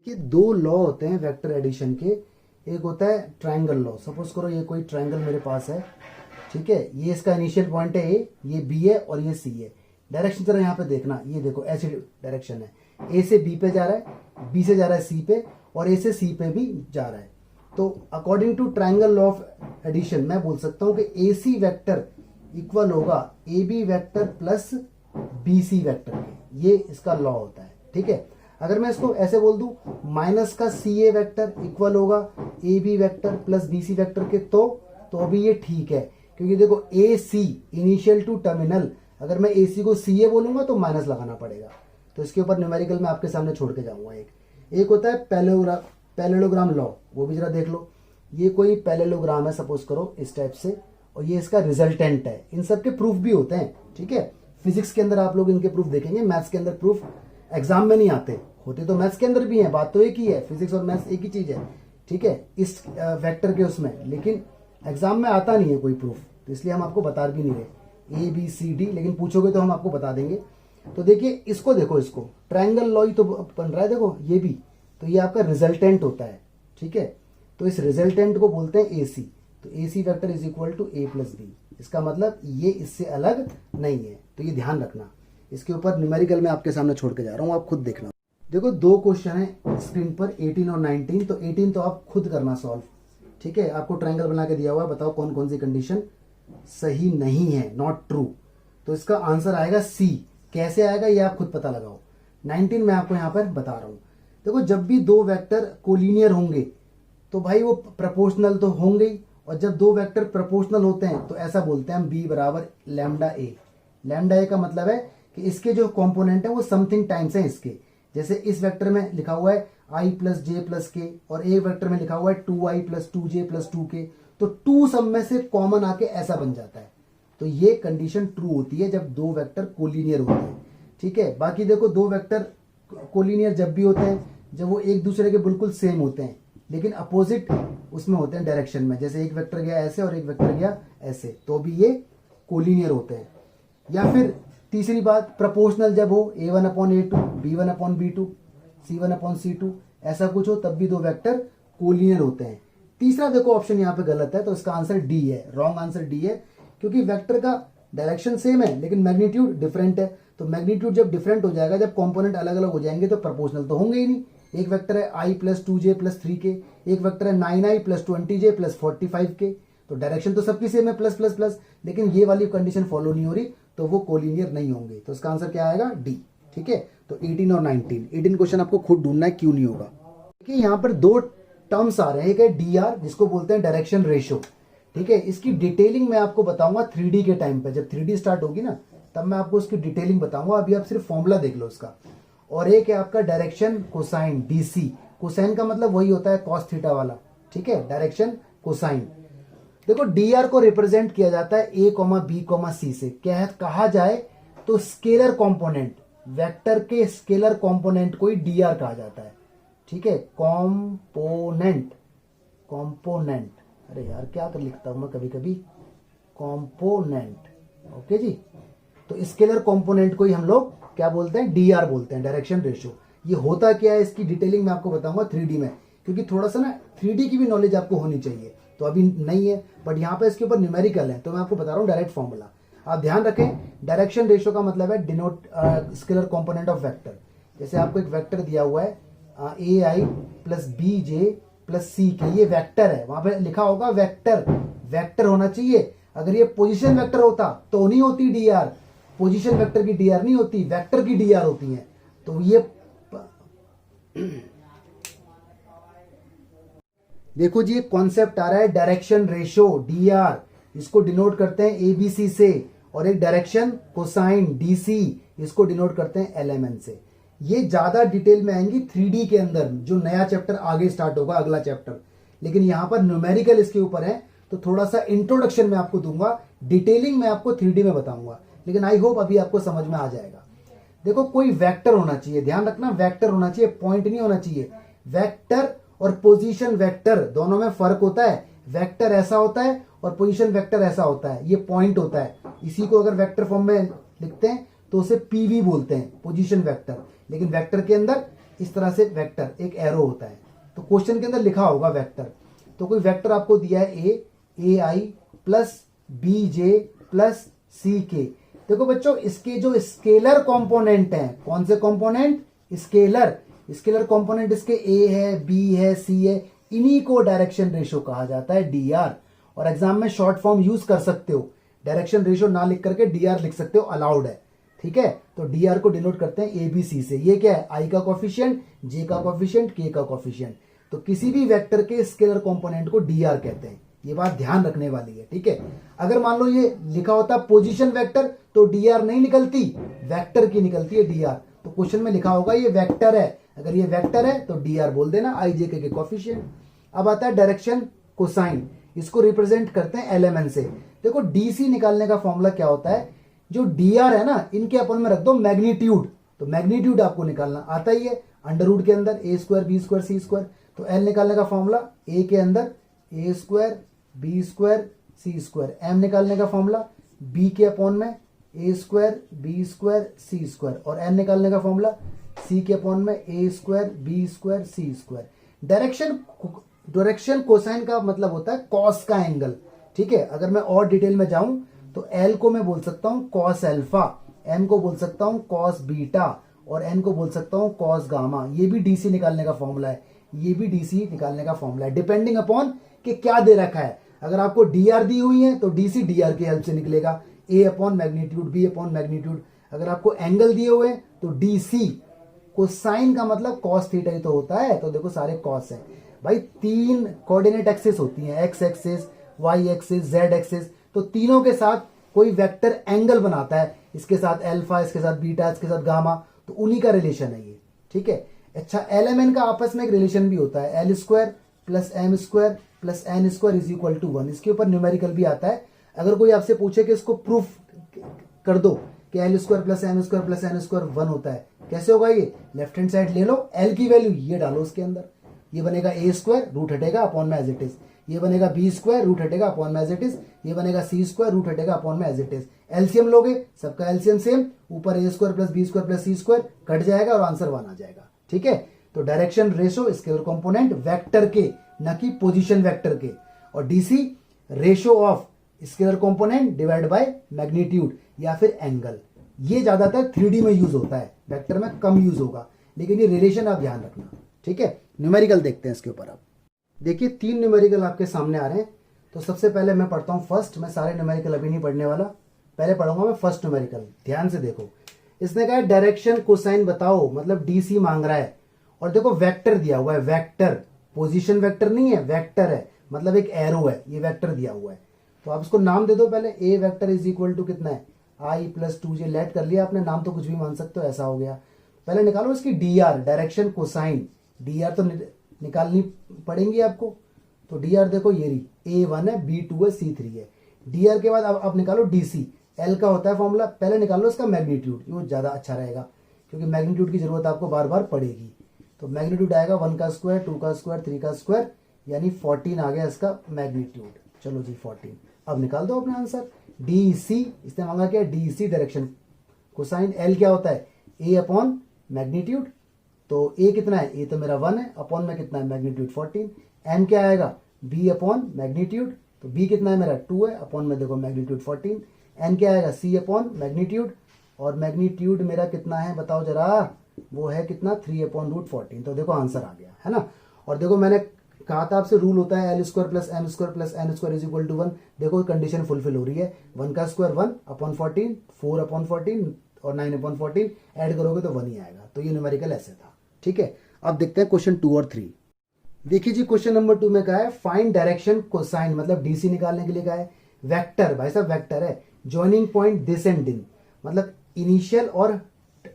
Speaker 1: ये 2 लॉ होते हैं वेक्टर एडिशन के। एक होता है ट्रायंगल लॉ। सपोज करो ये कोई ट्रायंगल मेरे पास है, ठीक है, ये इसका इनिशियल पॉइंट है ए, ये बी है और ये सी है। डायरेक्शन जरा यहाँ पे देखना, ये देखो ऐसी डायरेक्शन है, ए से बी पे जा रहा है, बी से जा रहा है सी पे और ए से सी पे भी जा रहा है। तो according to triangle law of addition मैं बोल सकता हूं कि ए सी वेक्टर इक्वल होगा A B vector plus B C vector के। ये इसका लॉ होता है। ठीक है, अगर मैं इसको ऐसे बोल दूं माइनस का सी ए वेक्टर इक्वल होगा A B vector plus B C vector के, तो अभी ये ठीक है, क्योंकि देखो A C initial to terminal, अगर मैं ए सी को सी ए बोलूंगा तो माइनस लगाना पड़ेगा। तो इसके ऊपर न्यूमेरिकल में आपके सामने छोड़ के जाऊंगा। एक होता है पैरेललोग्राम लॉ, वो भी जरा देख लो। ये कोई पैरेललोग्राम है सपोज करो इस टाइप से, और ये इसका रिजल्टेंट है। इन सब के प्रूफ भी होते हैं। ठीक है, फिजिक्स के अंदर आप लोग इनके प्रूफ देखेंगे, मैथ्स के अंदर प्रूफ एग्जाम में नहीं आते, होते तो मैथ्स के अंदर भी हैं, बात तो एक ही है, फिजिक्स और मैथ्स एक ही चीज है, ठीक है, इस वेक्टर के उसमें, लेकिन एग्जाम में आता नहीं है कोई प्रूफ, तो इसलिए हम आपको बता भी नहीं रहे ABCD, लेकिन पूछोगे तो हम आपको बता देंगे। तो देखिए इसको देखो, इसको ट्रायंगल लॉ ही तो बन रहा है, देखो ये भी, तो ये आपका रिजल्टेंट होता है, ठीक है, तो इस रिजल्टेंट को बोलते हैं AC। तो AC vector is equal to A plus B, इसका मतलब ये इससे अलग नहीं है, तो ये ध्यान रखना। इसके ऊपर न्यूमेरिकल में आपके सामने छोड़ के जा रहा हूं, आप खुद देखना। देखो दो क्वेश्चन है स्क्रीन पर, 18 और 19। तो 18 तो आप खुद करना सॉल्व, ठीक है, आपको ट्रायंगल बना के दिया हुआ है, बताओ कौन कौन सी कंडीशन सही नहीं है, नॉट ट्रू। तो इसका आंसर आएगा C। कैसे आएगा ये आप खुद पता लगाओ। 19 मैं आपको यहां पर बता रहा हूं। देखो जब भी दो वेक्टर कोलिनियर होंगे तो भाई वो प्रोपोर्शनल तो होंगे ही, और जब दो वेक्टर प्रोपोर्शनल होते हैं तो ऐसा बोलते हैं हम B बराबर लैम्डा ए। लैम्डा ए का मतलब है कि इसके जो कंपोनेंट है वो समथिंग टाइम्स है इसके, जैसे इस वेक्टर में लिखा हुआ है I plus J plus K, और एक वेक्टर में लिखा हुआ है 2I plus 2J plus 2K, तो 2 सब में से कॉमन आके ऐसा बन जाता है। तो ये कंडीशन ट्रू होती है जब दो वेक्टर कोलिनियर होते हैं, ठीक है। बाकी देखो दो वेक्टर कोलिनियर जब भी होते हैं जब वो एक दूसरे के बिल्कुल सेम होते हैं, लेकिन अपोजिट उसमें होते हैं डायरेक्शन में, जैसे एक वेक्टर गया ऐसे और एक वेक्टर गया ऐसे, तो भी ये कोलिनियर होते हैं। या फिर तीसरी बात, प्रोपोर्शनल जब हो, A1/A2, B1/B2, C1/C2, ऐसा कुछ हो, तब भी दो वेक्टर कोलिनियर होते हैं। तीसरा देखो ऑप्शन यहाँ पे गलत है, तो इसका आंसर D है, रॉन्ग आंसर D है, क्योंकि वेक्टर का डायरेक्शन सेम है लेकिन मैग्नीट्यूड डिफरेंट है। तो मैग्नीट्यूड जब डिफरेंट हो जाएगा, जब कंपोनेंट अलग अलग हो जाएंगे, तो प्रोपोर्शनल तो होंगे ही नहीं। एक वेक्टर है I plus 2J plus 3K, एक वेक्टर है 9I plus 20J plus 45K, तो डायरेक्शन तो सबकी सेम है, प्लस प्लस प्लस, लेकिन ये वाली कंडीशन फॉलो नहीं हो रही, तो वो कोलिनियर नहीं होंगे। तो इसका आंसर क्या आएगा? D, ठीक है। तो 18 और 19 क्वेश्चन आपको खुद ढूंढना है क्यों नहीं होगा। देखिए यहाँ पर दो टर्म्स आ रहे हैं, एक है DR जिसको बोलते हैं डायरेक्शन रेशियो, ठीक है। इसकी डिटेलिंग मैं आपको बताऊंगा 3D के टाइम पे, जब 3D स्टार्ट होगी ना तब मैं आपको उसकी डिटेलिंग बताऊंगा, अभी आप सिर्फ फॉर्मूला देख लो उसका। और एक है आपका डायरेक्शन कोसाइन DC, कोसाइन का मतलब वही होता है कॉस थीटा वाला, ठीक है, डायरेक्शन कोसाइन। देखो DR को रिप्रेजेंट किया जाता है A, B, C से। क्या कहा जाए तो स्केलर कंपोनेंट, वेक्टर के स्केलर कंपोनेंट को ही DR कहा जाता है, ठीक है। कंपोनेंट, अरे यार क्या कर लिखता हूं मैं कभी कभी, कंपोनेंट, ओके जी। तो स्केलर कंपोनेंट को ही हम लोग क्या बोलते हैं? DR बोलते हैं, डायरेक्शन रेशियो। ये होता क्या है इसकी डिटेलिंग मैं आपको बताऊंगा 3D में, क्योंकि थोड़ा सा ना 3D की भी नॉलेज आपको होनी चाहिए, तो अभी नहीं है, बट यहाँ पे इसके ऊपर न्यूमेरिकल है, तो मैं आपको बता रहा हूँ डायरेक्ट फॉर्मूला। आप ध्यान रखें, डायरेक्शन रेशियो का मतलब है denote scalar component of vector. जैसे आपको एक वेक्टर दिया हुआ है AI plus BJ plus CK, ये वेक्टर है, वहां पे लिखा होगा वेक्टर, वेक्टर होना चाहिए। अगर ये पोजीशन वेक्टर होता तो नहीं होती DR, पोजीशन वेक्टर की DR नहीं होती, वेक्टर की DR होती है। तो ये देखो जी, एक कॉन्सेप्ट आ रहा है डायरेक्शन रेशियो DR, इसको डिनोट करते हैं ABC से, और एक डायरेक्शन कोसाइन DC, इसको डिनोट करते हैं LMN से। ये ज्यादा डिटेल में आएंगी 3D के अंदर, जो नया चैप्टर आगे स्टार्ट होगा, अगला चैप्टर, लेकिन यहां पर न्यूमेरिकल इसके ऊपर है, तो थोड़ा सा इंट्रोडक्शन में आपको दूंगा, डिटेलिंग में आपको 3D में बताऊंगा, लेकिन आई होप अभी आपको समझ में आ जाएगा। देखो कोई वेक्टर होना चाहिए, ध्यान रखना, वेक्टर होना चाहिए, पॉइंट नहीं होना चाहिए। वेक्टर और पोजीशन वेक्टर दोनों में फर्क होता है, वेक्टर ऐसा होता है और पोजीशन वेक्टर ऐसा होता है, ये पॉइंट होता है। इसी को अगर वेक्टर फॉर्म में लिखते हैं तो उसे PV बोलते हैं, पोजीशन वेक्टर, लेकिन वेक्टर के अंदर इस तरह से वेक्टर एक एरो होता है, तो क्वेश्चन के अंदर लिखा होगा वेक्टर। तो कोई वेक्टर आपको दिया है AI plus BJ plus CK। देखो बच्चों, इसके जो स्केलर कंपोनेंट हैं, कौन से कंपोनेंट? स्केलर, स्केलर कंपोनेंट इसके A है, B है, C है, इन्हीं को डायरेक्शन रेशियो कहा जाता है, DR। और एग्जाम में शॉर्ट फॉर्म यूज कर सकते हो, डायरेक्शन रेशियो ना लिख करके DR लिख सकते हो, अलाउड है, ठीक है। तो DR को डिनोट करते हैं ABC से। ये क्या है? I का कोफिशिएंट, J का कोफिशिएंट, K का कोफिशिएंट। तो किसी भी वेक्टर के स्केलर कंपोनेंट को DR कहते हैं, ये बात ध्यान रखने वाली है, ठीक है। अगर मान लो ये लिखा होता पोजीशन वेक्टर तो DR नहीं निकलती, वेक्टर की निकलती है DR। तो क्वेश्चन में लिखा होगा ये वेक्टर है, अगर ये वेक्टर है तो DR बोल देना, IJK के कोफिशिएंट। अब आता है डायरेक्शन कोसाइन, इसको रिप्रेजेंट करते हैं LMN से। देखो DC निकालने का फॉर्मूला क्या होता है, जो DR है ना, इनके अपन में रख दो मैग्नीट्यूड, तो मैग्नीट्यूड आपको निकालना आता ही है, अंडर रूट के अंदर ए स्क्वायर बी स्क्वायर सी स्क्वायर, तो एल निकालने का फॉर्मूला ए के अंदर ए स्क्वायर बी स्क्वायर सी स्क्वायर, एम निकालने का फॉर्मूला बी के अपॉन में ए स्क्वायर बी स्क्वायर सी स्क्वायर, और एन निकालने का फॉर्मूला सी के अपॉन में ए स्क्वायर बी स्क्वायर सी स्क्वायर। डायरेक्शन कोसाइन का मतलब होता है कॉस का एंगल, ठीक है। अगर मैं और डिटेल में जाऊं तो एल को मैं बोल सकता हूं कॉस अल्फा, एम को बोल सकता हूं कॉस बीटा, और एन को बोल सकता हूं कॉस गामा। ये भी डीसी निकालने का फॉर्मूला है, ये भी डीसी निकालने का फॉर्मूला है, डिपेंडिंग अपॉन कि क्या दे रखा है। अगर आपको डीआर दी हुई है तो डीसी डीआर की हेल्प से निकलेगा, a upon magnitude b upon magnitude. अगर आपको एंगल दिए हुए हैं तो डीसी कोसाइन का मतलब कॉस थीटा ही तो होता है, तो देखो सारे कॉस है भाई। 3 कोऑर्डिनेट एक्सिस होती हैं, X axis Y axis Z axis, तो तीनों के साथ कोई वेक्टर एंगल बनाता है, इसके साथ अल्फा, इसके साथ बीटा, इसके साथ गामा, तो उन्हीं का रिलेशन है ये, ठीक है। अच्छा, एल एम एन का आपस में एक रिलेशन भी होता है, L square plus M square plus N square is equal to 1। इसके ऊपर न्यूमेरिकल भी आता है। अगर कोई आपसे पूछे कि इसको प्रूफ कर दो कि L square plus M square plus N square 1 होता है, कैसे होगा ये? लेफ्ट हैंड साइड ले लो, एल की वैल्यू ये डालो उसके अंदर, ये बनेगा ए स्क्वायर रूट हटेगा अपॉन में एज इट इज, ये बनेगा बी स्क्वायर रूट हटेगा अपॉन में एज इट इज, ये बनेगा सी स्क्वायर रूट हटेगा अपॉन में एज इट इज। एलसीएम लोगे, सबका एलसीएम सेम, ऊपर a square plus B square plus C square cut जाएगा और आंसर 1 आ जाएगा, ठीक है। तो direction ratio scalar component vector के, न कि पोजीशन वेक्टर के, और DC ratio of scalar component divide by magnitude या फिर एंगल। ये ज्यादातर 3D में यूज होता है, वेक्टर में कम यूज होगा, लेकिन ये रिलेशन आप ध्यान रखना, ठीक है। न्यूमेरिकल देखते हैं इसके ऊपर। आप देखिए 3 न्यूमेरिकल आपके सामने आ रहे हैं। तो सबसे पहले मैं पढ़ता हूं फर्स्ट, मैं सारे न्यूमेरिकल अभी नहीं पढ़ने वाला, पहले पढ़ूंगा मैं फर्स्ट न्यूमेरिकल। ध्यान से देखो, इसने कहा डायरेक्शन कोसाइन बताओ, मतलब डीसी मांग रहा है, और देखो वेक्टर दिया हुआ है, वेक्टर पोजीशन वेक्टर नहीं है, वेक्टर है, मतलब एक एरो है, ये वेक्टर दिया हुआ है। तो आप इसको नाम दे दो पहले, ए वेक्टर इज इक्वल टू कितना है, आई प्लस 2j। लेट कर लिया आपने, नाम तो कुछ भी मान सकते हो, ऐसा हो गया। पहले निकालो इसकी D R, direction cosine, D R तो निकालनी पड़ेंगी आपको। तो डी आर देखो ये रही, A1 है, B2 है, C3 है। डी आर के बाद अब निकालो DC, L का होता है फॉर्मूला, पहले निकालो इसका मैग्नीट्यूड, वो ज़्यादा अच्छा रहेगा क्योंकि मैग्नीट्यूड की जरूरत आपको बार बार पड़ेगी। तो मैग्नीट्यूड आएगा 1 का स्क्वायर 2 का स्क्वायर 3 का स्क्वायर, यानी 14 आ गया इसका मैग्नीट्यूड। चलो जी 14, अब निकाल दो अपना आंसर। DC इसने मांगा क्या, DC डायरेक्शन कोसाइन, L क्या होता है, A अपॉन मैग्नीट्यूड, तो A कितना है, A तो मेरा 1 है, अपॉन में कितना है मैग्नीट्यूड 14। M क्या आएगा, B अपॉन मैग्नीट्यूड, तो B कितना है मेरा 2 है, अपॉन में देखो मैग्नीट्यूड 14। N क्या आएगा, C अपॉन मैग्नीट्यूड, और मैग्नीट्यूड मेरा कितना है बताओ जरा, वो है कितना 3 अपॉन रूट 14। तो देखो आंसर आ गया है ना। और देखो मैंने कहा था आपसे रूल होता है L square plus M square plus N square is equal to 1। देखो कंडीशन फुलफिल हो रही है, 1 का स्क्वायर 1 अपॉन 14, 4 अपॉन 14 और 9 अपॉन 14 ऐड करोगे तो 1 ही आएगा। तो ये न्यूमेरिकल ऐसे था, ठीक है। अब देखते हैं क्वेश्चन 2 और 3। देखिए जी क्वेश्चन नंबर 2 में कहा है फाइंड डायरेक्शन कोसाइन, मतलब डीसी निकालने के लिए कहा है। वेक्टर, भाई साहब वेक्टर है, joining point this and in, मतलब इनिशियल और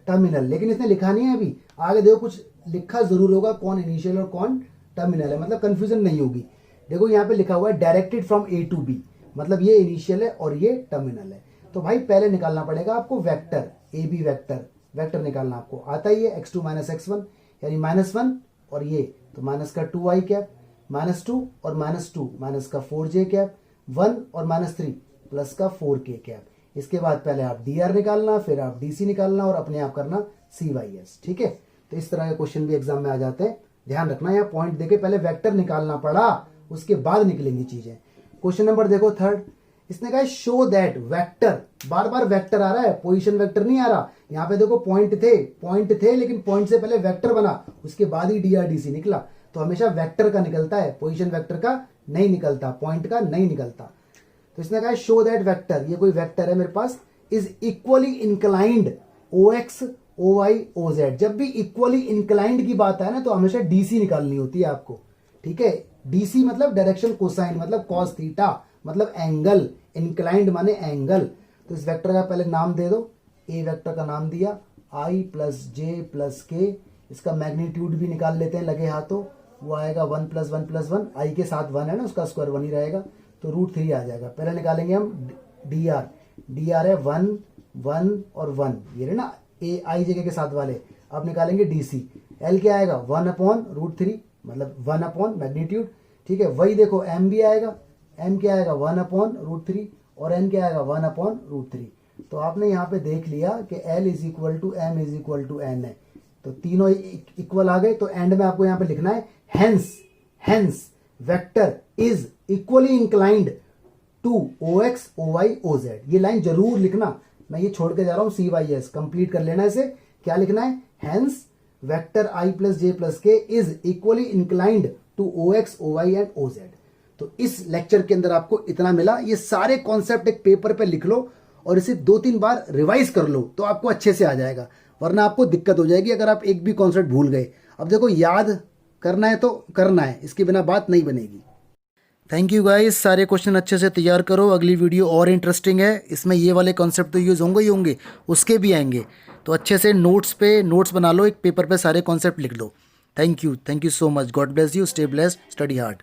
Speaker 1: टर्मिनल, लेकिन इसने लिखा नहीं है अभी, आगे देखो कुछ लिखा जरूर होगा कौन इनिशियल और कौन टर्मिनल है, मतलब कंफ्यूजन नहीं होगी। देखो यहाँ पे लिखा हुआ है directed from A to B, मतलब ये इनिशियल है और ये टर्मिनल है। तो भाई पहले निकालना पड़ेगा आपको वेक्टर, AB वेक्टर, वेक्टर निकालना आपको आता ही है, x2 माइनस x1 यानी -1, और ये तो माइनस का 2i कैप, -2 और -2 माइनस का 4j कैप, 1 और -3 प्लस का 4k कैप। इसके बाद पहले आप dr निकालना, फिर आप dc निकालना और अपने आप करना cys, ठीक है। तो इस तरह के क्वेश्चन भी एग्जाम में आ जाते हैं, ध्यान रखना। यहाँ पॉइंट देके पहले वेक्टर निकालना पड़ा, उसके बाद निकलेंगी चीजें। क्वेश्चन नंबर देखो 3, इसने कहा शो दैट वेक्टर, बार बार वेक्टर आ रहा है, पोजीशन वेक्टर नहीं आ रहा। यहाँ पे देखो पॉइंट थे लेकिन पॉइंट से पहले वेक्टर बना, उसके बाद ही dr dc निकला। तो हमेशा वेक्टर का निकलता है, पोजीशन वेक्टर का नहीं निकलता, पॉइंट का नहीं निकलता। तो इसने कहा शो दैट वेक्टर, ये कोई वेक्टर है मेरे पास, is equally inclined OX OY OZ। जब भी इक्वली इंक्लाइंड की बात है ना तो हमेशा DC निकालनी होती है आपको, ठीक है। DC मतलब डायरेक्शन कोसाइन, मतलब कॉस थीटा, मतलब एंगल, इंक्लाइंड माने एंगल। तो इस वेक्टर का पहले नाम दे दो, A वेक्टर का नाम दिया I plus J plus K, इसका मैग्नीट्यूड भी निकाल लेते हैं लगे हाथों, वो आएगा 1 प्लस 1 प्लस 1, I के साथ 1 है ना, उसका स्क्वायर 1 ही रहेगा, तो √3 आ जाएगा। पहले निकालेंगे हम dr है 1 1 और 1, ये ना A I जगह के साथ वाले। अब निकालेंगे DC, एल क्या आएगा 1/√3, मतलब 1 मैग्नीट्यूड, ठीक है। वही देखो एम भी आएगा, एम क्या आएगा 1/√3 और एन क्या आएगा 1/√3। तो आपने यहाँ पे देख लिया कि L is equal to M is equal to N है, तो तीनों इक्वल आ गए। तो एंड में आपको यहाँ पे लिखना है hence vector is equally inclined to OX OY OZ। ये लाइन जरूर लिखना, मैं ये छोड़ के जा रहा हूं CYS, कंप्लीट कर लेना इसे। क्या लिखना है, hence vector I plus J plus K is equally inclined to OX OY and OZ। तो इस लेक्चर के अंदर आपको इतना मिला। ये सारे कॉन्सेप्ट एक पेपर पे लिख लो और इसे 2-3 बार रिवाइज कर लो तो आपको अच्छे से आ जाएगा, वरना आपको दिक्कत हो जाएगी अगर आप एक भी कॉन्सेप्ट भूल गए। अब देखो याद करना है तो करना है, इसके बिना बात नहीं बनेगी। थैंक यू गाइस, सारे क्वेश्चन अच्छे से तैयार करो, अगली वीडियो और इंटरेस्टिंग है, इसमें ये वाले कॉन्सेप्ट तो यूज़ होंगे ही होंगे, उसके भी आएंगे। तो अच्छे से नोट्स बना लो, एक पेपर पे सारे कॉन्सेप्ट लिख लो। Thank you so much, god bless you, stay blessed, study hard.